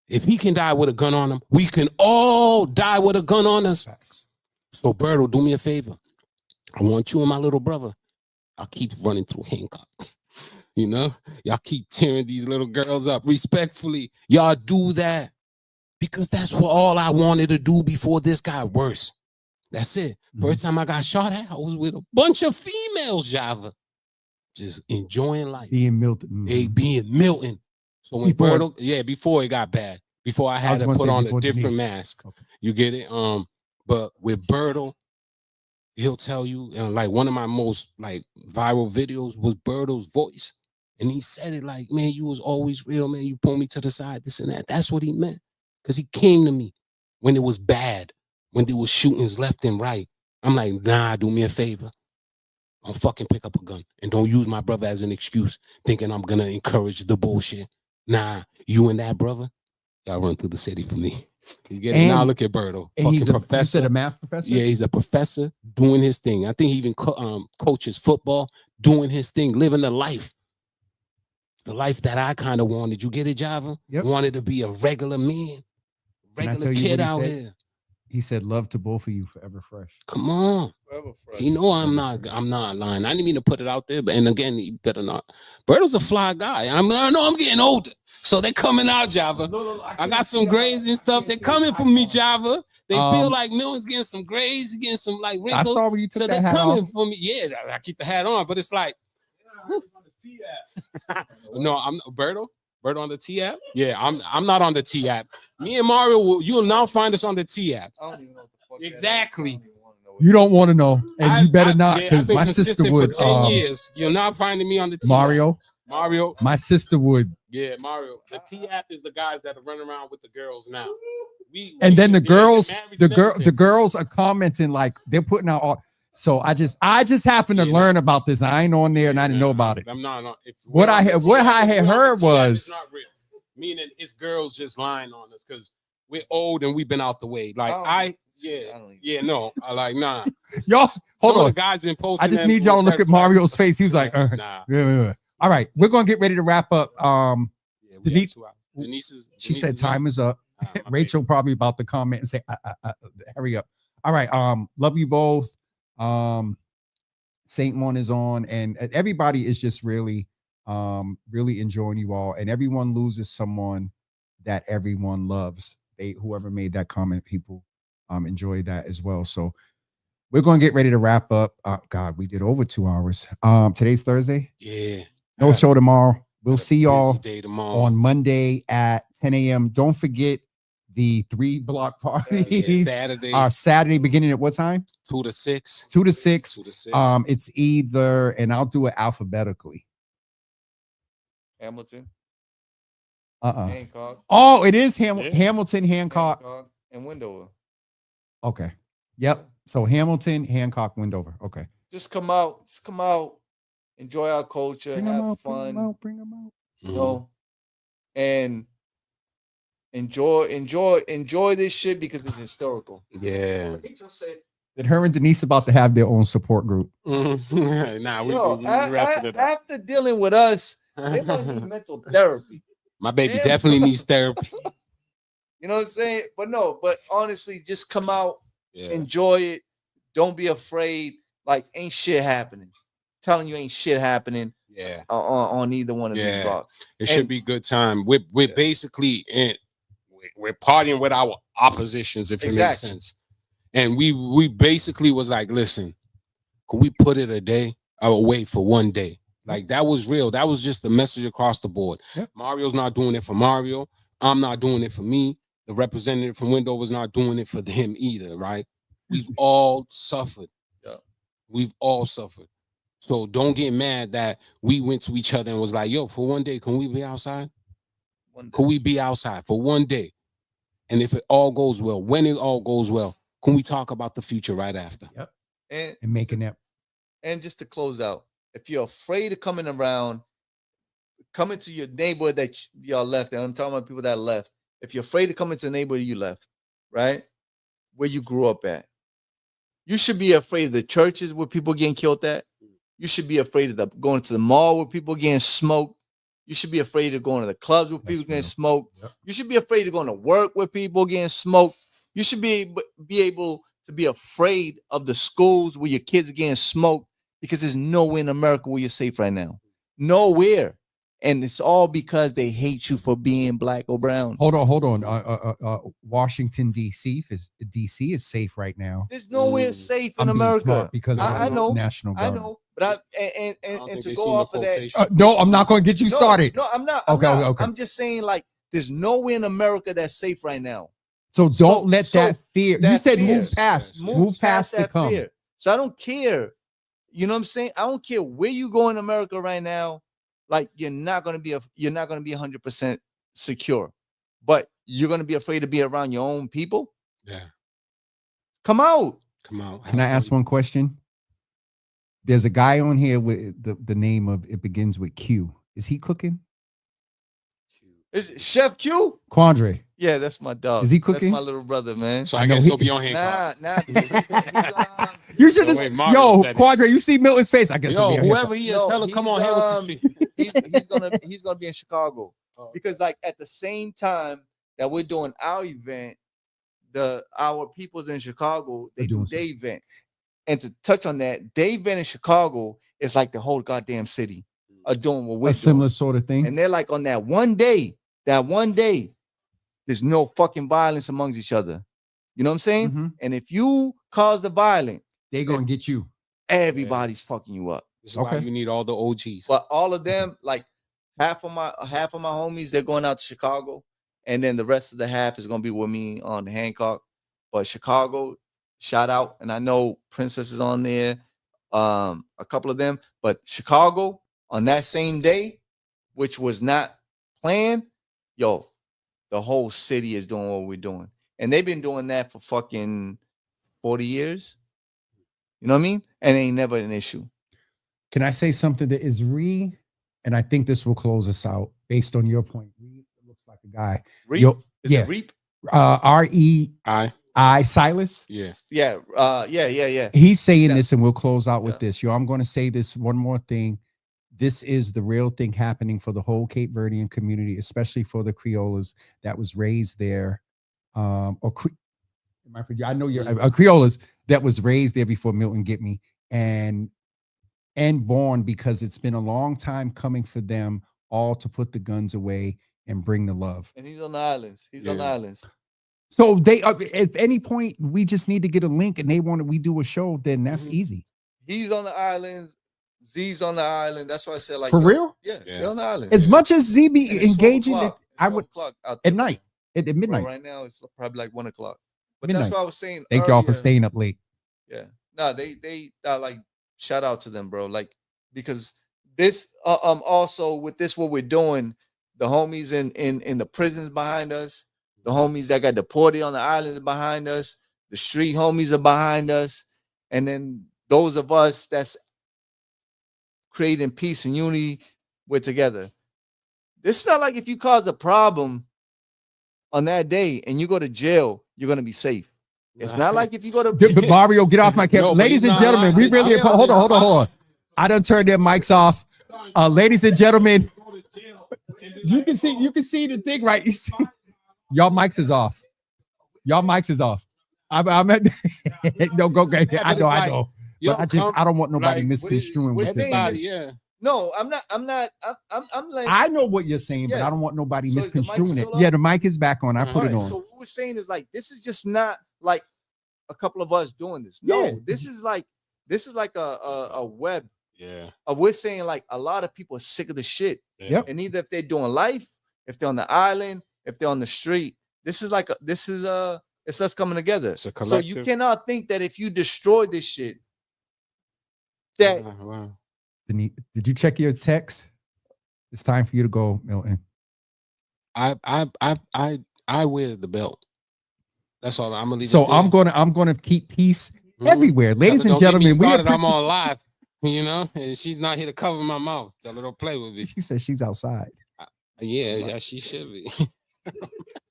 If he can die with a gun on him, we can all die with a gun on us. So Birdo, do me a favor. I want you and my little brother. I'll keep running through Hancock. You know, y'all keep tearing these little girls up. Respectfully, y'all do that because that's what all I wanted to do before this got worse. That's it. First time I got shot at, I was with a bunch of females, Java, just enjoying life. Being Milton. Being Milton. So when Birdo, before it got bad, before I had to put on a different mask. Okay. You get it? But with Birdo, he'll tell you, like one of my most like viral videos was Birdo's voice. And he said it like, "Man, you was always real, man. You pulled me to the side, this and that." That's what he meant. Because he came to me when it was bad, when there was shootings left and right. I'm like, "Nah, do me a favor. Don't fucking pick up a gun. And don't use my brother as an excuse thinking I'm going to encourage the bullshit. Nah, you and that brother, y'all run through the city for me." You get it? Now look at Birdo. He's a professor. You said a math professor? Yeah, he's a professor doing his thing. I think he even coaches football, doing his thing, living the life. The life that I kind of wanted. You get it, Java? Yep. Wanted to be a regular man, regular kid out here. He said, "Love to both of you, forever fresh." Come on. Forever fresh. You know I'm not lying. I didn't mean to put it out there, but and again, you better not. Birdo's a fly guy. I know I'm getting older. So they're coming out, Java. No, I got some grades and stuff. They're coming for me, Java. They feel like Milton's getting some grades, getting some like wrinkles. I saw when you took so that they're hat coming off. for me. Yeah, I keep the hat on, but it's like no, I'm Birdo. Birdo on the T app? Yeah, I'm not on the T app. Me and Mario, you'll now find us on the T app. I don't even know what the fuck exactly. You don't want to know, and you better not, because my sister would. For 10 years, you're not finding me on the T Mario. App. My sister would. Yeah, Mario. The T app is the guys that are running around with the girls now. And then the girls are commenting like they're putting out all. So I just happened to learn about this. I ain't on there and I didn't know about it. I'm not. What I had heard was not real. Meaning it's girls just lying on us because we're old and we've been out the way. Like I like nah. Y'all hold on. The guys been posting. I just need y'all to look at Mario's face. He was like, nah. Yeah. All right, we're gonna get ready to wrap up. Denise she said time is up. Rachel probably about to comment and say, hurry up. All right, love you both. Saint One is on, and everybody is just really Really enjoying you all, and everyone loses someone that everyone loves. Whoever made that comment, people enjoy that as well. So we're going to get ready to wrap up. God, we did over 2 hours. Today's Thursday. Yeah. No show tomorrow. We'll see y'all Day tomorrow on Monday at 10 a.m. Don't forget the 3 block parties. Saturday beginning at what time? 2 to 6. 2 to 6. 2 to 6. It's either, and I'll do it alphabetically. Hamilton. Hancock. Oh, it is Hamilton, Hancock, and Wendover. Okay. Yep. So Hamilton, Hancock, Wendover. Okay. Just come out. Enjoy our culture. Have fun. Bring them out. You know, and enjoy this shit because it's historical. Yeah. That her and Denise about to have their own support group. Nah, we wrapping it up. After dealing with us, they might need mental therapy. My baby definitely needs therapy. You know what I'm saying? But honestly, just come out, enjoy it. Don't be afraid. Like, ain't shit happening. Telling you ain't shit happening. Yeah. On either one of these blocks. It should be a good time. We're basically we're partying with our oppositions, if it makes sense. And we basically was like, listen, could we put it a day away for one day? Like, that was real. That was just the message across the board. Yep. Mario's not doing it for Mario. I'm not doing it for me. The representative from Wendover's not doing it for him either, right? We've all suffered. Yeah. We've all suffered. So don't get mad that we went to each other and was like, yo, for one day, can we be outside? Can we be outside for one day? And if it all goes well, when it all goes well, can we talk about the future right after? Yep. And making that. And just to close out, if you're afraid of coming to your neighborhood that y'all left, and I'm talking about people that left. If you're afraid to come into the neighborhood you left, right? Where you grew up at. You should be afraid of the churches where people getting killed at. You should be afraid of going to the mall where people getting smoked. You should be afraid of going to the clubs where people getting smoked. Yep. You should be afraid of going to work where people getting smoked. You should be able to be afraid of the schools where your kids are getting smoked, because there's nowhere in America where you're safe right now. Nowhere. And it's all because they hate you for being black or brown. Hold on. Washington, D.C. is safe right now. There's nowhere safe in America. Because I know. National Guard. I know. But and to go off of that. No, I'm not going to get you started. No, I'm not. Okay. I'm just saying, like, there's nowhere in America that's safe right now. So don't let that fear. You said move past that fear. So I don't care. You know what I'm saying? I don't care where you go in America right now. Like, you're not gonna be 100% secure, but you're gonna be afraid to be around your own people. Yeah. Come out. Can I ask one question? There's a guy on here with the name of, it begins with Q. Is he cooking? Is it Chef Q? Quandre. Yeah, that's my dog. Is he cooking? That's my little brother, man. So I guess he'll be on hand. Nah. You should have. Quandre, you see Milton's face. I guess. Whoever he is, tell him come on here. He's gonna be in Chicago because, like, at the same time that we're doing our event, our people's in Chicago, they do their event. And to touch on that, their event in Chicago is like the whole goddamn city are doing what we're doing. A similar sort of thing. And they're like, on that one day, there's no fucking violence amongst each other. You know what I'm saying? Mm-hmm. And if you cause the violence, they're gonna get you. Everybody's fucking you up. This is why you need all the OGs. But all of them, like half of my homies, they're going out to Chicago, and then the rest of the half is gonna be with me on Hancock. But Chicago, shout out, and I know Princess is on there, a couple of them. But Chicago on that same day, which was not planned, the whole city is doing what we're doing, and they've been doing that for fucking 40 years. You know what I mean? And it ain't never an issue. Can I say something that is and I think this will close us out based on your point. Reed looks like a guy. Reap? Is it Reap? R-E-I, Silas? Yes. Yeah. Yeah. He's saying this, and we'll close out with this. I'm going to say this one more thing. This is the real thing happening for the whole Cape Verdean community, especially for the Creolas that was raised there. I know you're Creolas that was raised there before Milton get me. And and born because it's been a long time coming for them all to put the guns away and bring the love. And he's on the islands. He's on the islands. So they, at any point, we just need to get a link, and they want we do a show. Then that's easy. He's on the islands. Z's on the island. That's why I said, like, for real. Yeah, they're on the island. As much as Z be engaging, I would at night at midnight. Bro, right now it's probably like 1 o'clock. But midnight. that's what I was saying. Thank y'all for staying up late. Yeah. No, they like, shout out to them, bro. Like, because this also with this what we're doing, the homies in the prisons behind us, the homies that got deported on the islands behind us, the street homies are behind us, and then those of us that's creating peace and unity, we're together. This is not like if you cause a problem on that day and you go to jail, you're gonna be safe. It's not like if you go to Mario, get off my camera. Ladies and gentlemen, we really hold on. I done turned their mics off. Ladies and gentlemen, you can see the thing, right? You see, y'all mics is off. Y'all mics is off. I'm at no go. I know. But I don't want nobody misconstruing with this. Yeah. No, I'm not. I'm like, I know what you're saying, but I don't want nobody misconstruing it. Yeah, the mic is back on. I put it on. So what we're saying is, like, this is just not like a couple of us doing this. No, this is like a web. Yeah. We're saying, like, a lot of people are sick of the shit. Yep. And either if they're doing life, if they're on the island, if they're on the street, it's us coming together. It's a collective. So you cannot think that if you destroy this shit, that wow. Did you check your text? It's time for you to go, Milton. I wear the belt. That's all. I'm gonna leave. So I'm gonna keep peace everywhere, ladies and gentlemen. I'm on live, you know, and she's not here to cover my mouth. Tell her don't play with me. She said she's outside. Yeah, she should be.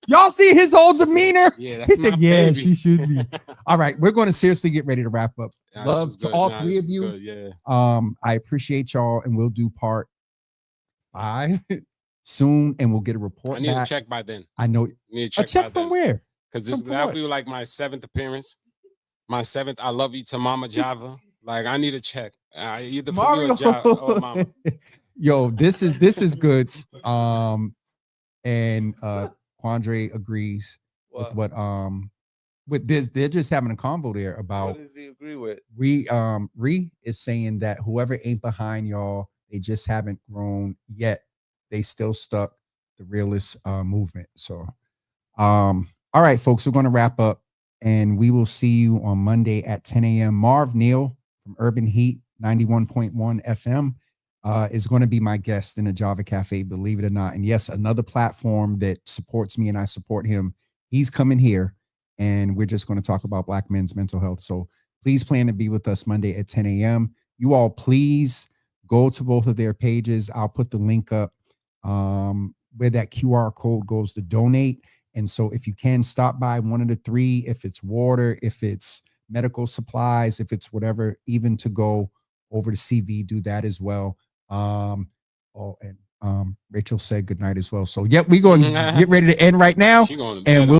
Y'all see his whole demeanor? Yeah, he said, "Yeah, she should be." All right, we're going to seriously get ready to wrap up. Love to all three of you. Yeah. I appreciate y'all, and we'll do part 5 soon, and we'll get a report. I need a check by then. I know. A check from where? Because that'll be like my 7th appearance. My 7th. I love you to Mama Java. Like, I need a check. Either for Mario. you or Java or Mama. Yo, this is good. And Quandre agrees with what with this. They're just having a convo there about what does he agree with? Ree is saying that whoever ain't behind y'all, they just haven't grown yet. They still stuck the realist movement. So all right, folks, we're gonna wrap up, and we will see you on Monday at 10 a.m. Marv Neal from Urban Heat 91.1 FM is going to be my guest in the Java Cafe, believe it or not. And yes, another platform that supports me and I support him. He's coming here, and we're just going to talk about Black men's mental health. So please plan to be with us Monday at 10 a.m. You all, please go to both of their pages. I'll put the link up where that QR code goes to donate. And so if you can stop by one of the 3, if it's water, if it's medical supplies, if it's whatever, even to go over to CV, do that as well. Rachel said good night as well. So, we're going to get ready to end right now. She going to and we'll